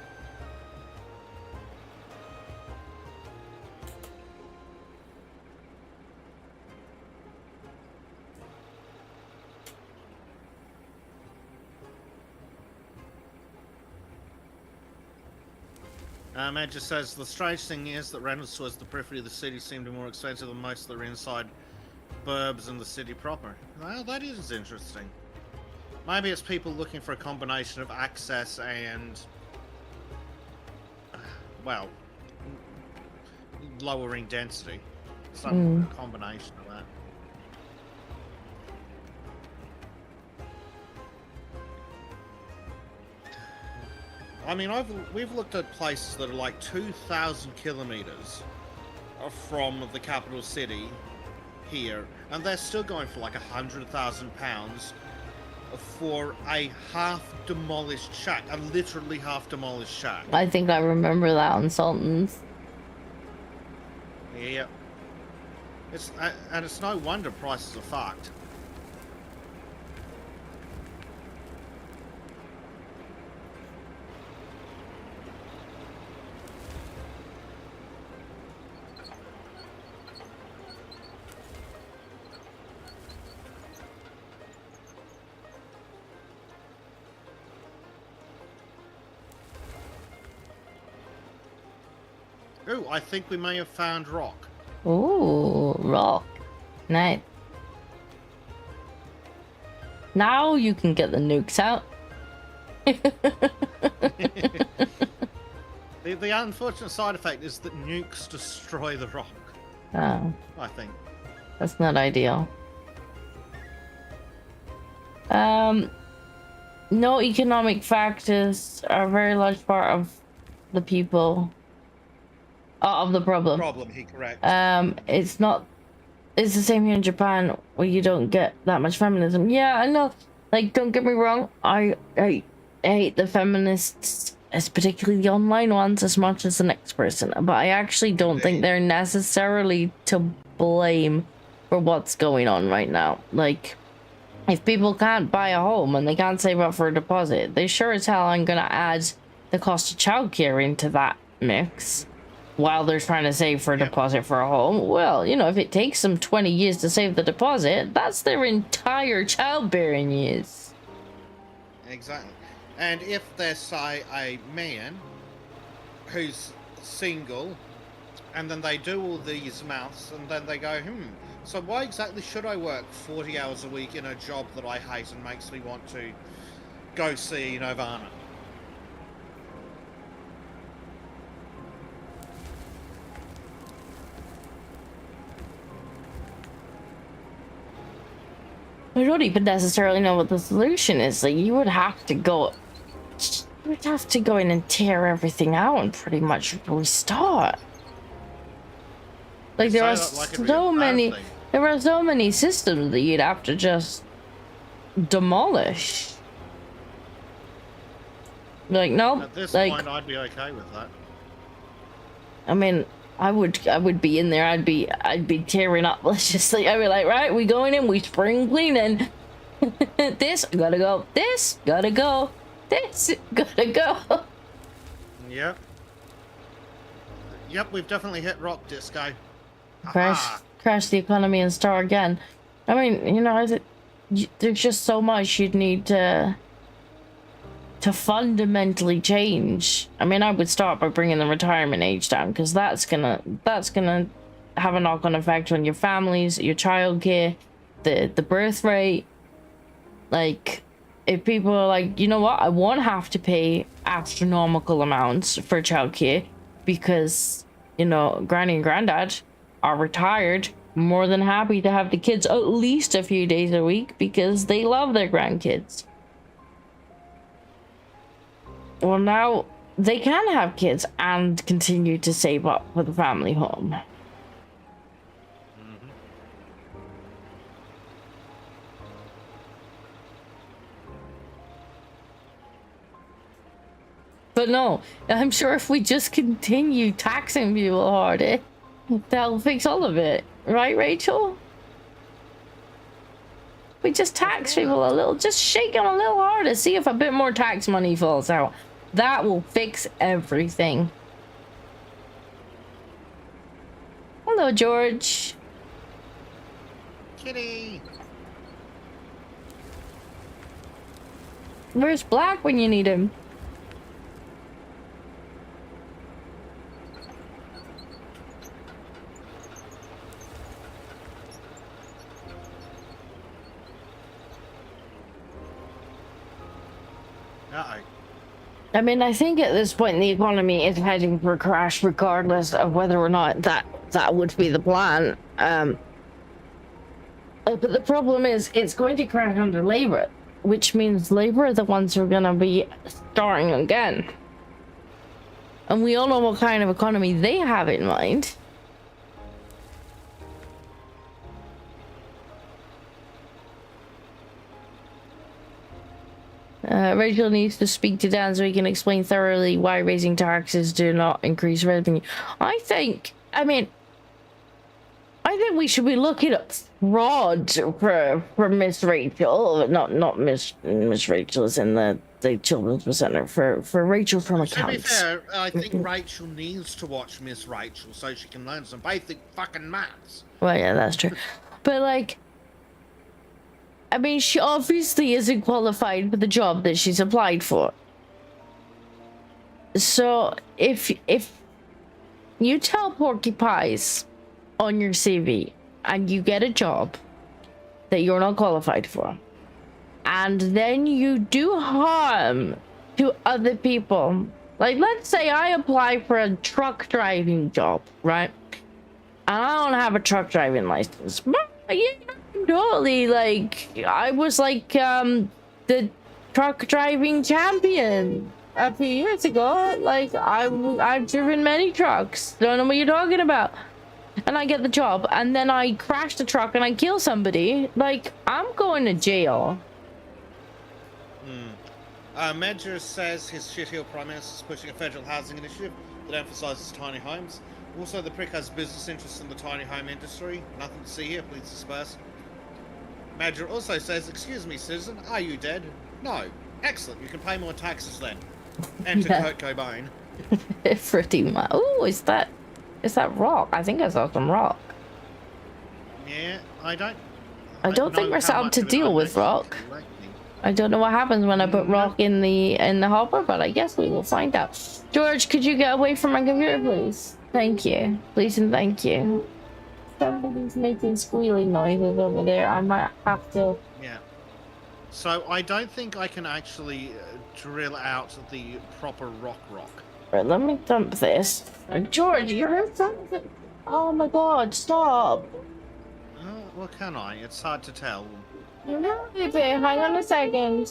Ed just says, the strange thing is that rentals towards the periphery of the city seem to be more expensive than most that are inside burbs and the city proper. Well, that is interesting. Maybe it's people looking for a combination of access and, well, lowering density. Some combination of that. I mean, we've looked at places that are like 2,000 kilometers from the capital city here, and they're still going for like £100,000 for a half-demolished shack, a literally half-demolished shack. I think I remember that on Sultan's. Yeah. And it's no wonder prices are fucked. Ooh, I think we may have found rock. Ooh, rock. Nice. Now you can get the nukes out. The unfortunate side effect is that nukes destroy the rock. Oh. I think. That's not ideal. No economic factors are a very large part of the people. Of the problem. He correct. It's not. It's the same here in Japan, where you don't get that much feminism. Yeah, I know. Like, don't get me wrong. I hate the feminists, as particularly the online ones, as much as the next person. But I actually don't think they're necessarily to blame for what's going on right now. Like, if people can't buy a home and they can't save up for a deposit, they sure as hell aren't gonna add the cost of childcare into that mix. While they're trying to save for a deposit for a home. Well, you know, if it takes them 20 years to save the deposit, that's their entire childbearing years. Exactly. And if there's, say, a man who's single, and then they do all these maths, and then they go, so why exactly should I work 40 hours a week in a job that I hate and makes me want to go see Nirvana? I don't even necessarily know what the solution is. Like, you would have to go in and tear everything out and pretty much restart. Like, there are so many systems that you'd have to just demolish. Like, nope. At this like, point, I'd be okay with that. I mean, I would be in there. I'd be tearing up. Let's just like, I'd be like, right, we going in, we spring cleaning. This gotta go. This gotta go. This gotta go. Yep. Yep, we've definitely hit rock disco. Crash the economy and start again. I mean, you know, there's just so much you'd need to to fundamentally change, I mean, I would start by bringing the retirement age down, because that's gonna have a knock-on effect on your families, your childcare, the birth rate. Like, if people are like, you know what, I won't have to pay astronomical amounts for childcare because, you know, granny and granddad are retired, more than happy to have the kids at least a few days a week because they love their grandkids. Well, now they can have kids and continue to save up for the family home. But no, I'm sure if we just continue taxing people harder, that'll fix all of it. Right, Rachel? We just tax people a little, just shake them a little harder, see if a bit more tax money falls out. That will fix everything. Hello, George. Kitty. Where's Black when you need him? Uh-oh. I mean, I think at this point the economy is heading for a crash, regardless of whether or not that would be the plan. But the problem is, it's going to crash under Labour, which means Labour are the ones who are going to be starting again. And we all know what kind of economy they have in mind. Rachel needs to speak to Dan so he can explain thoroughly why raising taxes do not increase revenue. I think we should be looking at fraud for Miss Rachel. Not Miss Rachel is in the children's center for Rachel from accounts. To be fair, I think Rachel needs to watch Miss Rachel so she can learn some basic fucking maths. Well, yeah, that's true. But like, I mean, she obviously isn't qualified for the job that she's applied for. So if you tell Porky Pies on your CV and you get a job that you're not qualified for, and then you do harm to other people, like let's say I apply for a truck driving job, right? And I don't have a truck driving license, but yeah, totally, like I was like the truck driving champion a few years ago. Like I've driven many trucks, don't know what you're talking about. And I get the job, and then I crash the truck and I kill somebody. Like, I'm going to jail. Medger says his shitheel Prime Minister is pushing a federal housing initiative that emphasises tiny homes. Also, the prick has business interests in the tiny home industry. Nothing to see here, please disperse. Medger also says, excuse me, citizen, are you dead? No. Excellent, you can pay more taxes then. Enter Kurt Cobain. Pretty much. Oh, is that rock? I think I saw some rock. Yeah, I don't think we're allowed to deal with rock. I don't know what happens when I put rock in the hopper, but I guess we will find out. George, could you get away from my computer, please? Thank you. Please and thank you. Somebody's making squealing noises over there. I might have to... Yeah. So I don't think I can actually drill out the proper rock. Right, let me dump this. George, you heard something? Oh my god, stop. What can I? It's hard to tell. No, baby, hang on a second.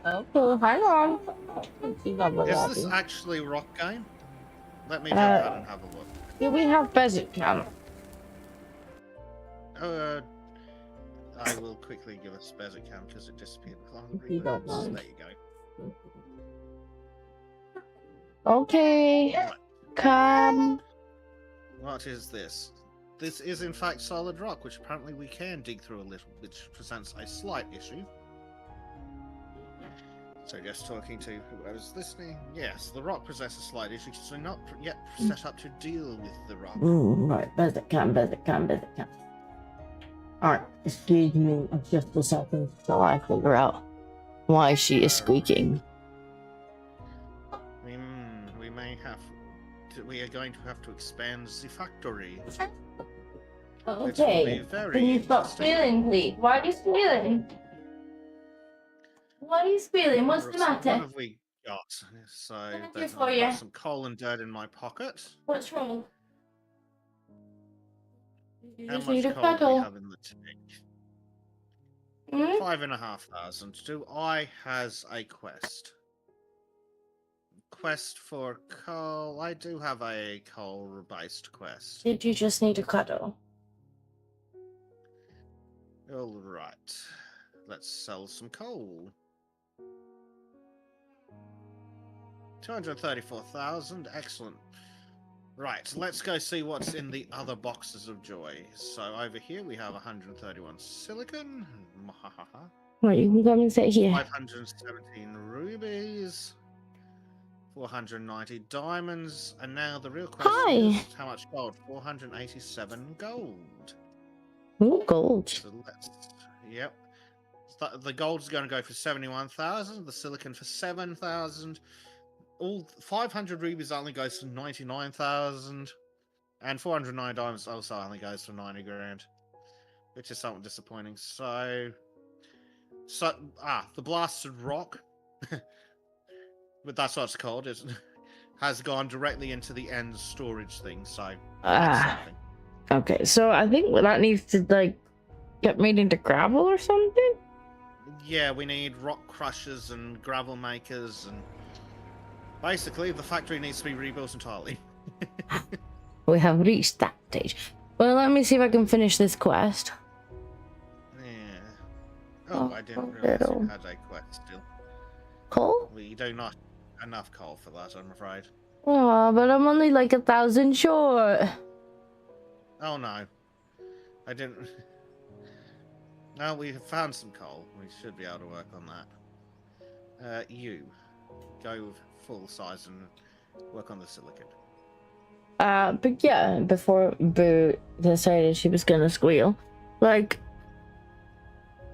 Okay, hang on. Is this actually rock game? Let me jump out and have a look. Yeah, we have Bezek now. I will quickly give us Bezek cam because it disappeared. You don't mind. There you go. Okay, Right. come. What is this? This is in fact solid rock, which apparently we can dig through a little, which presents a slight issue. So just talking to whoever's listening, yes, the rock presents a slight issue, so not yet set up to deal with the rock. Right, Bezek cam. Alright, excuse me just a second till I figure out why she is squeaking. We may have to, we are going to have to expand the factory. Okay, can you stop squealing, please? Why are you squealing? What are you squealing? What's the What matter? have we got? So Can I do I've for got you? some coal and dirt in my pocket. What's wrong? You How just need much a coal do we cuddle. have in the tank? Hmm? 5,500. Do I has a quest? Quest for coal. I do have a coal-based quest. Did you just need a cuddle? All right. Let's sell some coal. 234,000. Excellent. Right, let's go see what's in the other boxes of joy. So over here we have 131 silicon. Right, you can come and sit here. 517 rubies. 490 diamonds. And now the real question is how much gold? 487 gold. Ooh, gold. So let's... Yep. The gold's going to go for 71,000. The silicon for 7,000. All 500 rubies only goes for 99,000. And 409 diamonds also only goes for 90 grand. Which is somewhat disappointing. So... the blasted rock... but that's what it's called, has gone directly into the end storage thing, so that's something. Okay, so I think that needs to, like, get made into gravel or something? Yeah, we need rock crushers and gravel makers, and basically the factory needs to be rebuilt entirely. We have reached that stage. Well, let me see if I can finish this quest. Yeah. Oh, I didn't realize you had a quest still. Coal? We do not enough coal for that, I'm afraid. Oh, but I'm only like 1,000 short. Oh no. I didn't... No, we have found some coal. We should be able to work on that. You. Go full size and work on the silicon. But yeah, before Boo decided she was gonna squeal, like,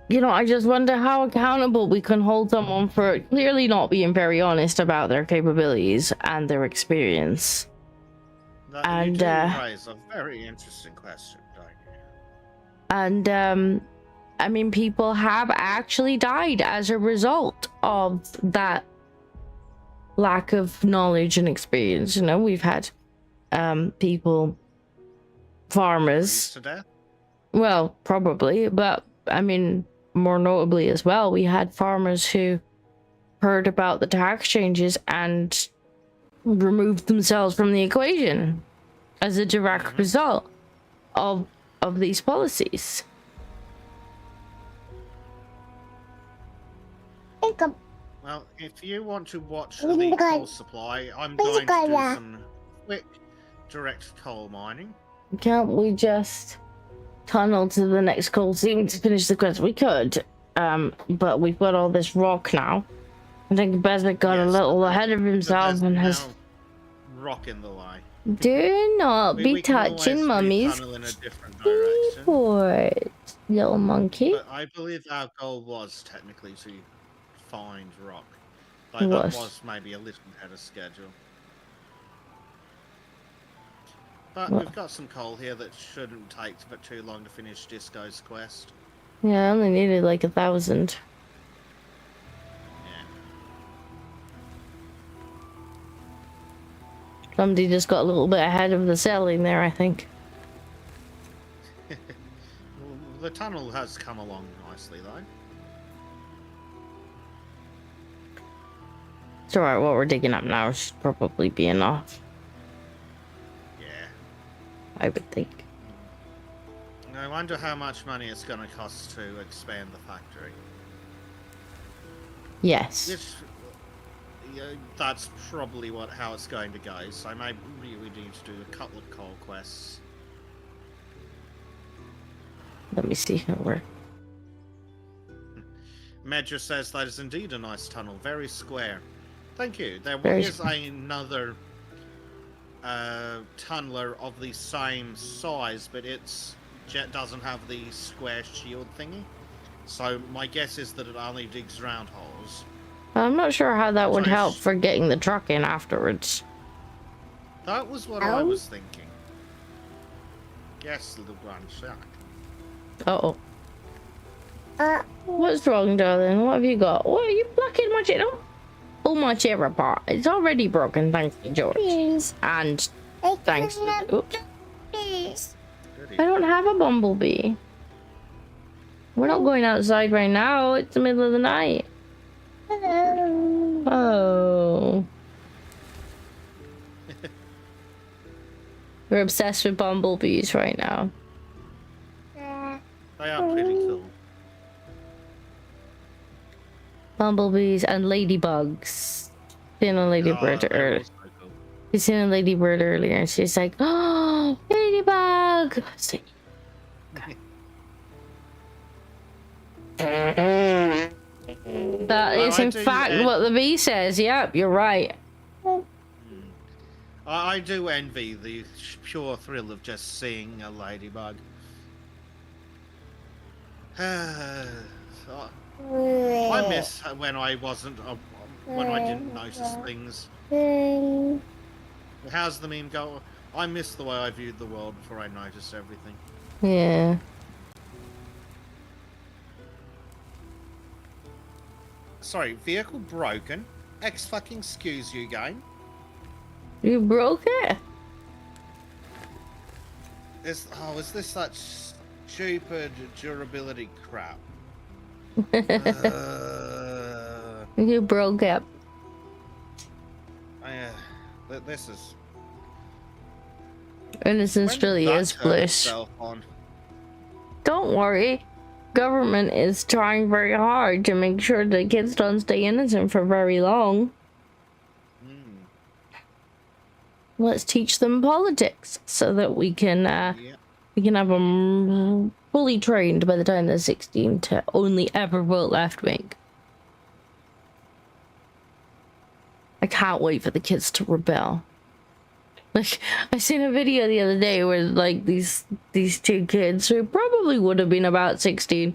you know, I just wonder how accountable we can hold someone for clearly not being very honest about their capabilities and their experience. You do raise a very interesting question, don't you? And I mean, people have actually died as a result of that lack of knowledge and experience. You know, we've had people, farmers, to death? Well, probably, but I mean, more notably as well, we had farmers who heard about the tax changes and removed themselves from the equation as a direct result of these policies. Well, if you want to watch the coal supply, I'm going to do some quick direct coal mining. Can't we just tunnel to the next coal seam to finish the quest? We could, but we've got all this rock now. I think Bezek got a little ahead of himself and has rock in the way. Do not be touching Mummy's keyboard, little monkey. But I believe our goal was technically to find rock. Like, that was maybe a little ahead of schedule. But we've got some coal here that shouldn't take but too long to finish Disco's quest. Yeah, I only needed like 1,000. Somebody just got a little bit ahead of the selling there, I think. Well, the tunnel has come along nicely, though. It's alright, what we're digging up now should probably be enough. Yeah. I would think. I wonder how much money it's going to cost to expand the factory. Yes. That's probably how it's going to go, so maybe we need to do a couple of coal quests. Let me see how we're... Medra says that is indeed a nice tunnel, very square. Thank you. There is another tunneler of the same size, but it's jet doesn't have the square shield thingy. So my guess is that it only digs round holes. I'm not sure how that would So help for getting the truck in afterwards. That was what I was thinking. Yes, little grand shack. Uh-oh. What's wrong, darling? What have you got? What are you blocking my chair? Don't pull my chair apart. It's already broken, thanks to George. Please. And thanks to... Oops. Please. I don't have a bumblebee. We're not going outside right now. It's the middle of the night. Oh. We're obsessed with bumblebees right now. They are pretty cool. Bumblebees and ladybugs. Seen a ladybird earlier. Cool. We seen a ladybird earlier, and she's like, "Oh, ladybug!" So, that is in fact what the bee says. Yep, you're right. I do envy the pure thrill of just seeing a ladybug. I miss when I wasn't, when I didn't notice things. How's the meme go? I miss the way I viewed the world before I noticed everything. Yeah. Sorry, vehicle broken. Fucking excuse you, game. You broke it? Is this that stupid durability crap? You broke it. This is... Innocence really is bliss. Don't worry. Government is trying very hard to make sure that kids don't stay innocent for very long. Let's teach them politics so that we can have them fully trained by the time they're 16 to only ever vote left wing. I can't wait for the kids to rebel. Like, I seen a video the other day where like these two kids who probably would have been about 16,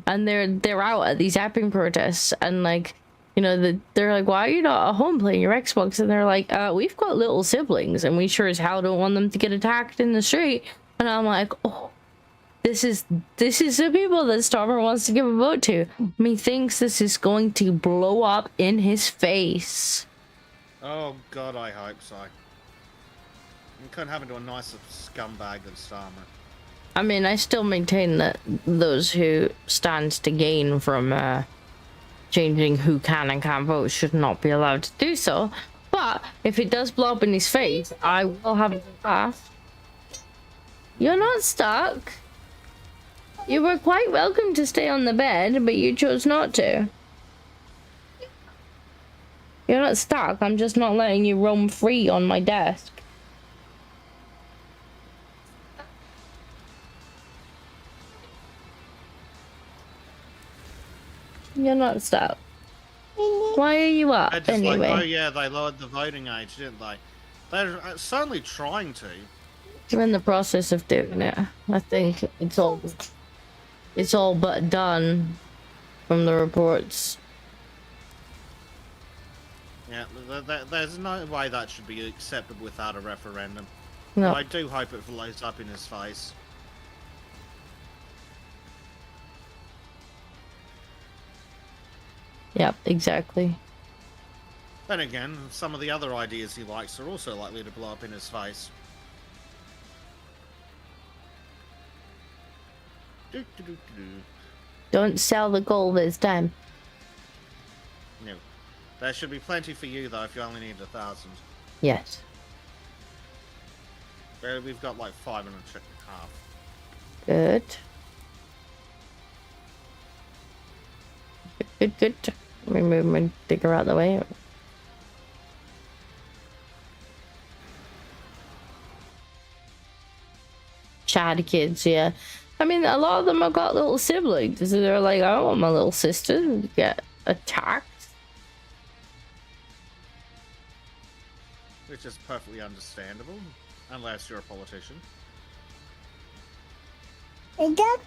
and they're out at these apping protests, and like, you know, they're like, why are you not at home playing your Xbox? And they're like, we've got little siblings, and we sure as hell don't want them to get attacked in the street. And I'm like, oh, this is the people that Stormer wants to give a vote to. He thinks this is going to blow up in his face. Oh God, I hope so. You couldn't happen to a nicer scumbag than Starmer. I mean, I still maintain that those who stand to gain from changing who can and can't vote should not be allowed to do so. But if it does blow up in his face, I will have a laugh. You're not stuck. You were quite welcome to stay on the bed, but you chose not to. You're not stuck. I'm just not letting you roam free on my desk. You're not stuck. Why are you up anyway? Like, oh yeah, they lowered the voting age, didn't they? They're certainly trying to. They're in the process of doing it. I think it's all but done from the reports. Yeah, there's no way that should be acceptable without a referendum. No. But I do hope it blows up in his face. Yep, exactly. Then again, some of the other ideas he likes are also likely to blow up in his face. Don't sell the gold this time. No. There should be plenty for you, though, if you only need 1,000. Yes. We've got like 500 and half. Good. Good. Let me move my digger out of the way. Chad kids, yeah. I mean, a lot of them have got little siblings. So they're like, I don't want my little sister to get attacked. Which is perfectly understandable, unless you're a politician. A duck.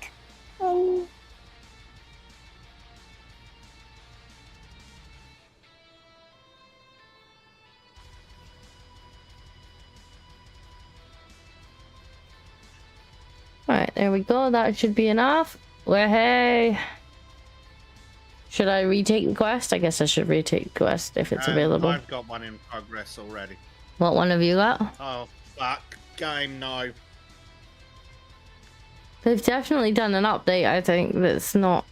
Alright, there we go. That should be enough. Well, hey. Should I retake the quest? I guess I should retake the quest if it's available. I've got one in progress already. What one have you got? Oh, fuck. Game, no. They've definitely done an update, I think, that's not...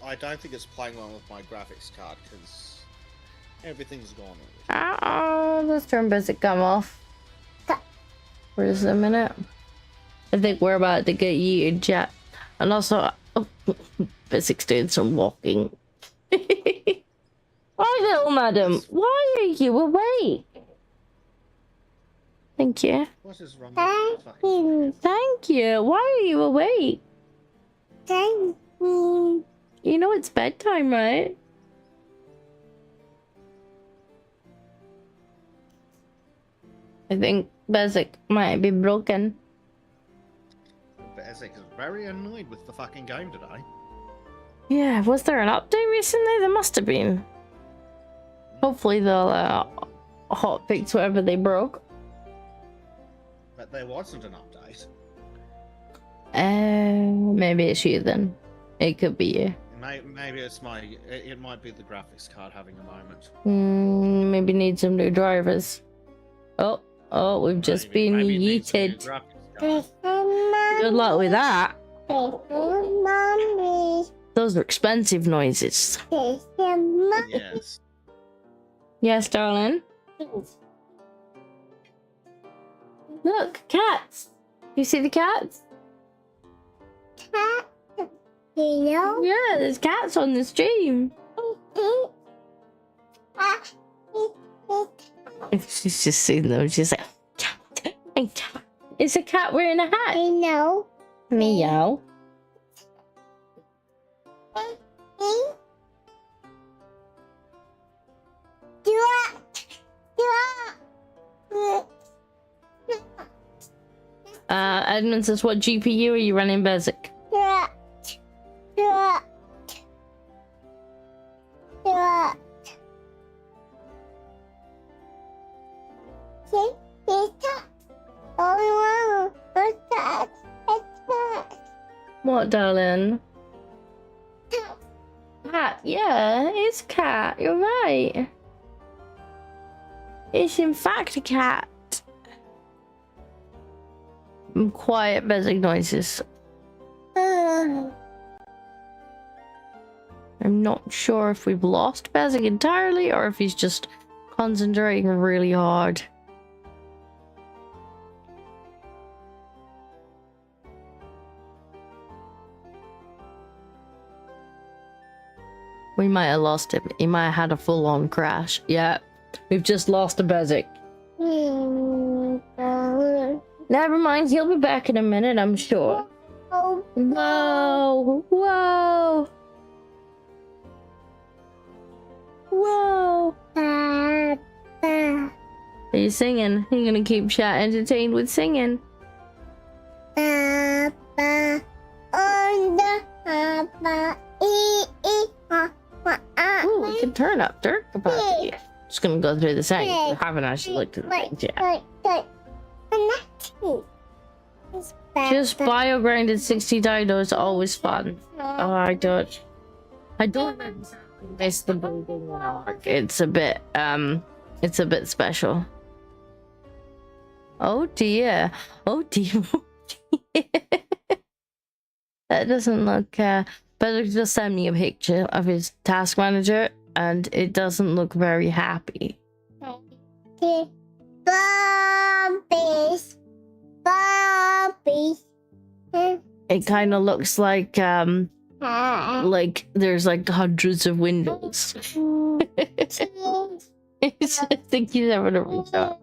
I don't think it's playing well with my graphics card, because everything's gone. Oh, let's turn Bezek come off. For just a minute. I think we're about to get yeeted, chat. And also, oh, Bezek's doing some walking. Hi, little madam. Why are you awake? Thank you. What is wrong Thank with you. Thank you. Why are you awake? Thank you. You know it's bedtime, right? I think Bezek might be broken. Bezek is very annoyed with the fucking game today. Yeah, was there an update recently? There must have been. Hopefully they'll hotfix whatever they broke. But there wasn't an update. Maybe it's you then. It could be you. Maybe it's my... It might be the graphics card having a moment. Maybe need some new drivers. Oh, we've just been Maybe it needs a new yeeted. graphics card. Good luck with that. Mommy. Those are expensive noises. Yes. Yes, darling. Look, cats. You see the cats? Cat. You know? Yeah, there's cats on the stream. She's just seen them. She's like, cat, and cat. Is a cat wearing a hat? I know. Meow. Edmund says, what GPU are you running, Bezek? What, darling? Cat, yeah, it's a cat. You're right. It's in fact a cat. Quiet Bezek noises. I'm not sure if we've lost Bezek entirely or if he's just concentrating really hard. We might have lost him. He might have had a full-on crash. Yeah, we've just lost a Bezek. Never mind, he'll be back in a minute, I'm sure. Whoa! Whoa! Whoa! Are you singing? You're gonna keep chat entertained with singing. Ooh, we can turn up dirt capacity. Just gonna go through the settings. I haven't actually looked at the things yet. Just bio-grinded 60 dino is always fun. Oh, I don't miss the building arc. It's a bit special. Oh dear. Oh dear. That doesn't look, Bezek just sent me a picture of his task manager and it doesn't look very happy. Bobbies. It kind of looks like there's like hundreds of windows. I think he's having a restart.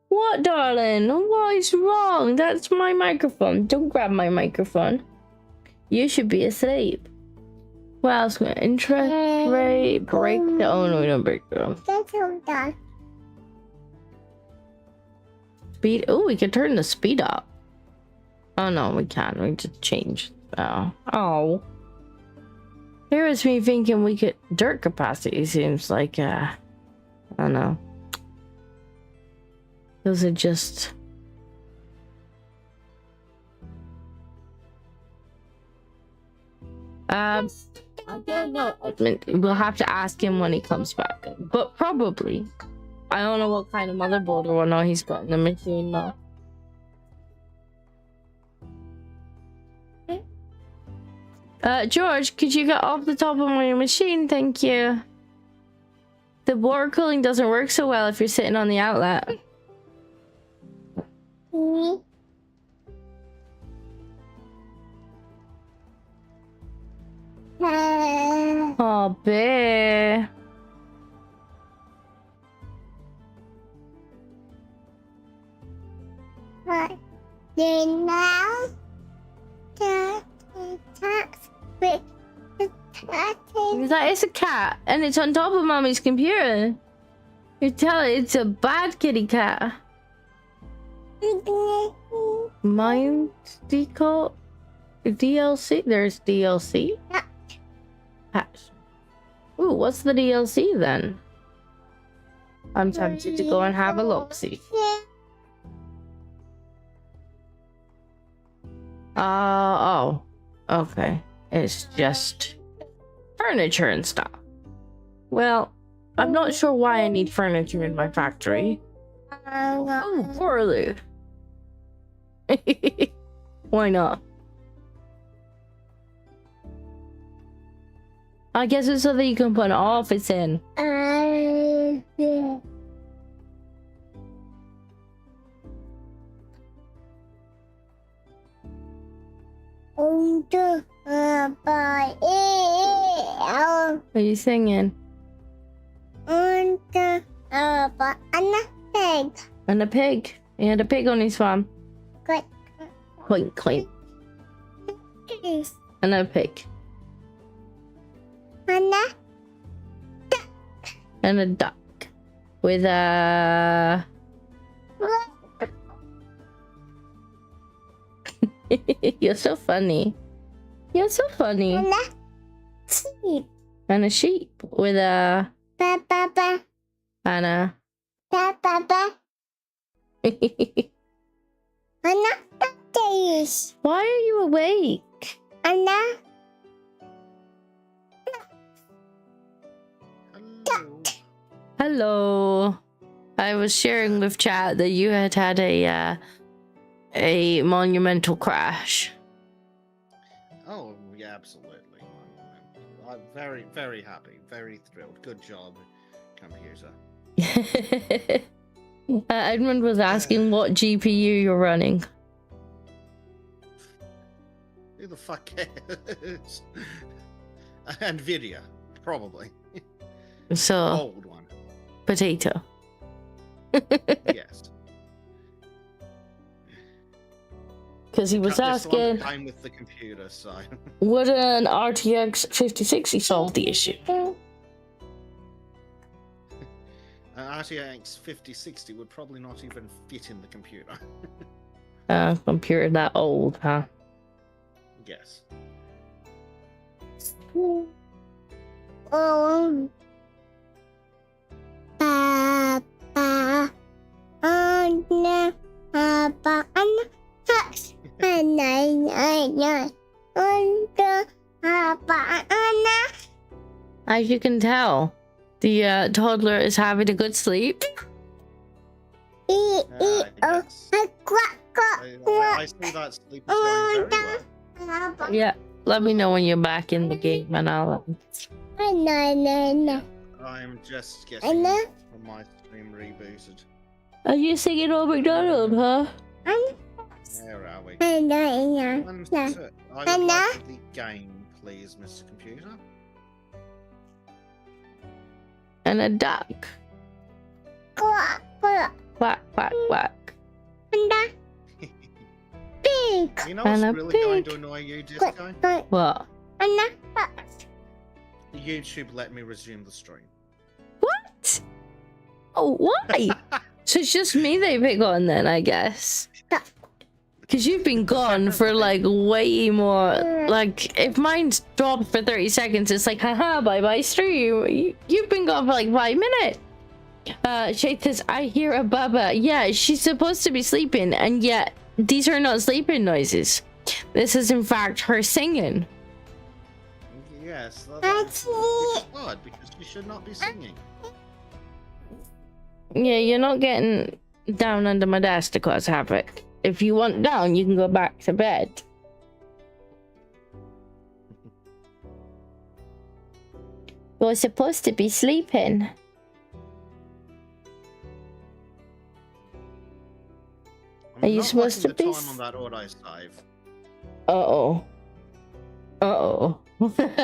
What, darling? What is wrong? That's my microphone. Don't grab my microphone. You should be asleep. What else? Interest rate breakdown. Oh no, we don't break down. Speed. Oh, we can turn the speed up. Oh no, we can't. We just change. Oh. Here is me thinking we could. Dirt capacity seems like I don't know. Those are just. I don't know. We'll have to ask him when he comes back. But probably. I don't know what kind of motherboard or whatnot he's got in the machine now. George, could you get off the top of my machine? Thank you. The water cooling doesn't work so well if you're sitting on the outlet. Oh, bear. But then now the tax with the tax That is a cat, and it's on top of Mommy's computer. You tell it it's a bad kitty cat. Mind decal DLC? There's DLC? Patch. Ooh, what's the DLC then? I'm tempted to go and have a look-see. Oh. Okay. It's just furniture and stuff. Well, I'm not sure why I need furniture in my factory. Oh, poorly. Why not? I guess it's so that you can put an office in. Are you singing? And a pig. He had a pig on his farm. Clink, clink. And a pig. And a duck. With a... You're so funny. You're so funny. And a sheep. With a... And a... Why are you awake? Hello. Hello. I was sharing with chat that you had a monumental crash. Oh, yeah, absolutely. I'm very, very happy. Very thrilled. Good job, computer. Edmund was asking what GPU you're running. Who the fuck cares? Nvidia, probably. So, Old one. potato. Yes. Because he was asking, I'm with the computer, so. would an RTX 5060 solve the issue? An RTX 5060 would probably not even fit in the computer. Computer that old, huh? Yes. As you can tell, the toddler is having a good sleep. I see that sleep is going very well. Yeah, let me know when you're back in the game and I'll... I'm just getting my stream rebooted. Are you singing Old MacDonald, huh? Where are we? I would like the game, please, Mr. Computer. And a duck. Quack, quack, quack. You know And what's a really pig. going to annoy you, Disco? What? YouTube let me resume the stream. What? Oh, why? So it's just me they pick on then, I guess. Because you've been gone for like way more. Like, if mine's dropped for 30 seconds, it's like, haha, bye bye stream. You've been gone for like 5 minutes. Shade says, I hear a baba. Yeah, she's supposed to be sleeping, and yet these are not sleeping noises. This is in fact her singing. Yes, that's odd because you should not be singing. Yeah, you're not getting down under my desk to cause havoc. If you want down, you can go back to bed. You're supposed to be sleeping. Are you supposed to be? Time on that auto save. Uh-oh. Uh-oh.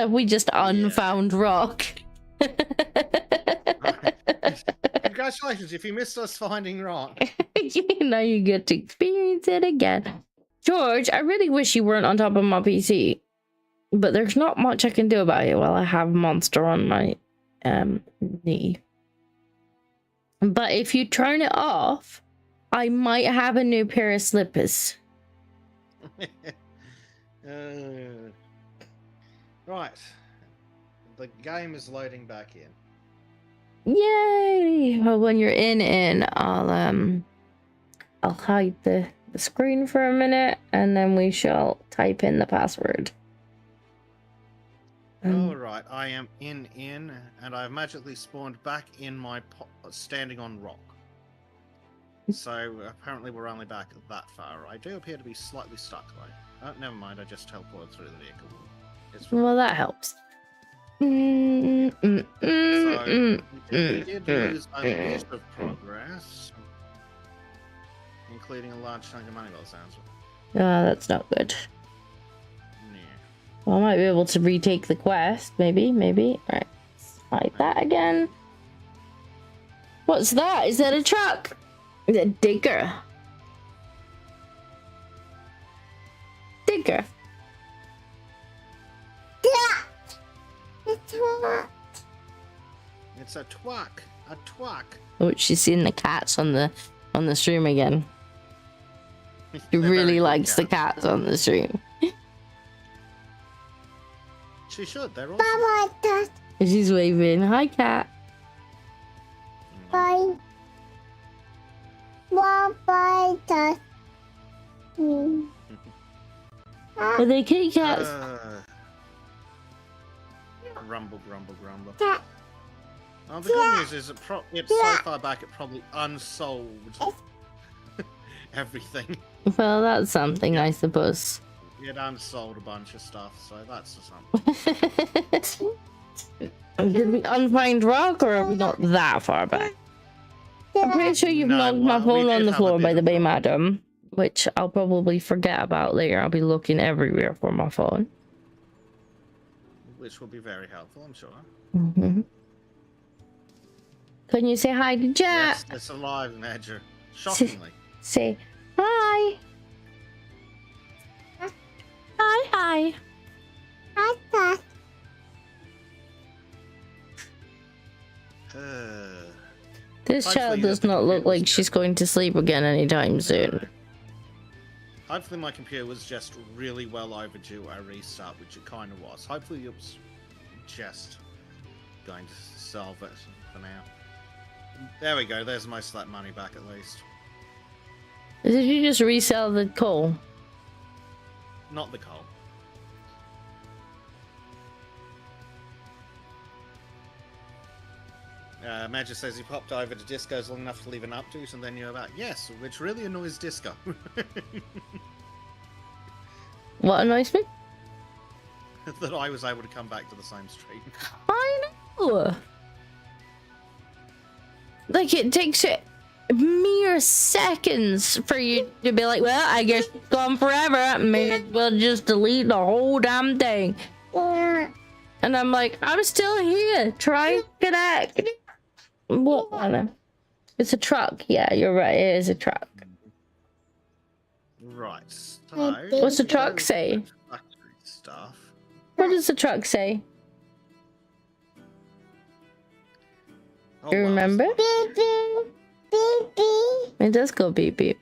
We just unfound rock. Congratulations, if you missed us finding rock. Now you get to experience it again. George, I really wish you weren't on top of my PC. But there's not much I can do about it while I have Monster on my knee. But if you turn it off, I might have a new pair of slippers. Right. The game is loading back in. Yay! Well, when you're in, I'll hide the screen for a minute, and then we shall type in the password. Alright, I am in, and I've magically spawned back in my standing on rock. So apparently we're only back that far. I do appear to be slightly stuck though. Oh, never mind, I just teleported through the vehicle. Well, that helps. So, we did lose a bit of progress, including a large chunk of money by the sounds of it. That's not good. Yeah. Well, I might be able to retake the quest. Maybe. Alright. Hide that again. What's that? Is that a truck? Is it a digger? Digger. It's a twuck. A twuck. Oh, she's seen the cats on the stream again. She really likes the cats on the stream. She should. They're awesome. She's waving. Hi, cat. Bye. Bye. Are they kitty cats? Grumble. Oh, the good news is it's so far back it probably unsold everything. Well, that's something, I suppose. It unsold a bunch of stuff, so that's something. Did we unfind rock, or are we not that far back? I'm pretty sure you've knocked my phone on the floor, by the way, madam. Which I'll probably forget about later. I'll be looking everywhere for my phone. Which will be very helpful, I'm sure. Mm-hmm. Can you say hi to Jack? Yes, it's alive, Nedger. Shockingly. Say hi. Hi. This child does not look like she's going to sleep again anytime soon. Hopefully my computer was just really well overdue a restart, which it kind of was. Hopefully it was just going to solve it for now. There we go, there's most of that money back at least. Did you just resell the coal? Not the coal. Magic says he popped over to Disco's long enough to leave an update, and then you're about, yes, which really annoys Disco. What annoys me? That I was able to come back to the same stream. I know! Like, it takes it mere seconds for you to be like, well, I guess it's gone forever. May as well just delete the whole damn thing. And I'm like, I'm still here. Try and connect. What? It's a truck. Yeah, you're right. It is a truck. Right. So, what's the truck say? Stuff. What does the truck say? Oh, You remember? Baby. It does go beep beep.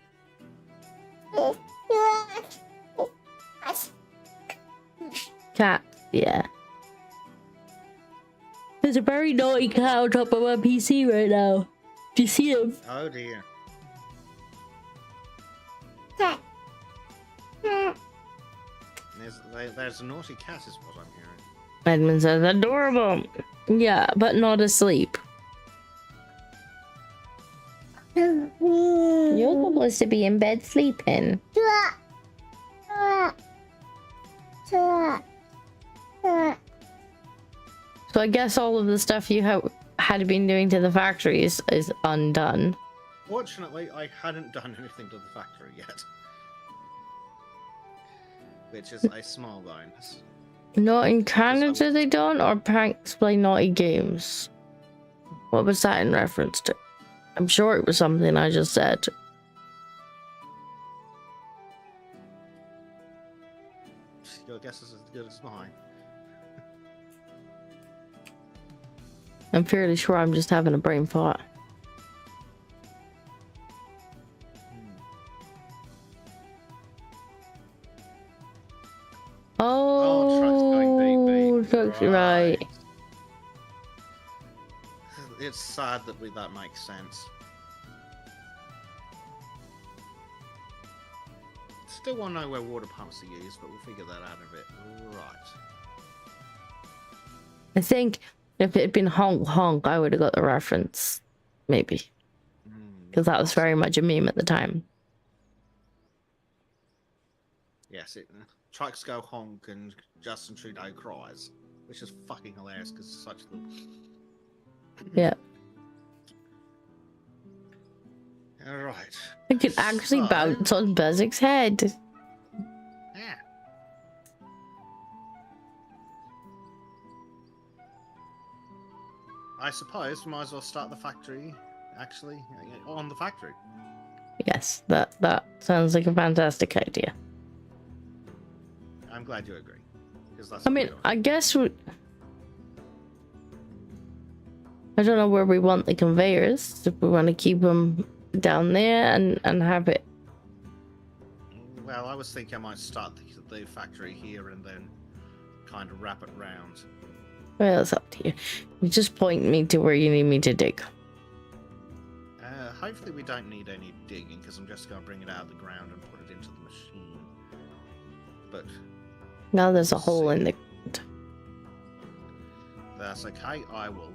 Cat, yeah. There's a very naughty cat on top of my PC right now. Do you see him? Oh dear. Cat. There's a naughty cat is what I'm hearing. Edmund says adorable. Yeah, but not asleep. You're supposed to be in bed sleeping. So I guess all of the stuff you had been doing to the factory is undone. Fortunately, I hadn't done anything to the factory yet. Which is a small bonus. Not in Canada they don't, or pranks play naughty games? What was that in reference to? I'm sure it was something I just said. Your guess is as good as mine. I'm fairly sure I'm just having a brain fart. Oh, truck's right. It's sad that that makes sense. Still want to know where water pumps are used, but we'll figure that out in a bit. Right. I think if it had been honk honk, I would have got the reference. Maybe. Because that was very much a meme at the time. Yes, trucks go honk and Justin Trudeau cries, which is fucking hilarious because it's such a... Yeah. Alright. I could actually bounce on Bezek's head. Yeah. I suppose we might as well start the factory, actually, on the factory. Yes, that sounds like a fantastic idea. I'm glad you agree. That's I mean, I guess I don't know where we want the conveyors. If we want to keep them down there and have it. Well, I was thinking I might start the factory here and then kind of wrap it round. Well, it's up to you. You just point me to where you need me to dig. Hopefully we don't need any digging because I'm just going to bring it out of the ground and put it into the machine. But now there's a hole in the ground. That's okay. I will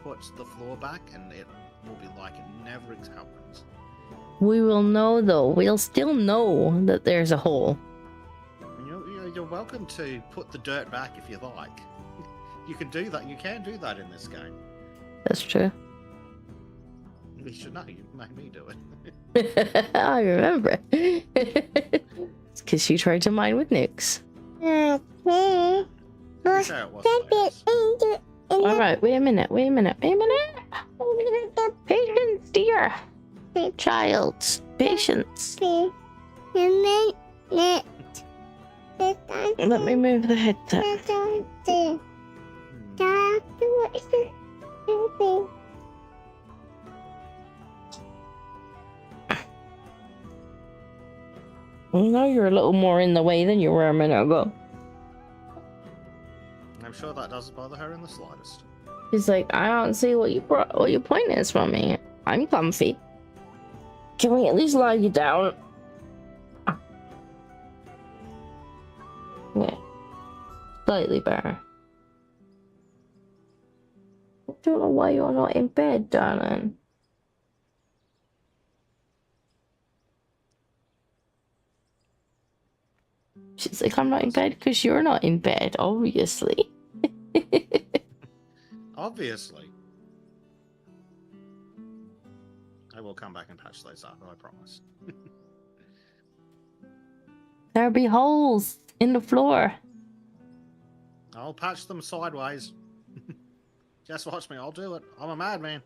put the floor back and it will be like it never happened. We will know though. We'll still know that there's a hole. You're welcome to put the dirt back if you like. You can do that. You can do that in this game. That's true. You should know. You made me do it. I remember. It's because you tried to mine with nukes. Alright, wait a minute. Patience, dear. Child. Patience. Let me move the headset. Now you're a little more in the way than you were a minute ago. I'm sure that doesn't bother her in the slightest. She's like, I don't see what your point is from me. I'm comfy. Can we at least lie you down? Yeah. Slightly better. I don't know why you're not in bed, darling. She's like, I'm not in bed because you're not in bed, obviously. Obviously. I will come back and patch those up, I promise. There'll be holes in the floor. I'll patch them sideways. Just watch me, I'll do it. I'm a madman.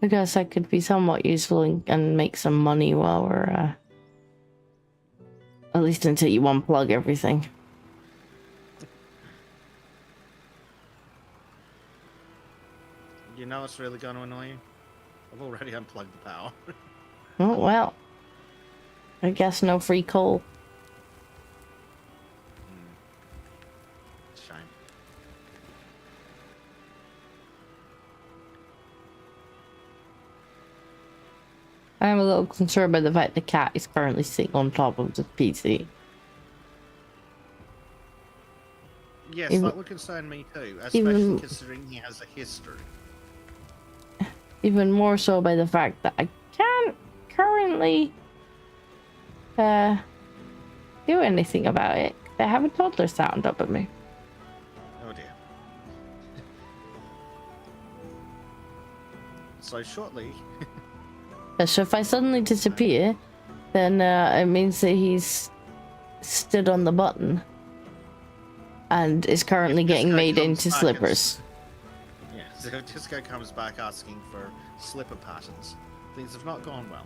I guess I could be somewhat useful and make some money while we're, at least until you unplug everything. You know it's really going to annoy you? I've already unplugged the power. Oh, well. I guess no free coal. Shame. I'm a little concerned by the fact the cat is currently sitting on top of the PC. Yes, Even- that would concern me too, especially considering he has a history. Even more so by the fact that I can't currently do anything about it. They have a toddler sound up at me. Oh dear. So shortly, So if I suddenly disappear, then it means that he's stood on the button and is currently If getting Disco made comes into back, slippers. yeah, so Disco comes back asking for slipper patterns. Things have not gone well.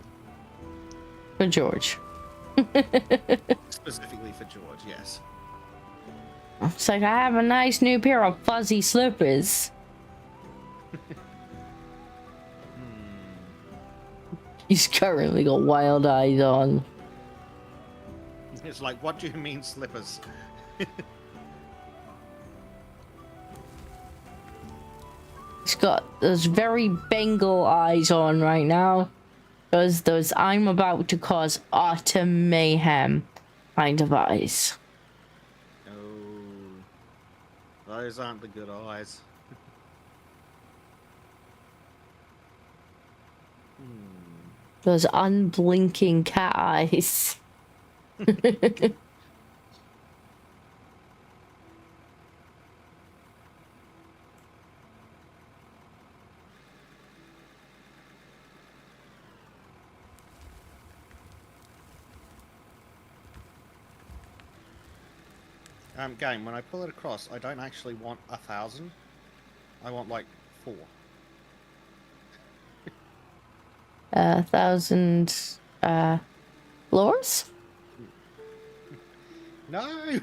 For George. Specifically for George, yes. It's like, I have a nice new pair of fuzzy slippers. He's currently got wild eyes on. It's like, what do you mean slippers? He's got those very Bengal eyes on right now. Those I'm about to cause utter mayhem kind of eyes. Oh, those aren't the good eyes. Those unblinking cat eyes. Game, when I pull it across, I don't actually want 1,000. I want like 4. 1,000 floors? No!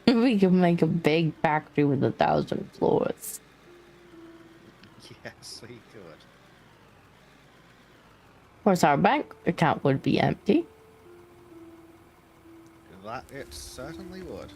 We could make a big factory with 1,000 floors. Yes, we could. Of course, our bank account would be empty. That it certainly would.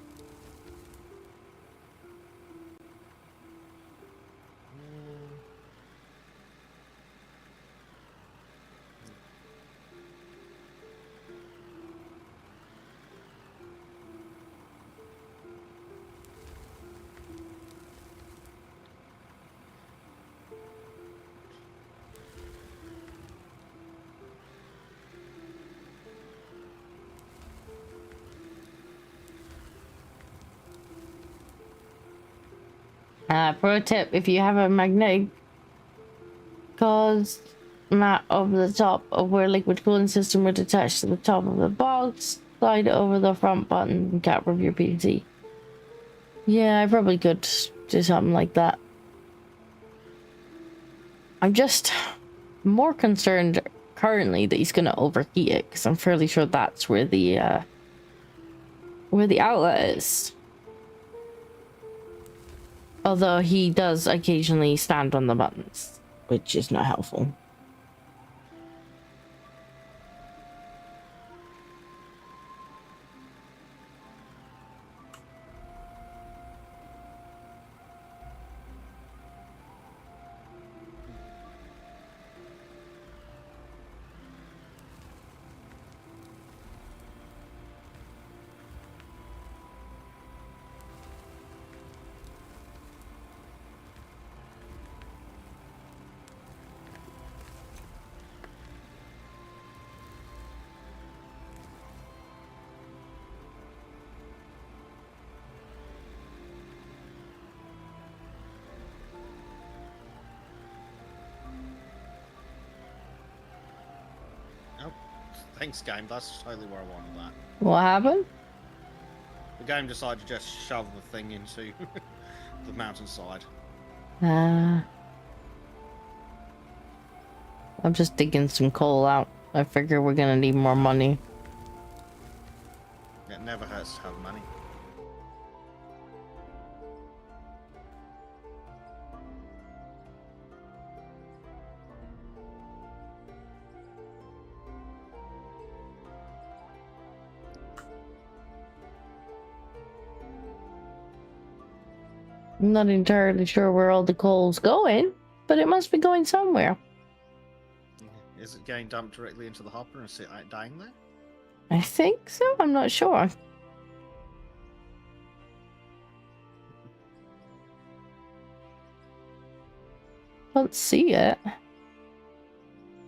Pro tip, if you have a magnetic cause mat over the top of where liquid cooling system would attach to the top of the box, slide it over the front button and cap of your PC. Yeah, I probably could do something like that. I'm just more concerned currently that he's gonna overheat it, because I'm fairly sure that's where the outlet is. Although he does occasionally stand on the buttons, which is not helpful. Thanks, game. That's totally where I wanted that. What happened? The game decided to just shove the thing into the mountainside. I'm just digging some coal out. I figure we're gonna need more money. It never hurts to have money. I'm not entirely sure where all the coal's going, but it must be going somewhere. Is it getting dumped directly into the hopper and dying there? I think so. I'm not sure. Can't see it.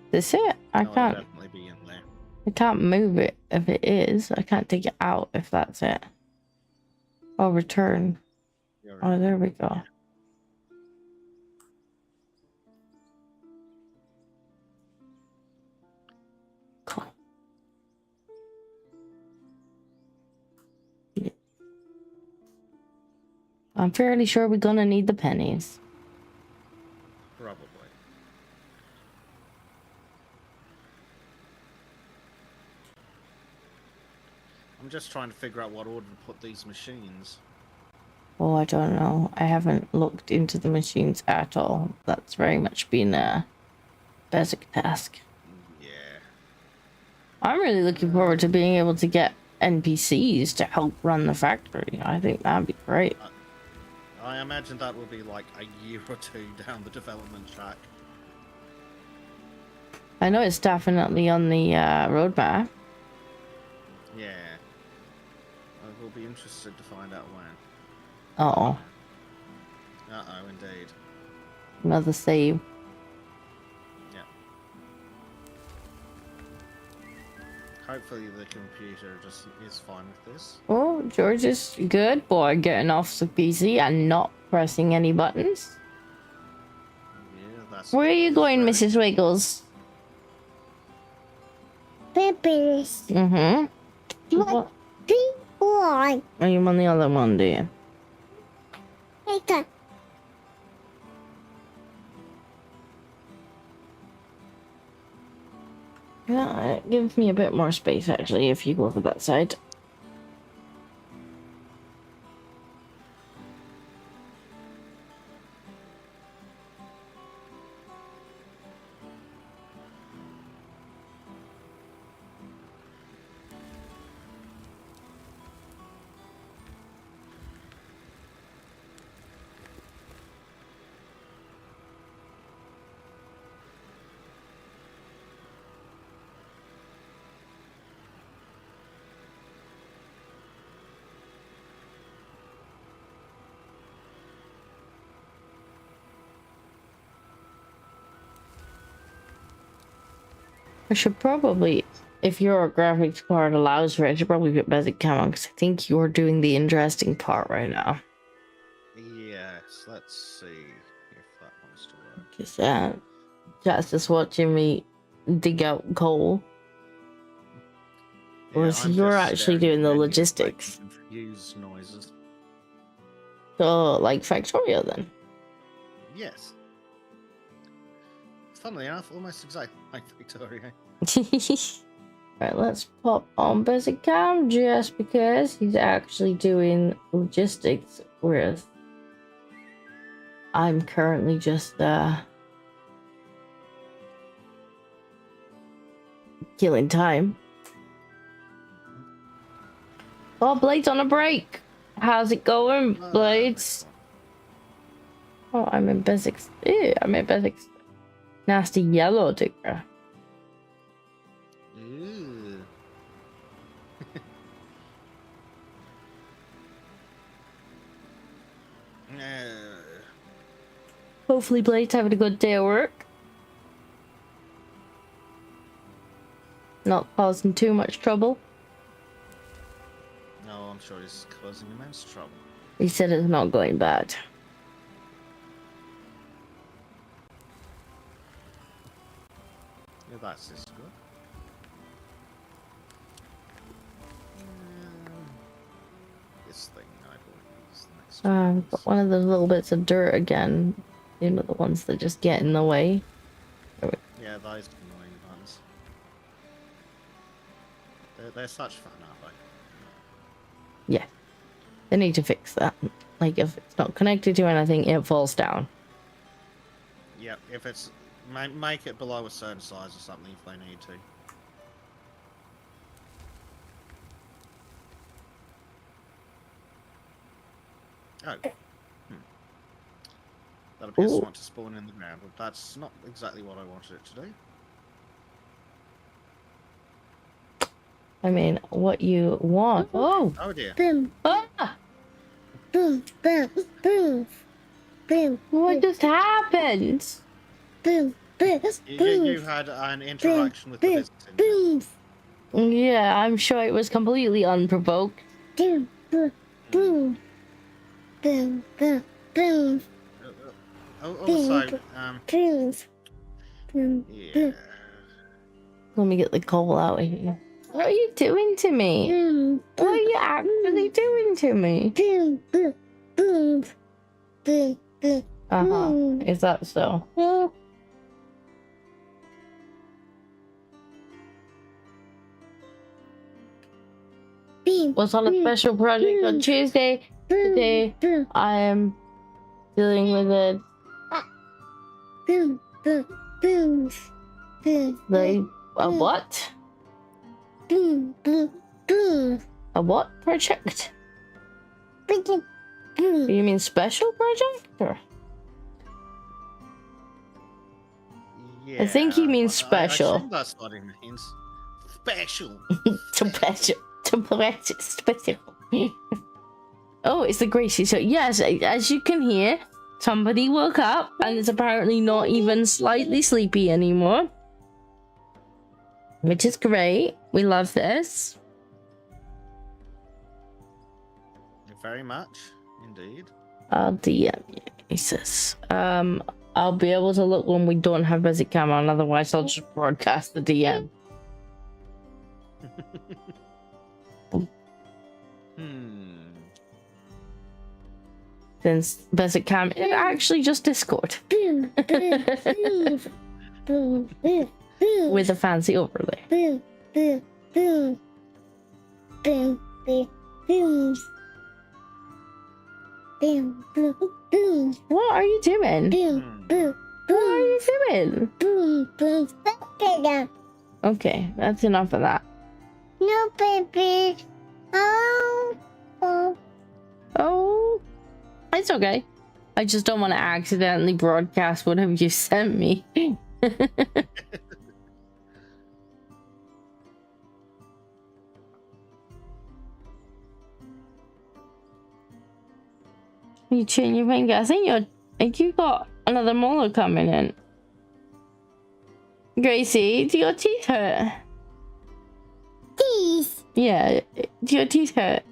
This it? I No, it'll can't. definitely be in there. I can't move it if it is. I can't take it out if that's it. Oh, return. Oh, there we go. Cool. Yeah. I'm fairly sure we're gonna need the pennies. Probably. I'm just trying to figure out what order to put these machines. Oh, I don't know. I haven't looked into the machines at all. That's very much been a basic task. Yeah. I'm really looking forward to being able to get NPCs to help run the factory. I think that'd be great. I imagine that will be like a year or two down the development track. I know it's definitely on the roadmap. Yeah. I will be interested to find out when. Uh-oh. Uh-oh, indeed. Another save. Yeah. Hopefully the computer just is fine with this. Oh, George is good boy getting off the PC and not pressing any buttons. Yeah, that's... Where are you going, very... Mrs. Wiggles? Babies. Mm-hmm. What? Boy. Are you on the other one, dear? Okay. Yeah, it gives me a bit more space, actually, if you go over that side. I should probably, if your graphics card allows for it, I should probably put Bezek Cam on, because I think you're doing the interesting part right now. Yes, let's see if that wants to work. Because Jazz just watching me dig out coal. Yeah, Whereas I'm you're just actually staring doing the at menus logistics. making confused noises. So, like Factorio then? Yes. Funnily enough, almost exactly like Victoria. Right, let's pop on Bezek Cam just because he's actually doing logistics, whereas I'm currently just killing time. Oh, Blade's on a break. How's it going, Blades? Oh, I'm in Bezek's. Ew, I'm in Bezek's nasty yellow digger. Ooh. Hopefully, Blade's having a good day at work. Not causing too much trouble. No, I'm sure he's causing immense trouble. He said it's not going bad. Yeah, that's just good. This thing, I believe, is the next But one of those little bits of dirt again. You know, the ones that just get in the way. Yeah, those annoying ones. They're such fun, aren't they? Yeah. They need to fix that. Like, if it's not connected to anything, it falls down. Yep, if it's... Make it below a certain size or something if they need to. Oh. That appears Ooh. to want to spawn in the ground, but that's not exactly what I wanted it to do. I mean, what you want. Oh! Oh dear. Boom, Ah! boom, boom, boom, boom. What just happened? Boom, boom, You had an interaction with the boom, visitor. boom, Yeah, I'm sure it was completely unprovoked. boom, boom, boom, boom, boom, boom, Also, boom, boom, yeah. Let me get the coal out of here. What are you doing to me? boom, What are you actually doing to me? boom, boom, boom, boom, boom. Uh-huh. Is that so? Boom, Was on a special project on Tuesday. Today, boom, I am dealing with it. boom, boom, boom, boom, Like, a what? boom, boom, boom, A what project? boom, Do boom. you mean special project? Or? Yeah. I think he means I special. assume that's what he means. Special. Special. Special. Oh, it's the Gracie. So yes, as you can hear, somebody woke up and is apparently not even slightly sleepy anymore. Which is great. We love this. Very much, indeed. I'll DM you, he says. I'll be able to look when we don't have Bezek cam on, otherwise I'll just broadcast the DM. Since Bezek cam is actually just Discord. Boom, boom, boom, boom, boom, boom. With a fancy overlay. Boom, boom, boom, boom, boom, boom, boom, boom, boom, What are you doing? boom, boom, What are you doing? boom, boom. Baby, Okay, that's enough of that. no, baby. Oh, oh. Oh, it's okay. I just don't want to accidentally broadcast whatever you sent me. You chewing your finger. I think you got another molar coming in. Gracie, do your teeth hurt? Teeth. Yeah, do your teeth hurt?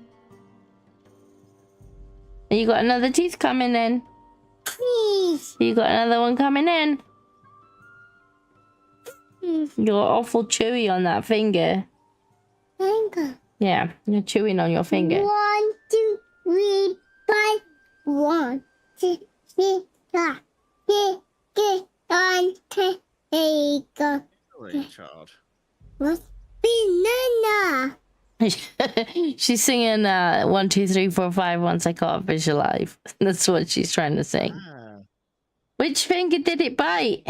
You got another teeth coming in. Teeth. You got another one coming in. You're awful chewy on that finger. Finger. Yeah, you're chewing on your finger. 1, 2, 3, 5. 1, 2, 3, 4, 5, 1, 2, 3, go. Really, child. What's banana? She's singing 1, 2, 3, 4, 5 once I can't visualize. That's what she's trying to sing. Ah. Which finger did it bite?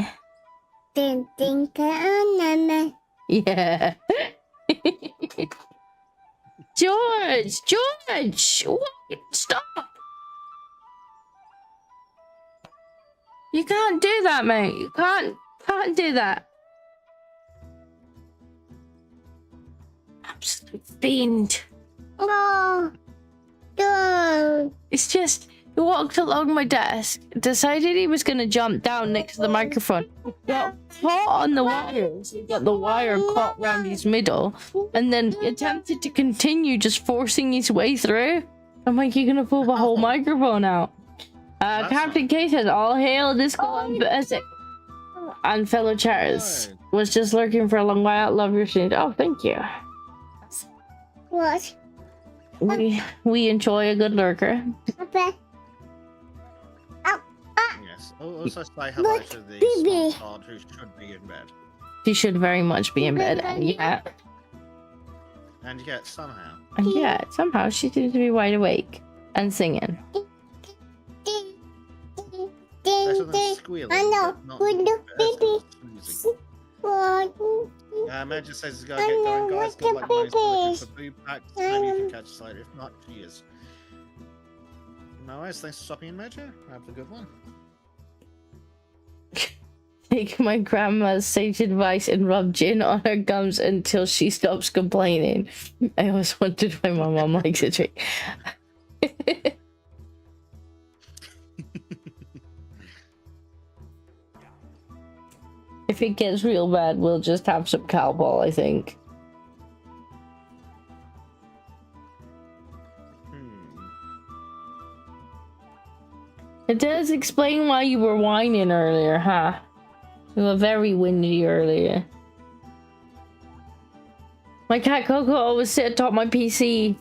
Ding, ding, banana. Yeah. George! What? Stop! You can't do that, mate. You can't do that. Absolute fiend. No. No. It's just, he walked along my desk, decided he was going to jump down next to the microphone, got caught on the wires, he got the wire caught round his middle, and then attempted to continue just forcing his way through. I'm like, you're going to pull the whole microphone out. Captain K says, all hail Disco and Bezek. And fellow chatters, was just lurking for a long while. Love your stream. Oh, thank you. What? We enjoy a good lurker. Okay. Yes. Also say hello Look, to the baby. smart card who should be in bed. She should very much be in bed, and yet somehow she seems to be wide awake and singing. Better than squealing. I know. but not Would the better than baby- snoozing. What? Major says he's got I to get know, going, guys. what's Good the luck with babies? for boob packs. Maybe you can catch us later. If not, cheers. No worries. Thanks for stopping in, Major. Have a good one. take my grandma's sage advice and rub gin on her gums until she stops complaining. I always wondered why my mom likes a drink. If it gets real bad, we'll just have some cowbell, I think. It does explain why you were whining earlier, huh? You were very windy earlier. My cat Coco always sit atop my PC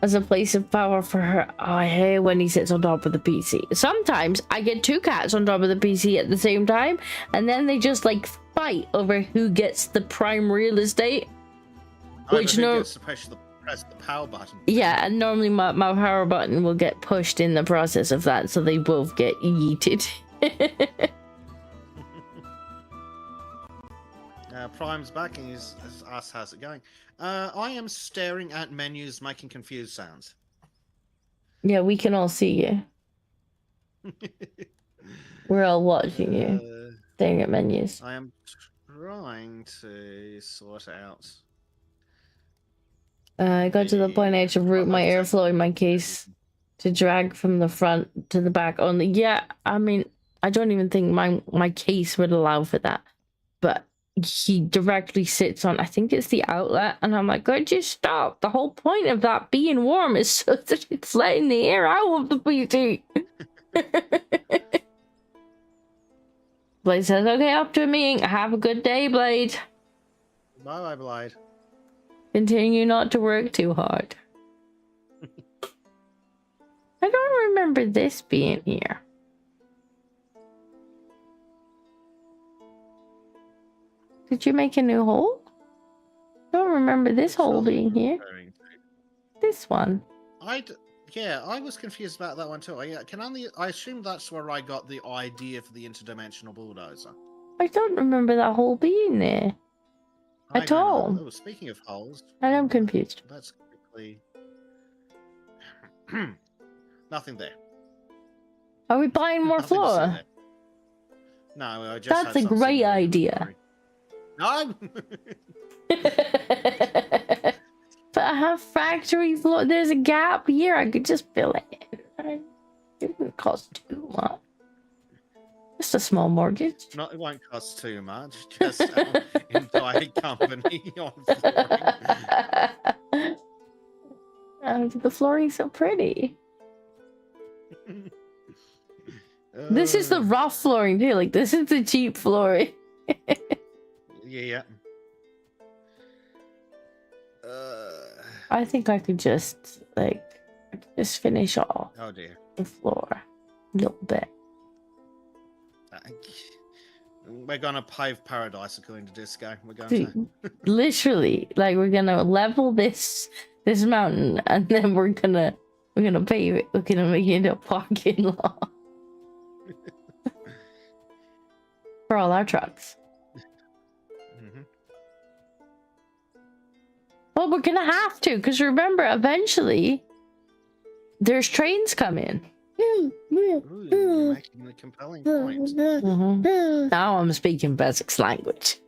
as a place of power for her. Oh, I hate when he sits on top of the PC. Sometimes I get two cats on top of the PC at the same time, and then they just like fight over who gets the prime real estate. Which gets to press the power button. Yeah, and normally my power button will get pushed in the process of that, so they both get yeeted. Prime's back and he's asked how's it going. I am staring at menus making confused sounds. Yeah, we can all see you. We're all watching you. Staring at menus. I am trying to sort out. I got to the point I had to route my airflow in my case to drag from the front to the back only. Yeah, I mean, I don't even think my case would allow for that. But he directly sits on, I think it's the outlet, and I'm like, could you stop? The whole point of that being warm is so that it's letting the air out of the PC. Blade says, okay, up to a meeting. Have a good day, Blade. Bye, Blade. Continue not to work too hard. I don't remember this being here. Did you make a new hole? I don't remember this hole being here. This one. Yeah, I was confused about that one too. I assume that's where I got the idea for the interdimensional bulldozer. I don't remember that hole being there. At all. Oh, speaking of holes, I am confused. Let's quickly. Nothing there. Are we buying more floor? No, I just. That's a great idea. No. But I have factory floor. There's a gap here. I could just fill it in. It didn't cost too much. Just a small mortgage. No, it won't cost too much. Just our entire company on flooring. The flooring's so pretty. This is the rough flooring too. Like, this is the cheap flooring. Yeah. I think I could just finish off the floor a little bit. We're gonna pave paradise according to Disco. We're going to literally, like, we're gonna level this mountain, and then we're gonna pave it. We're gonna make it into a parking lot for all our trucks. Well, we're gonna have to, because remember, eventually there's trains coming. Ooh, you're making a compelling point. Now I'm speaking Bezek's language.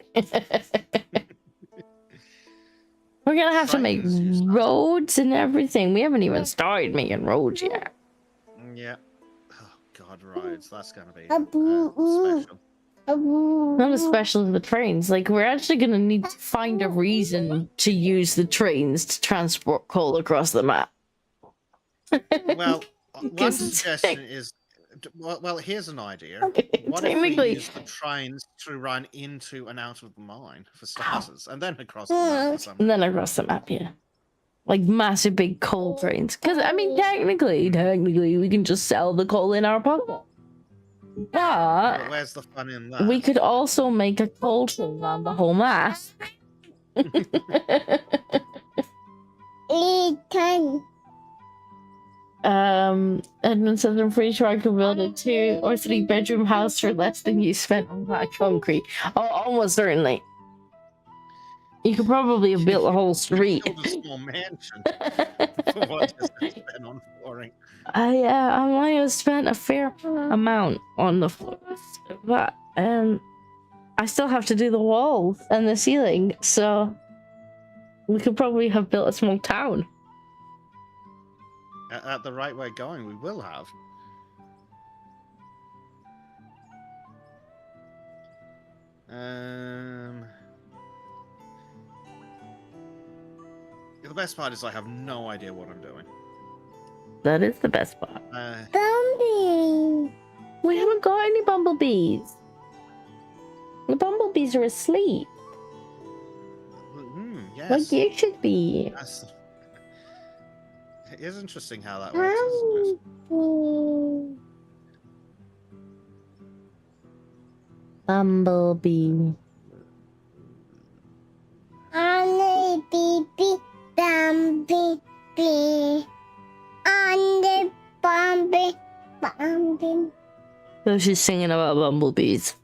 We're gonna have to make roads and everything. We haven't even started making roads yet. Yeah. Oh God, roads. That's gonna be special. Not as special as the trains. Like, we're actually gonna need to find a reason to use the trains to transport coal across the map. Well, one suggestion is, well, here's an idea. What if we use the trains to run into and out of the mine, for starters, and then across the map? And then across the map, yeah. Like, massive big coal trains. Because, I mean, technically, we can just sell the coal in our pocket. But where's the fun in that? We could also make a coal train on the whole map. Edmund says, I'm pretty sure I could build a 2 or 3 bedroom house for less than you spent on that concrete. Oh, almost certainly. You could probably have built a whole street. Build a small mansion for what you spent on flooring. I might have spent a fair amount on the floors, but I still have to do the walls and the ceiling, so we could probably have built a small town. At the rate we're going, we will have. The best part is I have no idea what I'm doing. That is the best part. Bumblebee. We haven't got any bumblebees. The bumblebees are asleep. Yes. Like you should be. It is interesting how that works, isn't it? Bumblebee. Bumblebee. Bumblebee. On the bumblebee. So she's singing about bumblebees.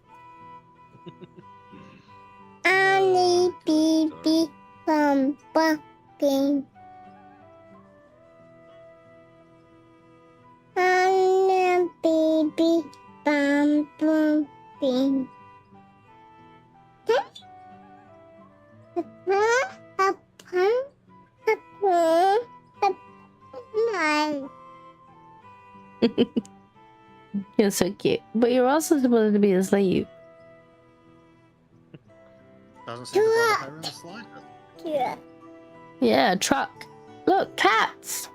Bumblebee. Bumblebee. Baby, bumblebee. You're so cute. But you're also supposed to be asleep. Doesn't seem to bother her in the slightest. Yeah. Yeah, truck. Look, cats.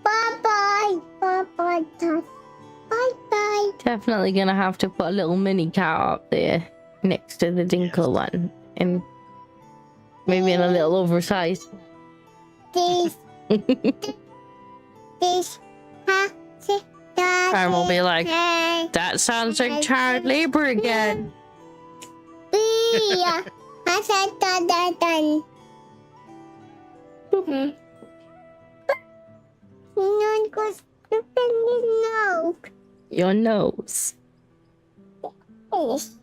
Bye-bye. Bye-bye. Bye-bye. Definitely gonna have to put a little mini cat up there next to the Dinkle one. And maybe in a little oversized. This. This. Karen will be like, that sounds like child labor again. Yeah. I said done. No, goes no. Your nose. Yes.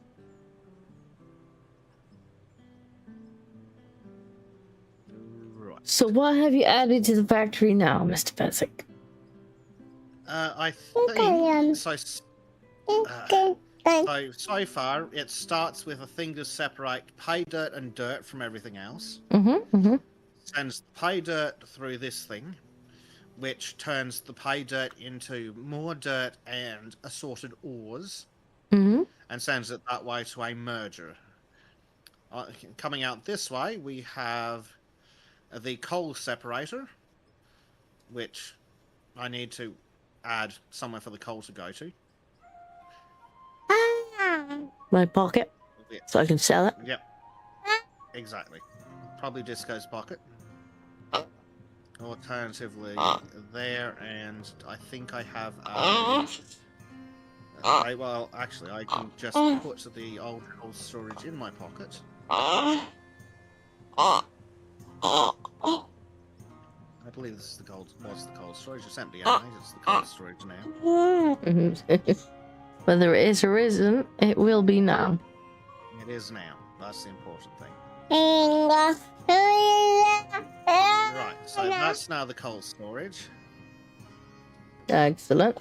Right. So what have you added to the factory now, Mr. Bezek? I Okay, think so. So far, it starts with a thing to separate pay dirt and dirt from everything else. Sends the pay dirt through this thing, which turns the pay dirt into more dirt and assorted ores, and sends it that way to a merger. Coming out this way, we have the coal separator, which I need to add somewhere for the coal to go to. My pocket, so I can sell it. Yep. Exactly. Probably Disco's pocket. Alternatively, there, and I think I have well, actually, I can just put the old coal storage in my pocket. I believe this is the cold. Was the cold storage? It's empty. It's the cold storage now. Whether it is or isn't, it will be now. It is now. That's the important thing. Right. So that's now the cold storage. Excellent.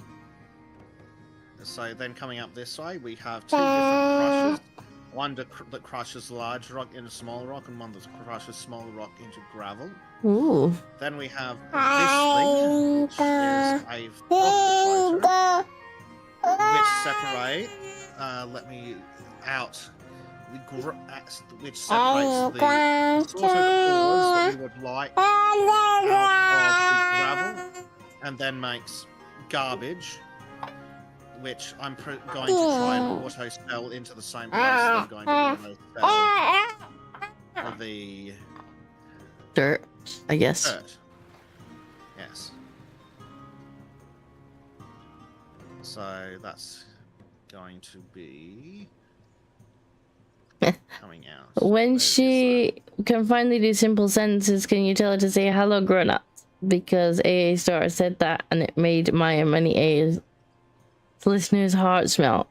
So then coming up this way, we have two different crushers. One that crushes large rock into small rock, and one that crushes small rock into gravel. Ooh. Then we have this thing, which is a floater, which separate. Let me out. Which separates the sorted ores that we would like out of the gravel, and then makes garbage, which I'm going to try and auto sell into the same place that I'm going to auto sell the Dirt, I guess. dirt. Yes. So that's going to be coming out. When she can finally do simple sentences, can you tell her to say hello grown ups? Because AA Star said that and it made my and many A's listeners' hearts melt.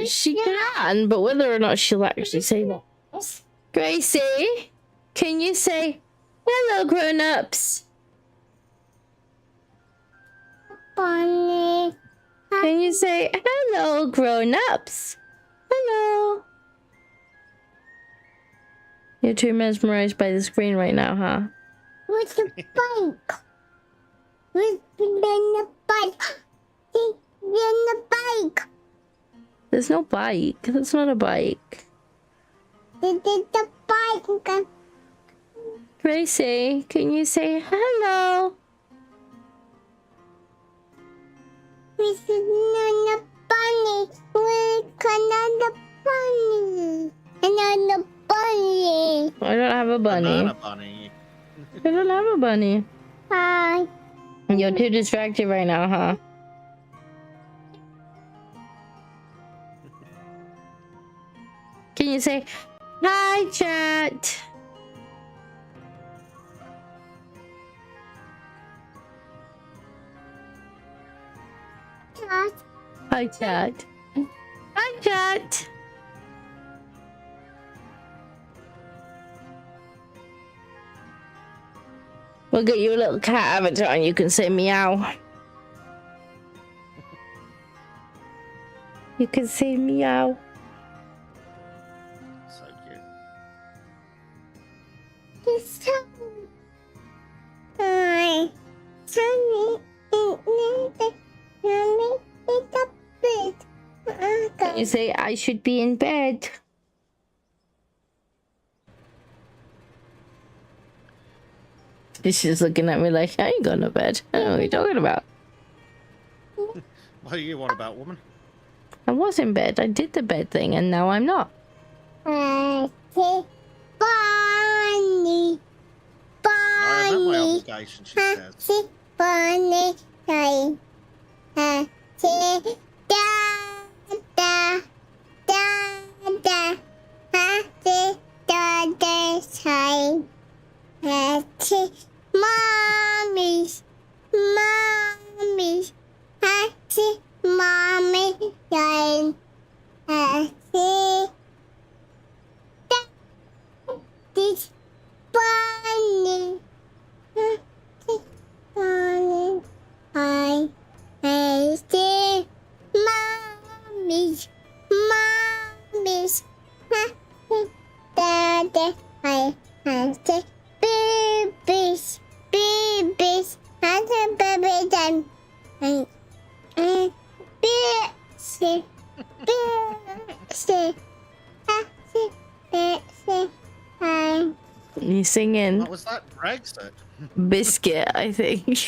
She can, but whether or not she'll actually say that. Gracie, can you say hello grown ups? Bye. Can you say hello, grown-ups? Hello. You're too mesmerized by the screen right now, huh? Where's the bike? Where's the bike? The bike. There's no bike. That's not a bike. The bike. Gracie, can you say hello? Where's the bunny? Where's another bunny? Another bunny. I don't have a bunny. Banana bunny. I don't have a bunny. Hi. You're too distracted right now, huh? Can you say hi, chat? Cat. Hi, chat. Hi, chat. We'll get you a little cat avatar and you can say meow. You can say meow. So cute. It's Tommy. Hi. Tommy. Tommy is a bed. Can you say I should be in bed? She's looking at me like, I ain't going to bed. I don't know what you're talking about. What do you want about, woman? I was in bed. I did the bed thing and now I'm not. Bunny. I have my obligation, she says. Bunny. Hi. Da da da da. Da da hi. Mommy's. Mommy's. Mommy. Hi. This bunny. Bunny. Hi. Hey, mommy's. Mommy's. Daddy. Hi. Babies. Babies. Baby time. Busy. Busy. Hi. You singing What was that? Brexit? biscuit, I think.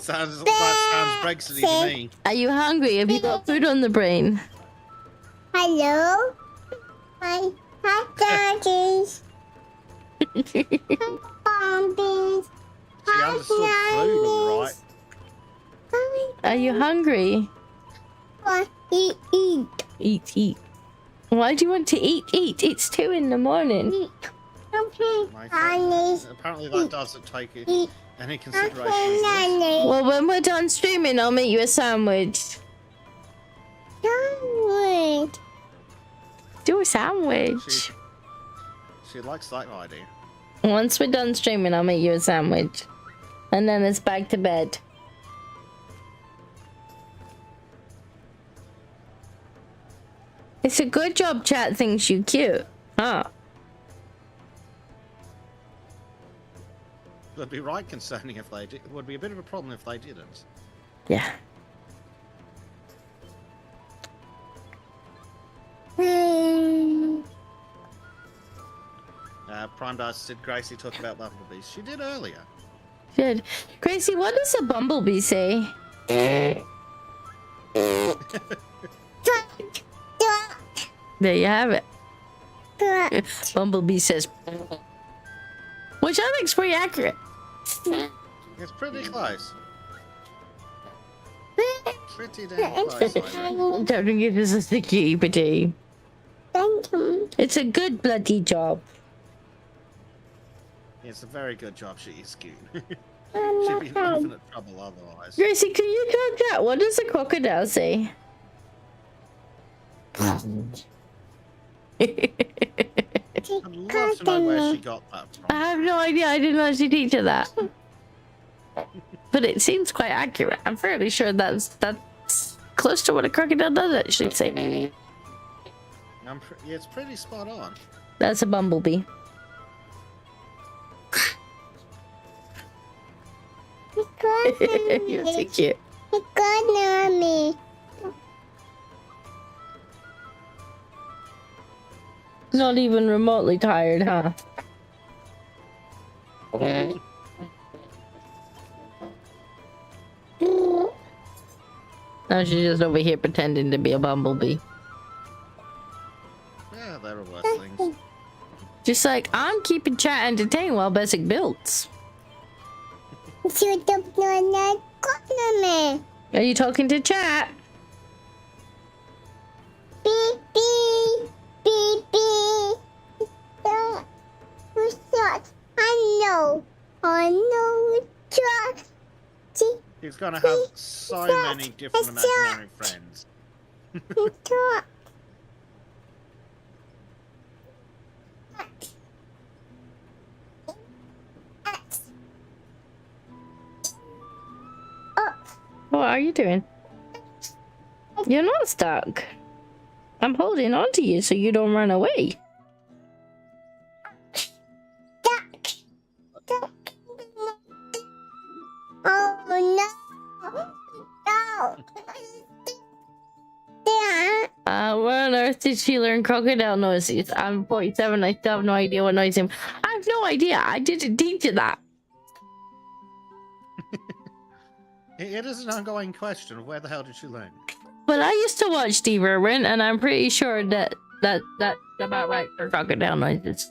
Sounds Brexity to me. Are you hungry? Have you got food on the brain? Hello. Hi. Hi, daddies. Bombies. She understood food, alright. Are you hungry? Eat. Eat, eat. Why do you want to eat? Eat. It's 2 in the morning. Eat. Okay, My honey. Apparently that doesn't take Eat. any Okay, consideration. Is this? honey. Well, when we're done streaming, I'll make you a sandwich. Sandwich. Do a sandwich. She likes that idea. Once we're done streaming, I'll make you a sandwich. And then it's back to bed. It's a good job chat thinks you cute. Huh? It'd be right concerning if they did. It would be a bit of a problem if they didn't. Yeah. Prime Dice did Gracie talk about bumblebees? She did earlier. Good. Gracie, what does a bumblebee say? There you have it. Bumblebee says, which I think's pretty accurate. It's pretty close. Pretty damn close, I think. Don't give us a sticky bitty. Thank you. It's a good bloody job. It's a very good job she is cute. She'd be in infinite trouble otherwise. Gracie, can you talk that? What does a crocodile say? I'd love to know where she got that I from. have no idea. I didn't actually teach her that. But it seems quite accurate. I'm fairly sure that's close to what a crocodile does actually say. Yeah, it's pretty spot on. That's a bumblebee. You're too cute. Not even remotely tired, huh? Now she's just over here pretending to be a bumblebee. Yeah, there are worse things. Just like, I'm keeping chat entertained while Bezek builds. Are you talking to chat? Beep, beep, beep, beep. Who's that? I know. Just. He's gonna have so many different imaginary friends. What are you doing? You're not stuck. I'm holding on to you so you don't run away. Oh no! No! Where on earth did she learn crocodile noises? I'm 47, I still have no idea what noise him. I have no idea. I didn't teach you that. It is an ongoing question of where the hell did she learn? But I used to watch Steve Irwin, and I'm pretty sure that's about right for crocodile noises.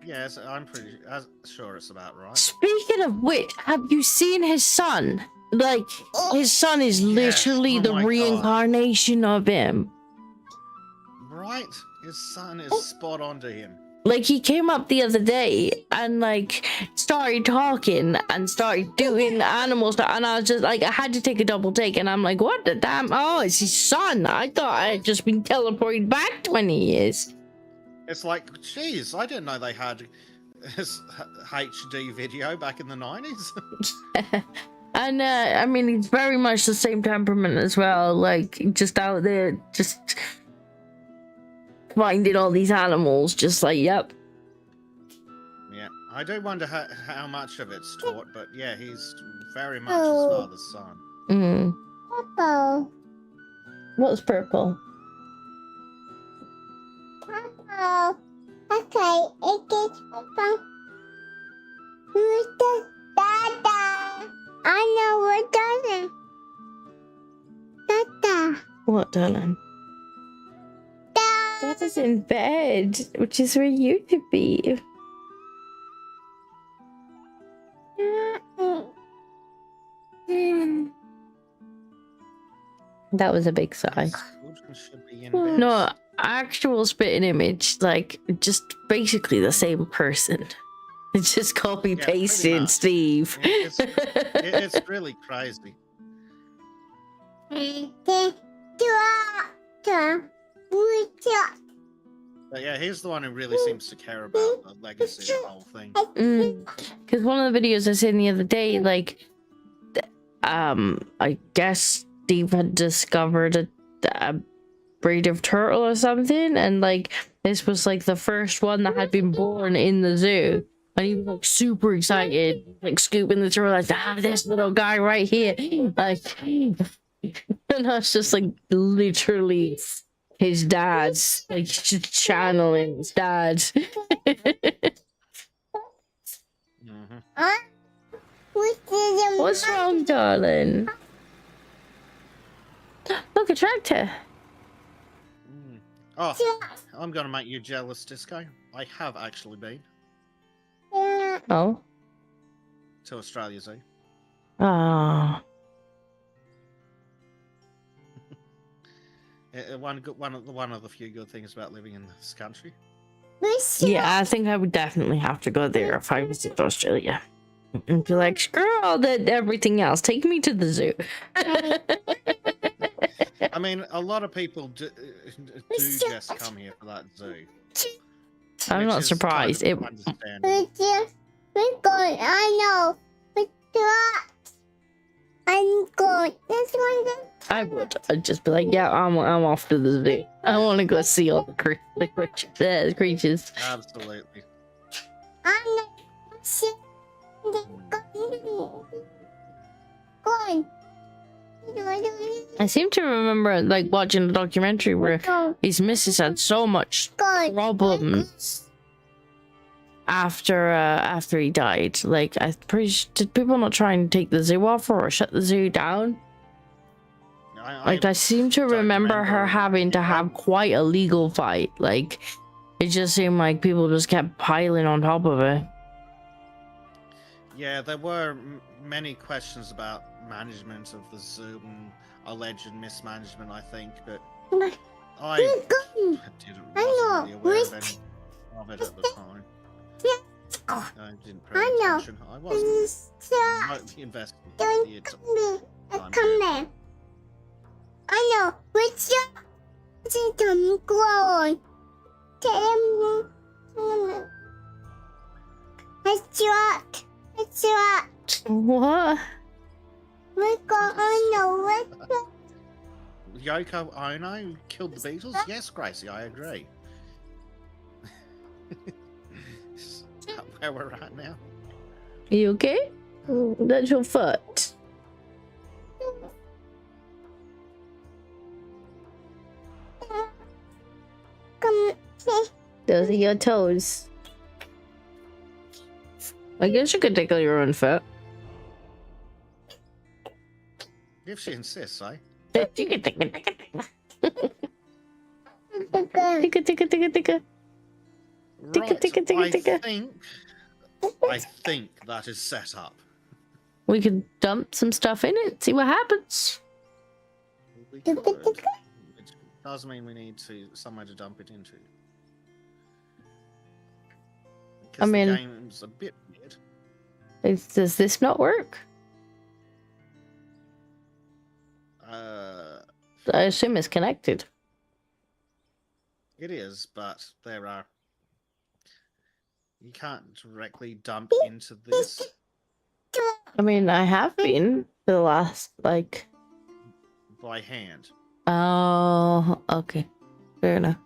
Yes, I'm pretty sure it's about right. Speaking of which, have you seen his son? Like, his son is literally Yes. Oh the my God. reincarnation of him. Right? His son is spot on to him. Like, he came up the other day and, like, started talking and started doing animal stuff. And I was just like, I had to take a double take. And I'm like, what the damn? Oh, it's his son. I thought I had just been teleported back 20 years. It's like, geez, I didn't know they had this HD video back in the 90s. And, I mean, he's very much the same temperament as well. Like, just out there, just finding all these animals, just like, yep. Yeah, I do wonder how much of it's taught, but yeah, he's very much his father's son. Mm. Purple. What's purple? Purple. Okay, it gets purple. Who's the Dada? I know what Dada. What, darling? Dad is in bed, which is where you should be. That was a big sigh. Children should be in bed. No, actual spitting image, like, just basically the same person. It's just copy Yeah, pretty pasted much. Steve. It's really crazy. But yeah, he's the one who really seems to care about the legacy of the whole thing. Because one of the videos I seen the other day, like, I guess Steve had discovered a breed of turtle or something, and like this was like the first one that had been born in the zoo, and he was like super excited, like scooping the turtle, like, I have this little guy right here, like, and I was just like literally his dad's, like, just channeling his dad. What's wrong, darling? Look, a tractor. Oh, I'm gonna make you jealous, Disco. I have actually been Oh. to Australia Zoo. Oh. One of the few good things about living in this country. Yeah, I think I would definitely have to go there if I visit Australia. And be like, screw all that, everything else. Take me to the zoo. I mean, a lot of people do just come here for that zoo. I'm which not is surprised. kind of understandable. We're going, I know. I'm going. This one. I would. I'd just be like, yeah, I'm off to the zoo. I want to go see all the creatures. Absolutely. I'm not sitting. Going. I seem to remember like watching a documentary where his missus had so much problems after he died. Like, I'm pretty sure, did people not try and take the zoo off her or shut the zoo down? Like, I seem to remember her having to have quite a legal fight. Like, it just seemed like people just kept piling on top of it. Yeah, there were many questions about management of the zoo and alleged mismanagement, I think, but I wasn't really aware of any of it at the time. I didn't pay attention. I wasn't remotely invested in the Come there. I know. Which one? Clone. Let's rock. Let's rock. What? Yoko Ono killed the Beatles? Yes, Gracie, I agree. Is that where we're at now? Are you okay? That's your foot. Those are your toes. I guess you could tickle your own foot. If she insists, eh? You can tickle. Tickle. Right, I think that is set up. We could dump some stuff in it, see what happens. We could. It does mean we need somewhere to dump it into. I mean, the game's a bit weird. Does this not work? I assume it's connected. It is, but you can't directly dump into this. I mean, I have been for the last, like... By hand. Oh, okay. Fair enough.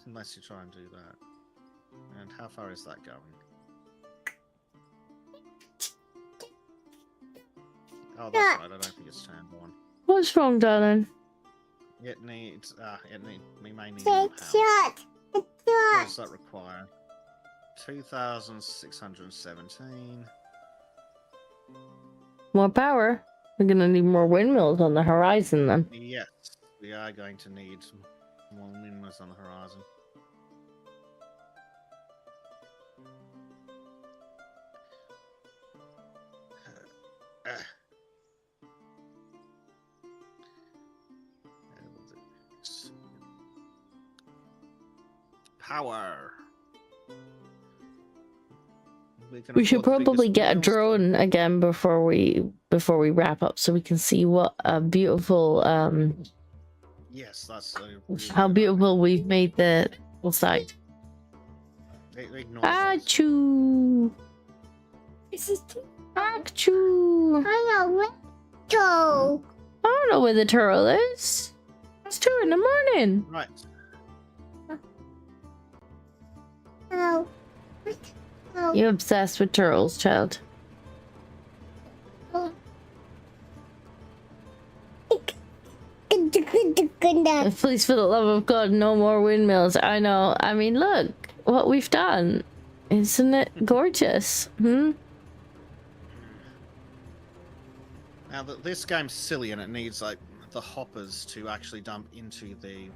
Unless you try and do that. And how far is that going? Oh, that's right. I don't think it's turned on. What's wrong, darling? It needs. We may need Take more power. shot. What does that require? 2,617. More power? We're gonna need more windmills on the horizon then. Yes, we are going to need more windmills on the horizon. Power. We should probably get a drone again before we wrap up, so we can see what a beautiful Yes, that's how beautiful we've made the site. Achoo! Achoo! I don't know where the turtle is. It's 2 in the morning. Right. know. You're obsessed with turtles, child. Please, for the love of God, no more windmills. I know. I mean, look what we've done. Isn't it gorgeous? Hmm? Now, this game's silly and it needs, like, the hoppers to actually dump into the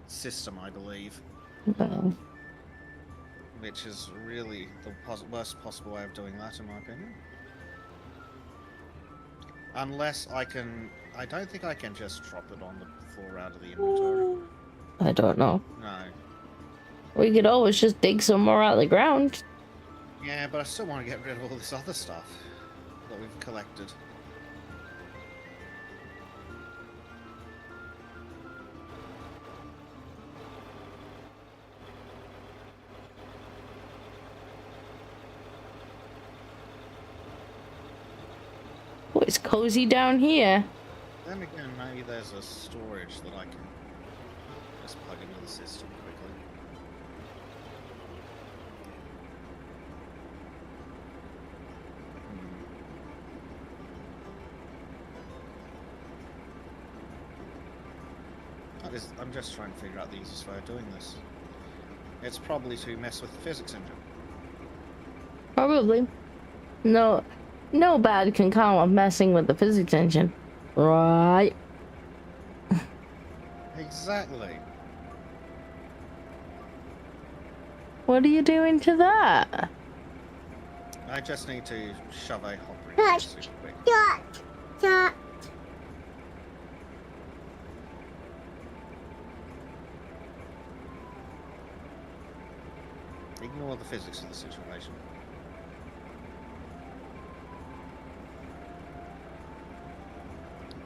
system, I believe. Oh. Which is really the worst possible way of doing that, in my opinion. Unless I can... I don't think I can just drop it on the floor out of the inventory. I don't know. No. We could always just dig some more out of the ground. Yeah, but I still want to get rid of all this other stuff that we've collected. Oh, it's cozy down here. Then again, maybe there's a storage that I can just plug into the system quickly. I'm just trying to figure out the easiest way of doing this. It's probably to mess with the physics engine. Probably. No bad can come of messing with the physics engine. Right. Exactly. What are you doing to that? I just need to shove a hopper in super quick. Ignore the physics of the situation.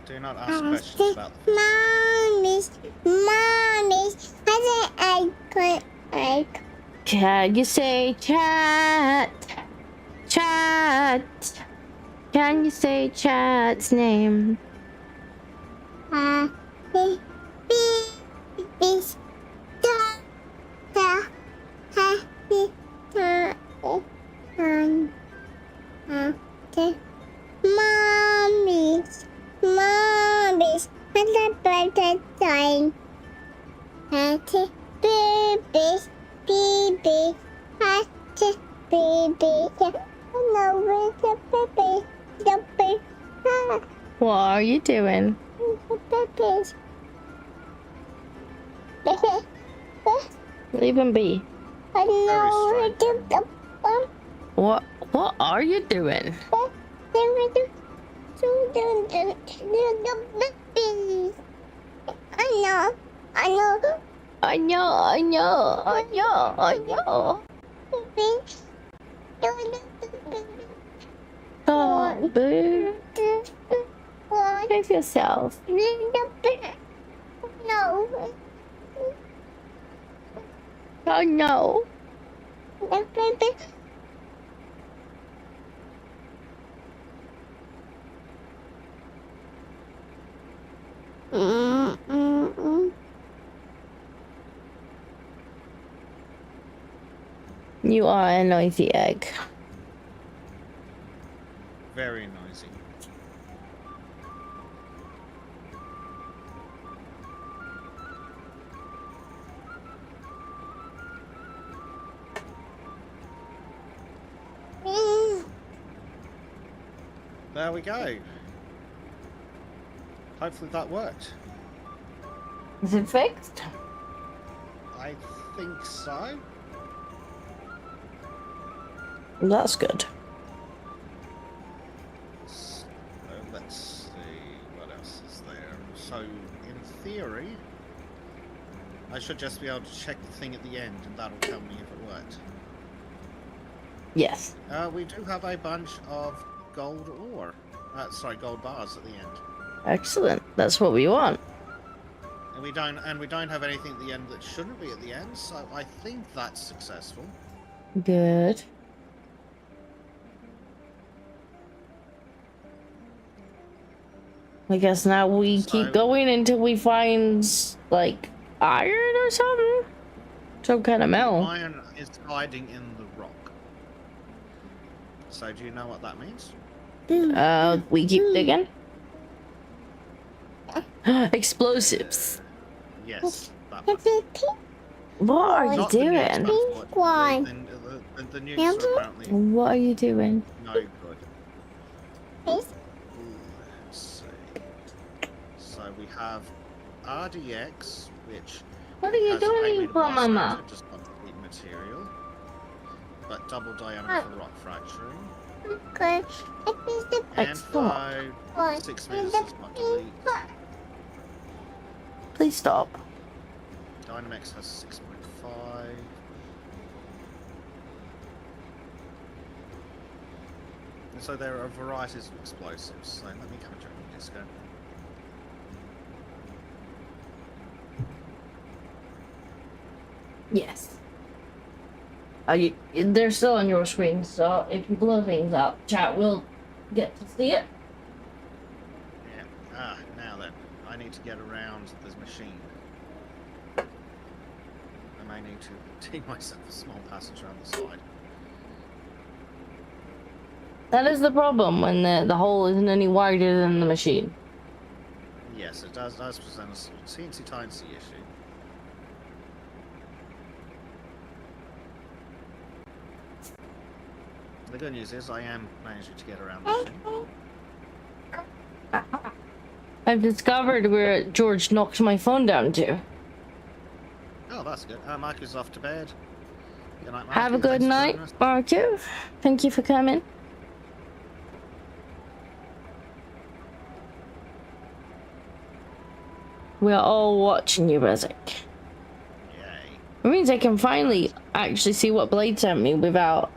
Do not ask questions about the physics. Mommy, I said egg. Can you say chat? Chat. Can you say chat's name? Beep, beep, Mommies, and the birthday time. Happy babies, baby, happy baby. No, with the baby, the baby, What are you doing? the babies. Leave him be. I know with the What are you doing? I know. I know. Oh, boo. Save yourself. No. Oh no. You are a noisy egg. Very noisy. There we go. Hopefully that worked. Is it fixed? I think so. That's good. So let's see what else is there. So in theory, I should just be able to check the thing at the end and that'll tell me if it worked. Yes. We do have a bunch of gold ore. Gold bars at the end. Excellent. That's what we want. And we don't have anything at the end that shouldn't be at the end, so I think that's successful. Good. I guess now we keep going until we find, like, iron or something? Some kind of metal. Iron is hiding in the rock. So do you know what that means? We keep digging. Explosives. Yes, that one. What are you Not the nukes, doing? unfortunately. The nukes are apparently What are you doing? no good. Let's see. So we have RDX, which What are you has doing, a poor mama? just not complete material, but double diameter for rock fracturing. And stop. 6 meters is not delete. Please stop. Dynamex has 6.5. And so there are varieties of explosives. So let me come and check the disco. Yes. They're still on your screen, so if you blow things up, chat will get to see it. Now then, I need to get around this machine. I may need to dig myself a small passage around the side. That is the problem when the hole isn't any wider than the machine. Yes, it does present a teensy tiny issue. The good news is I am managing to get around the machine. I've discovered where George knocked my phone down to. Oh, that's good. Marcus off to bed. Good night, Marcus. Have a good night, Marcus. Thank you for coming. We are all watching you, Bezek. Yay. It means I can finally actually see what Blade sent me without,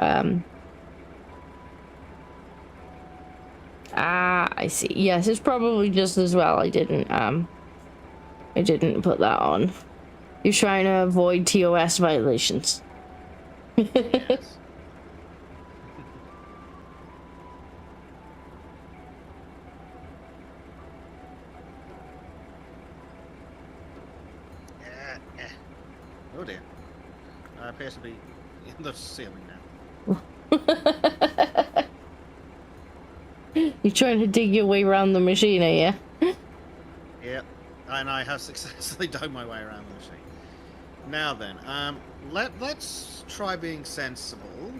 I see. Yes, it's probably just as well I didn't put that on. You're trying to avoid TOS violations. Yes. Oh dear. I appear to be in the ceiling now. You're trying to dig your way around the machine, are you? Yep. And I have successfully dug my way around the machine. Now then, let's try being sensible,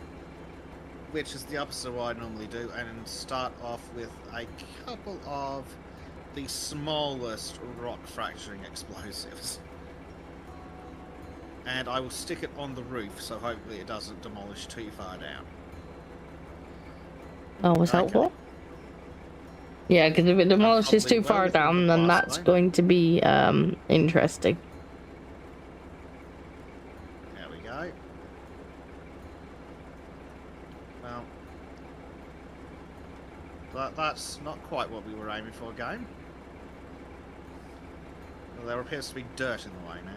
which is the opposite of what I normally do, and start off with a couple of the smallest rock fracturing explosives. And I will stick it on the roof, so hopefully it doesn't demolish too far down. Oh, was that what? Yeah, because if it demolishes too far down, then that's going to be interesting. There we go. Well, that's not quite what we were aiming for, game. Well, there appears to be dirt in the way now.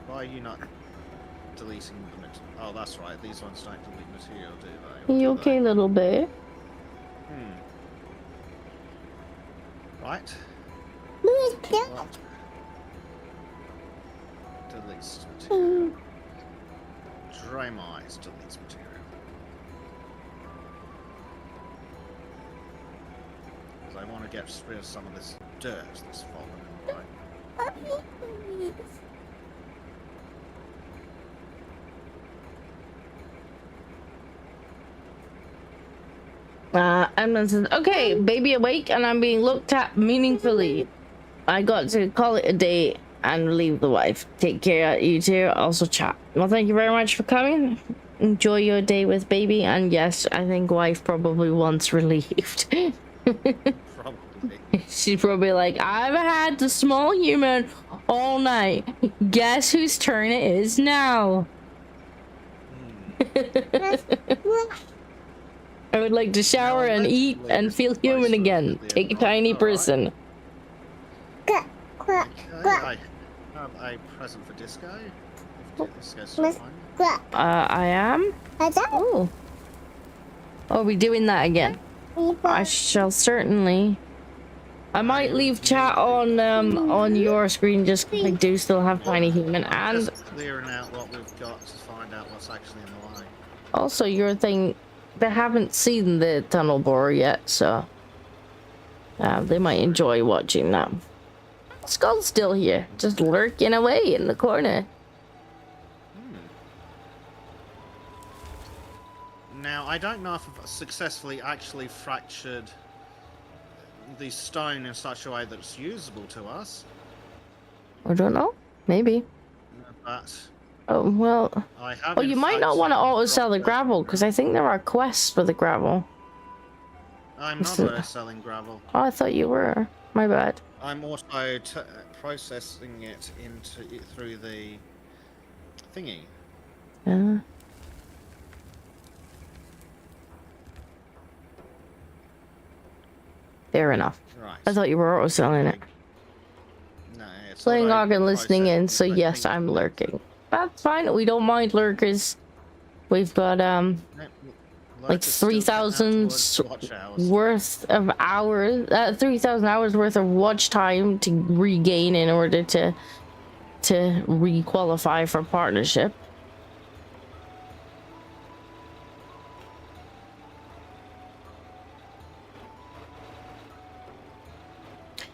Why are you not deleting the material? Oh, that's right. These ones don't delete material, do they? Are you okay, little bear? Right. Deletes material. Dramize deletes material. Because I want to get rid of some of this dirt that's fallen in the way. Edmund says, okay, baby awake and I'm being looked at meaningfully. I got to call it a day and relieve the wife. Take care, you two. Also chat. Well, thank you very much for coming. Enjoy your day with baby. And yes, I think wife probably wants relieved. Probably. She's probably like, I've had the small human all night. Guess whose turn it is now? I would like to shower and eat and feel human again. Take a tiny person. Okay, I have a present for Disco. I am? Oh. Are we doing that again? I shall certainly. I might leave chat on your screen just because I do still have tiny human and just clearing out what we've got to find out what's actually in the way. Also your thing. They haven't seen the tunnel borer yet, so they might enjoy watching that. Skull's still here, just lurking away in the corner. Now, I don't know if I've successfully actually fractured the stone in such a way that it's usable to us. I don't know. Maybe. But oh well. I have. Well, you might not want to auto sell the gravel because I think there are quests for the gravel. I'm not auto selling gravel. Oh, I thought you were. My bad. I'm also processing it through the thingy. Yeah. Fair enough. Right. I thought you were auto selling it. No, it's Playing log and listening in, so yes, I'm lurking. That's fine. We don't mind lurkers. We've got like 3,000 worth of hours, 3,000 hours worth of watch time to regain in order to re-qualify for partnership.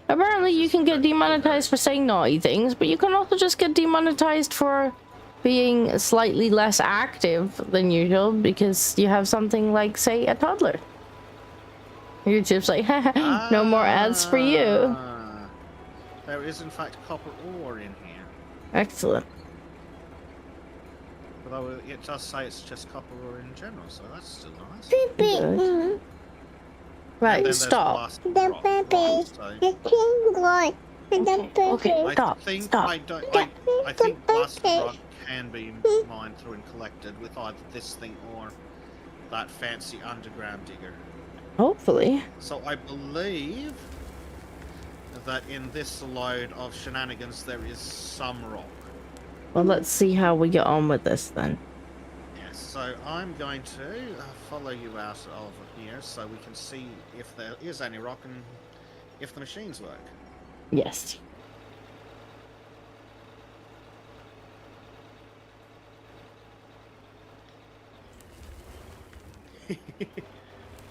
Apparently you can get demonetized for saying naughty things, but you can also just get demonetized for being slightly less active than usual because you have something like, say, a toddler. YouTube's like, no more ads for you. There is in fact copper ore in here. Excellent. Although it does say it's just copper ore in general, so that's still nice. Good. Right, stop. The Okay, stop. I think blast rock can be mined through and collected with either this thing or that fancy underground digger. Hopefully. So I believe that in this load of shenanigans there is some rock. Well, let's see how we get on with this then. Yes, so I'm going to follow you out over here so we can see if there is any rock and if the machines work. Yes.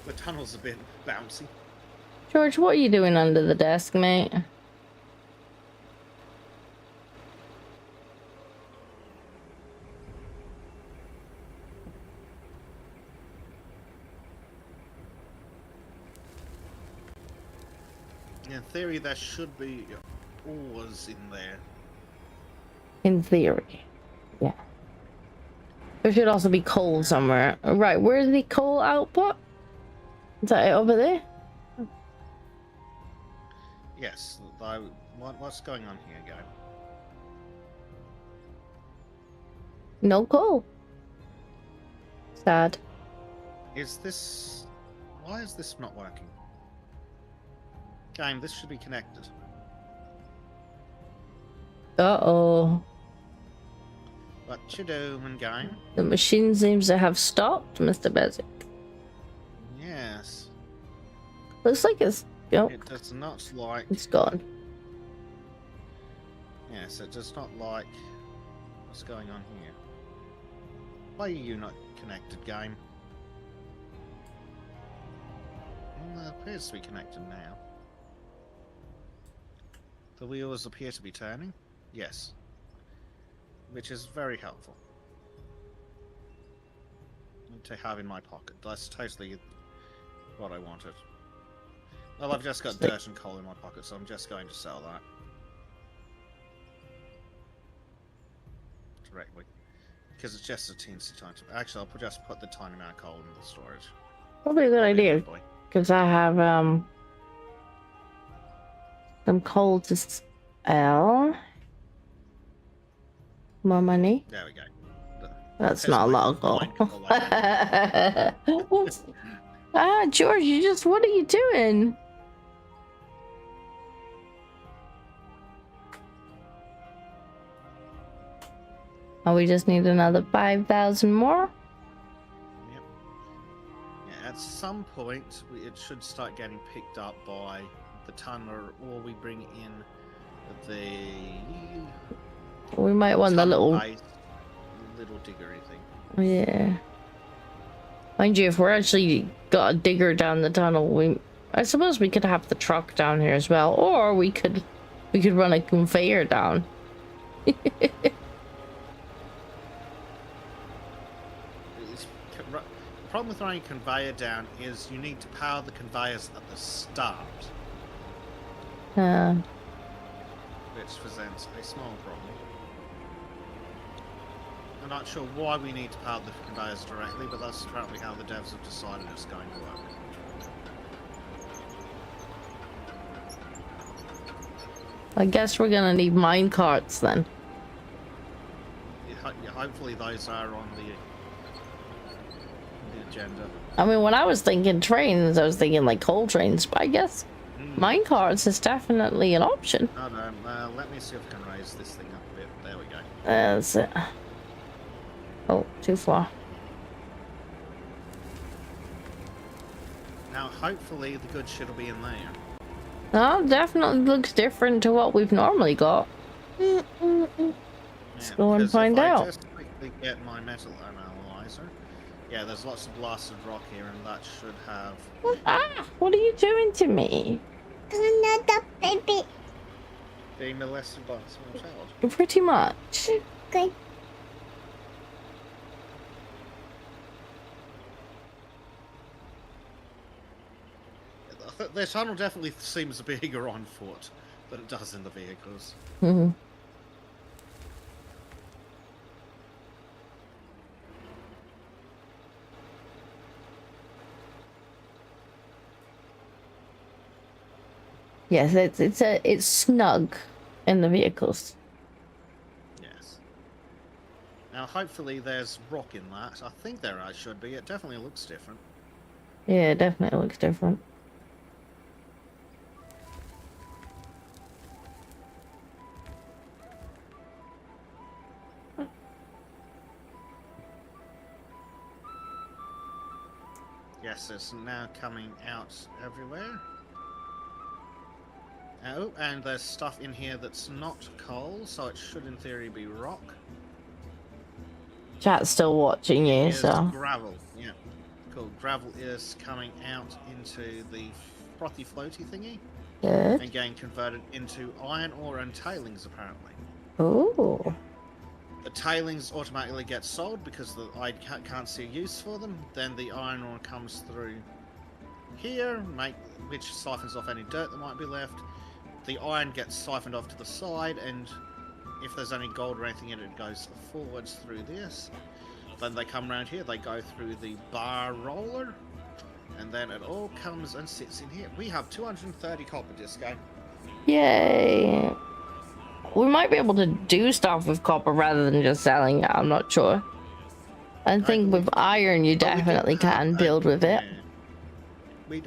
The tunnel's a bit bouncy. George, what are you doing under the desk, mate? In theory, there should be ores in there. In theory. Yeah. There should also be coal somewhere. Right, where's the coal output? Is that it over there? Yes, though. What's going on here, guy? No coal. Sad. Is this... Why is this not working? Game, this should be connected. Uh-oh. What you doing, game? The machine seems to have stopped, Mr. Bezek. Yes. Looks like it's... Oh, It does not like... it's gone. Yes, it does not like... What's going on here? Why are you not connected, game? Well, it appears to be connected now. The wheels appear to be turning. Yes. Which is very helpful to have in my pocket. That's totally what I wanted. Well, I've just got dirt and coal in my pocket, so I'm just going to sell that directly. Because it's just a teensy tiny... Actually, I'll just put the tiny amount of coal in the storage. Probably a good idea, because I have some coal to sell. More money. There we go. That's not a lot of coal. Ah, George, what are you doing? Oh, we just need another 5,000 more? Yep. Yeah, at some point, it should start getting picked up by the tunneler, or we bring in the... We might want the little diggery thing. Yeah. Mind you, if we're actually got a digger down the tunnel, I suppose we could have the truck down here as well, or we could run a conveyor down. The problem with running a conveyor down is you need to power the conveyors at the start, which presents a small problem. I'm not sure why we need to power the conveyors directly, but that's apparently how the devs have decided it's going to work. I guess we're gonna need mine carts then. Yeah, hopefully those are on the agenda. I mean, when I was thinking trains, I was thinking like coal trains, but I guess Minecarts is definitely an option. Oh no, let me see if I can raise this thing up a bit. There we go. That's it. Oh, too far. Now, hopefully, the good shit will be in there. Oh, definitely looks different to what we've normally got. Yeah, Let's go and because find if out. I just quickly get my metal analyzer. Yeah, there's lots of blasted rock here, and that should have. Ah, what are you doing to me? Another baby. Being molested by a small child. Pretty much. Okay. The tunnel definitely seems bigger on foot than it does in the vehicles. Mm-hmm. Yes, it's snug in the vehicles. Yes. Now, hopefully, there's rock in that. I think there should be. It definitely looks different. Yeah, it definitely looks different. Yes, it's now coming out everywhere. Oh, and there's stuff in here that's not coal, so it should in theory be rock. Chat's still watching you, Here's so. gravel. Yeah, cool. Gravel is coming out into the frothy floaty thingy Good. and getting converted into iron ore and tailings apparently. Ooh. The tailings automatically get sold because I can't see a use for them. Then the iron ore comes through here, which siphons off any dirt that might be left. The iron gets siphoned off to the side, and if there's any gold or anything in it, it goes forwards through this. Then they come around here, they go through the bar roller, and then it all comes and sits in here. We have 230 copper, Disco. Yay. We might be able to do stuff with copper rather than just selling it, I'm not sure. I think with iron you definitely can build with it. Yeah.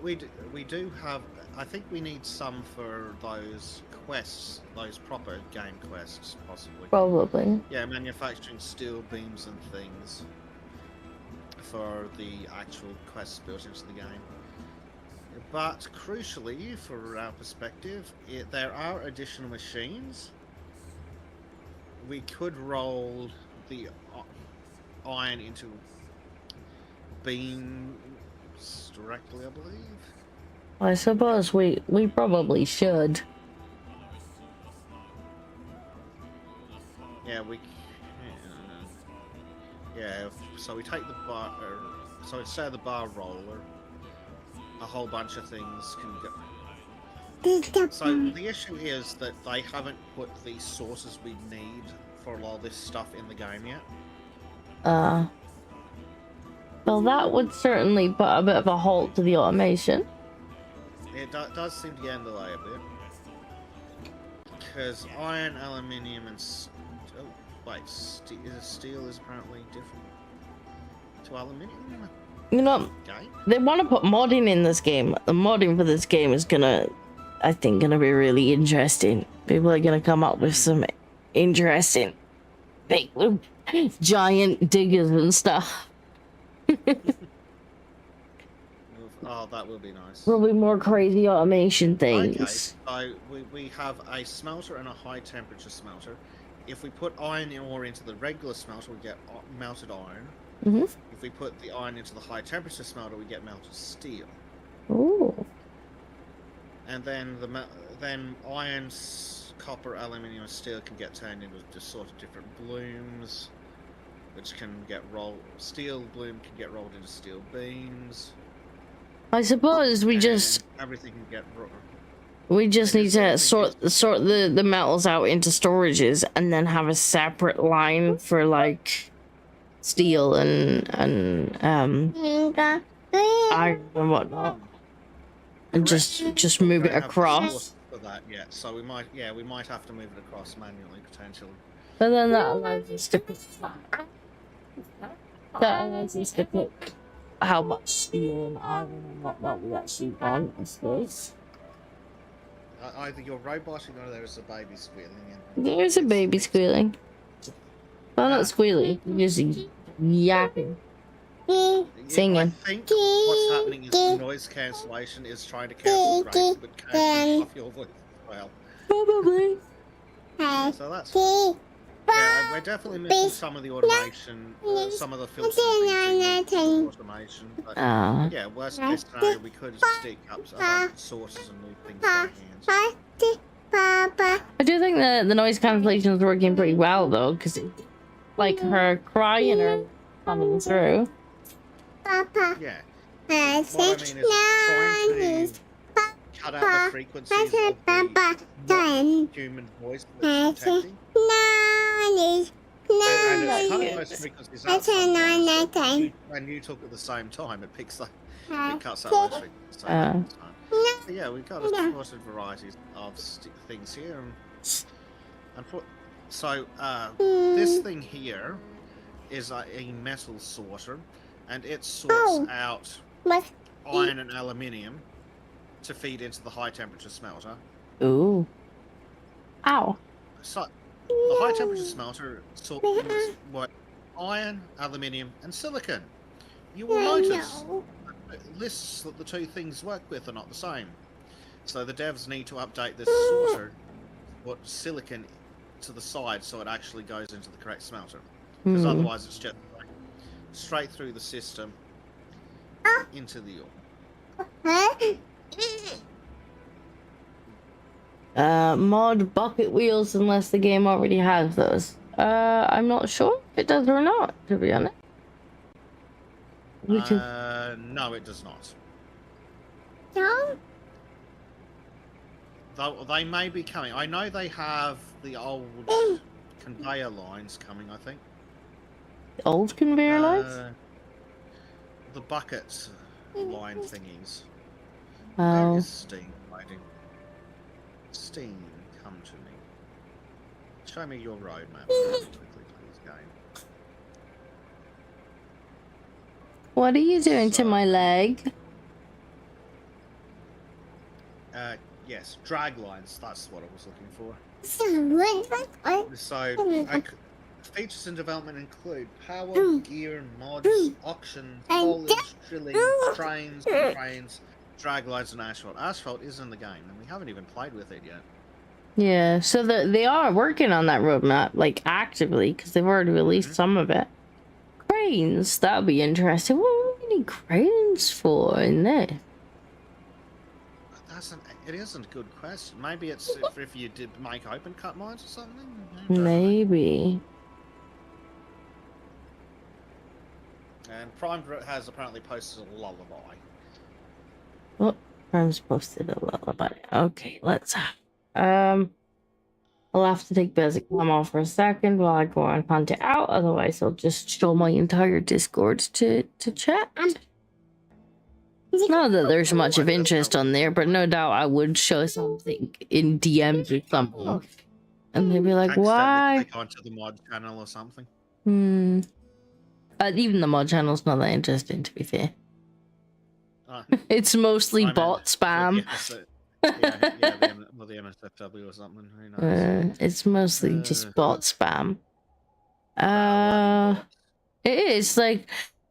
We do have. I think we need some for those quests, those proper game quests, possibly. Probably. Yeah, manufacturing steel beams and things for the actual quests built into the game. But crucially, for our perspective, there are additional machines. We could roll the iron into beams directly, I believe. I suppose we probably should. Yeah, yeah, so we take the bar, so instead of the bar roller, a whole bunch of things can go. So the issue is that they haven't put the sources we need for a lot of this stuff in the game yet. Well, that would certainly put a bit of a halt to the automation. It does seem to get in the way a bit. Because iron, aluminium, and... Oh, wait, steel is apparently different to aluminium? You know, Okay. they want to put modding in this game. The modding for this game is I think, gonna be really interesting. People are gonna come up with some interesting big giant diggers and stuff. Oh, that will be nice. Probably more crazy automation things. Okay, so we have a smelter and a high temperature smelter. If we put iron ore into the regular smelter, we get melted iron. Mm-hmm. If we put the iron into the high temperature smelter, we get melted steel. Ooh. And then then iron, copper, aluminium, and steel can get turned into just sort of different blooms, which can get rolled. Steel bloom can get rolled into steel beams. I suppose we just everything can get. We just need to sort the metals out into storages and then have a separate line for like steel and iron and whatnot, and just move it across. For that yet, so we might have to move it across manually potentially. But then that allows us to pick how much steel and iron and whatnot we actually want, I suppose. Either you're roboting or there's a baby squealing. And There's a baby squealing. Well, not squealing, just yapping. Singing. I think what's happening is the noise cancellation is trying to cancel Grace, but cancelling off your voice as well. Probably. So that's fine. Yeah, we're definitely missing some of the automation, some of the filters and automation. But yeah, worst case scenario, we could stick up other sources and move things by hands. I do think the noise cancellation is working pretty well though, because like her crying or coming through. Yeah. What I mean is trying to cut out the frequencies of the human voice that's detecting. And it's cutting those frequencies out sometimes, when you talk at the same time, it picks up, it cuts out those frequencies. So yeah, we've got a sorted variety of things here. This thing here is a metal sorter, and it sorts out iron and aluminium to feed into the high temperature smelter. Ooh. Ow. So the high temperature smelter sorts what iron, aluminium, and silicon. You will notice that the lists that the two things work with are not the same. So the devs need to update this sorter, put silicon to the side so it actually goes into the correct smelter. Because otherwise it's just straight through the system into the ore. Mod bucket wheels unless the game already has those. I'm not sure if it does or not, to be honest. No, it does not. No? Though they may be coming. I know they have the old conveyor lines coming, I think. Old conveyor lines? The bucket line thingies. Oh. Where is Steam waiting? Steam, come to me. Show me your roadmap really quickly, please, game. What are you doing to my leg? Yes, drag lines, that's what I was looking for. So, features in development include power, gear, mods, auctions, haulage, drilling, trains, drag lines, and asphalt. Asphalt is in the game, and we haven't even played with it yet. Yeah, so they are working on that roadmap, like, actively, because they've already released some of it. Cranes, that would be interesting. What do we need cranes for in there? It isn't a good question. Maybe it's if you did make open cut mines or something? Maybe. And Prime has apparently posted a lullaby. Oh, Prime's posted a lullaby. Okay, let's I'll have to take Bezek off for a second while I go on hunt it out, otherwise I'll just show my entire Discord to chat. Not that there's much of interest on there, but no doubt I would show something in DMs or something. And they'd be like, why? Click onto the mod channel or something. Even the mod channel's not that interesting, to be fair. It's mostly bot spam. The NSFW or something. Who knows? It's mostly just bot spam. It is like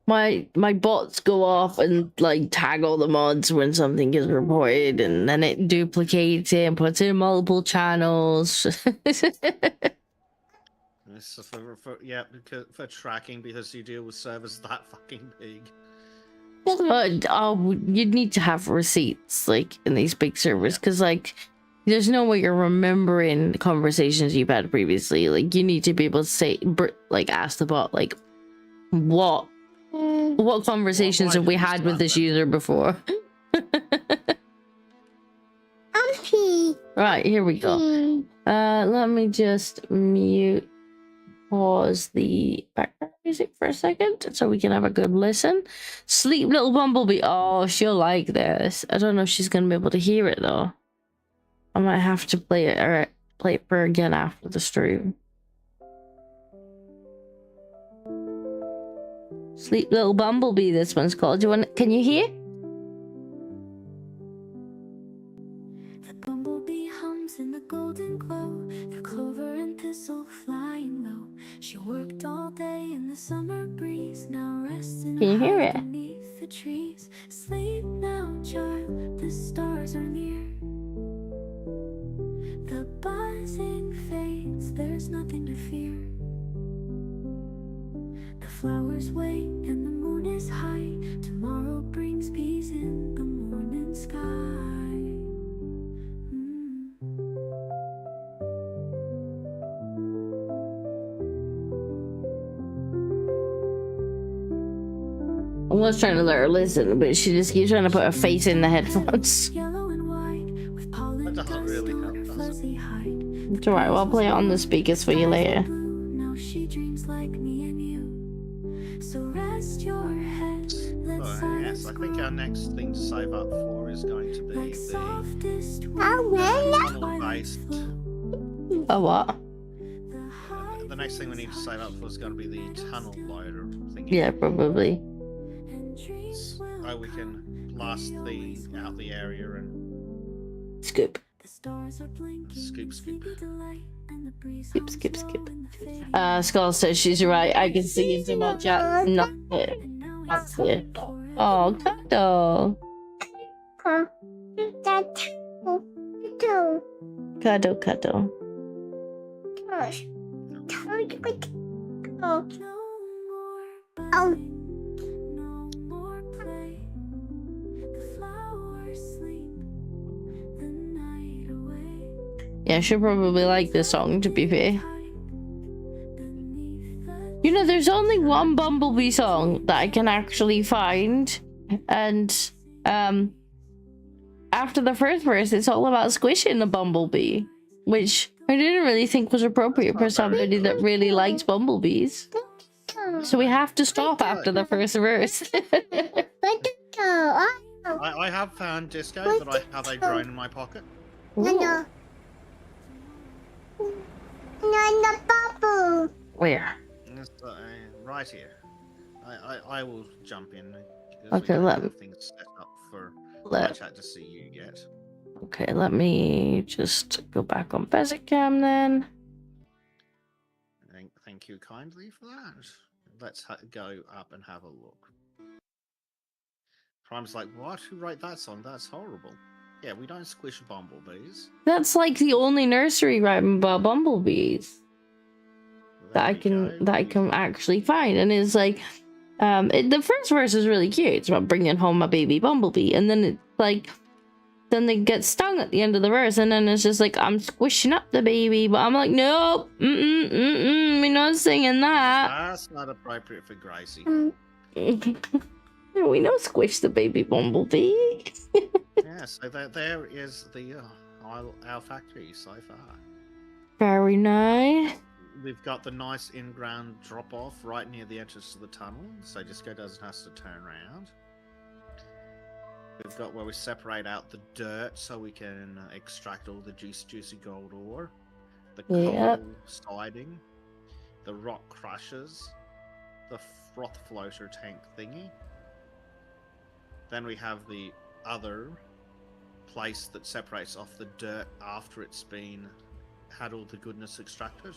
my bots go off and like tag all the mods when something is reported, and then it duplicates it and puts it in multiple channels. For tracking, because you deal with servers that fucking big. But you'd need to have receipts like in these big servers, because like there's no way you're remembering the conversations you've had previously. Like you need to be able to say, like, ask the bot, like, what conversations have we had with this user before? Right, here we go. Let me just pause the background music for a second so we can have a good listen. Sleep, little bumblebee. Oh, she'll like this. I don't know if she's gonna be able to hear it though. I might have to play it for her again after the stream. Sleep, little bumblebee, this one's called. Can you hear? The bumblebee She worked all day in the summer breeze, now resting Can you hear high it? beneath the trees. Sleep now, child, the stars are near. The buzzing fades, there's nothing to fear. The flowers wait and the moon is high. Tomorrow brings peace in the morning sky. I was trying to let her listen, but she just keeps trying to put her face in the headphones. Yellow and white with pollen That doesn't dust really on help, her does it? fuzzy hide. It's alright, I'll play it on the speakers for you later. Now she dreams like me and you. So rest your head. Let Oh, yes, I think our next thing to save up for is going to be like the softest tunnel-based. Oh, what? The next thing we need to save up for is going to be the tunnel loader thing. Yeah, probably. So we can blast out the area and Scoop. The stars are blinking. Scoop, scoop. Sleepy delight, and the breeze Skip, hums skip, low skip. in the fading Skull says she's right. I can see into my chat. Not it. and now That's it's it. time for Oh, cuddle. Cuddle, cuddle. no more buzzing, no more play. The flowers sleep the night away. Yeah, she'll probably like this song, to be fair. Beneath the You know, there's only one Bumblebee song that I can actually find. And, after the first verse, it's all about squishing the Bumblebee. Which I didn't really think was appropriate for somebody that really likes bumblebees. So we have to stop after the first verse. I have found Disco that I have a drone in my pocket. Ooh. Where? It's, right here. I will jump in. Okay, let me- things set up for my Let, chat to see you yet. okay, let me just go back on Bezek cam then. Thank you kindly for that. Let's go up and have a look. Prime's like, what? Who wrote that song? That's horrible. Yeah, we don't squish bumblebees. That's like the only nursery rhyme about bumblebees that I can actually find, and it's like, the first verse is really cute. It's about bringing home a baby bumblebee, and then it's like, then they get stung at the end of the verse, and then it's just like, I'm squishing up the baby, but I'm like, nope, we're not singing that. That's not appropriate for Gracie. We know squish the baby bumblebee. Yeah, so there is the our factory so far. Very nice. We've got the nice in-ground drop-off right near the entrance to the tunnel, so Disco doesn't have to turn around. We've got where we separate out the dirt so we can extract all the juicy gold ore. The Yep. coal siding, the rock crushers, the froth floater tank thingy. Then we have the other place that separates off the dirt after it's had all the goodness extracted.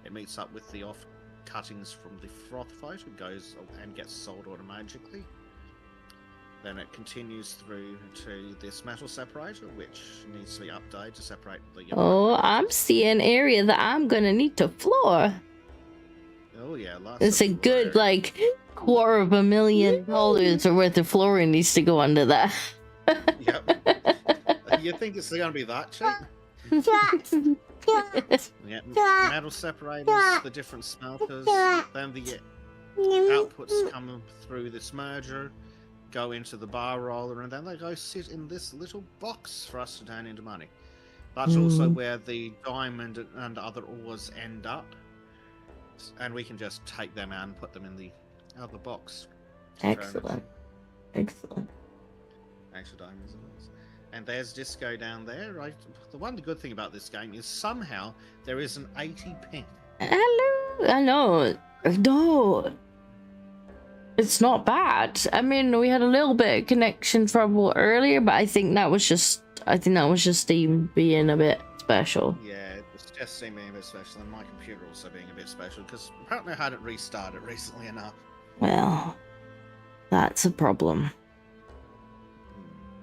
It meets up with the off cuttings from the froth floater, goes and gets sold automatically. Then it continues through to this metal separator, which needs to be updated to separate the... Oh, I'm seeing area that I'm gonna need to floor. Oh yeah, lots It's of a good, floor. like, $250,000 worth of flooring needs to go under that. Yep. You think it's going to be that cheap? Yeah, metal separators, the different smelters, then the outputs come through this merger, go into the bar roller, and then they go sit in this little box for us to turn into money. That's also where the diamond and other ores end up, and we can just take them out and put them in the other box. Excellent. Excellent. Extra diamonds and ores. And there's Disco down there. Right? The one good thing about this game is somehow there is an 80 ping. Hello. I know. No. It's not bad. I mean, we had a little bit of connection trouble earlier, but I think that was just Steam being a bit special. Yeah, it was OBS seemed being a bit special, and my computer also being a bit special, because apparently I hadn't restarted recently enough. Well, that's a problem.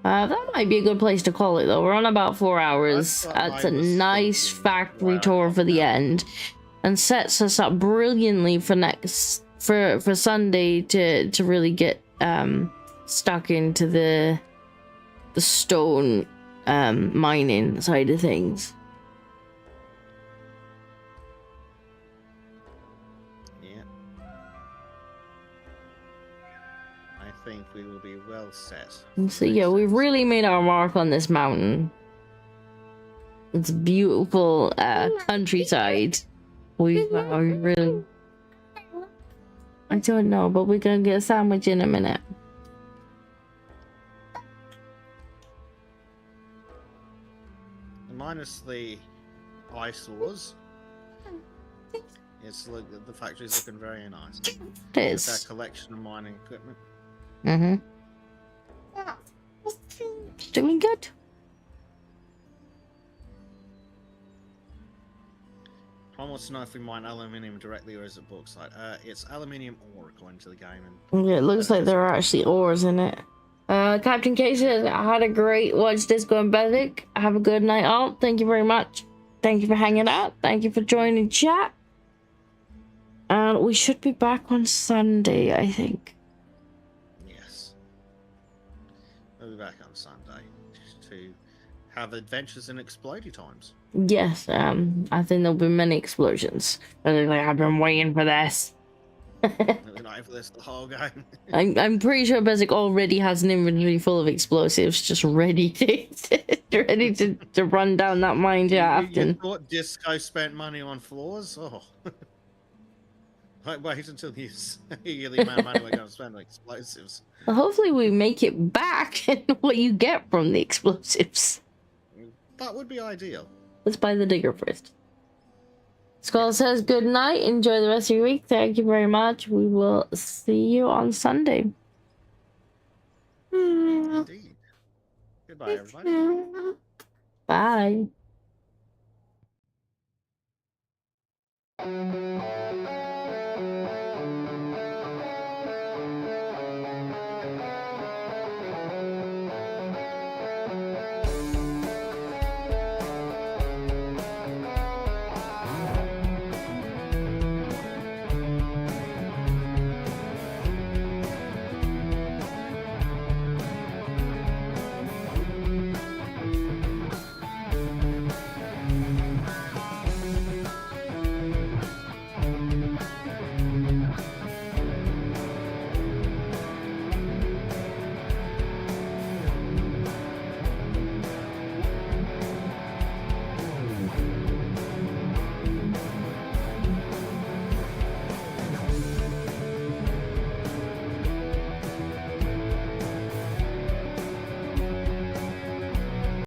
That might be a good place to call it, though. We're on about 4 hours. That's what That's I a was nice thinking factory while tour I'm for the down. end, and sets us up brilliantly for next for Sunday to really get stuck into the stone mining side of things. Yeah. I think we will be well set. And for so the yeah, next we've episode. really made our mark on this mountain. It's beautiful countryside. We really. I don't know, but we're gonna get a sandwich in a minute. Minus the eyesores. It's look the factory's looking very nice. It With that is. collection of mining equipment. Mm-hmm. It's doing good. Tom wants to know if we mine aluminium directly or is it bauxite. It's aluminium ore according to the game. And Yeah, it looks like there are actually ores in it. Captain K says, I had a great watch Disco and Bezek. Have a good night all. Thank you very much. Thank you for hanging out. Thank you for joining chat. And we should be back on Sunday, I think. yes. We'll be back on Sunday to have adventures in explodey times. Yes, I think there'll be many explosions. And they're like, I've been waiting for this. We're not for this the whole game. I'm pretty sure Bezek already has an inventory full of explosives, just ready to run down that mine shaft. You And thought Disco spent money on floors? Oh. Wait until you hear the amount of money we're going to spend on explosives. hopefully we make it back and what you get from the explosives. That would be ideal. Let's buy the digger first. Skull says good night. Enjoy the rest of your week. Thank you very much. We will see you on Sunday. Indeed. Goodbye, everybody. Bye.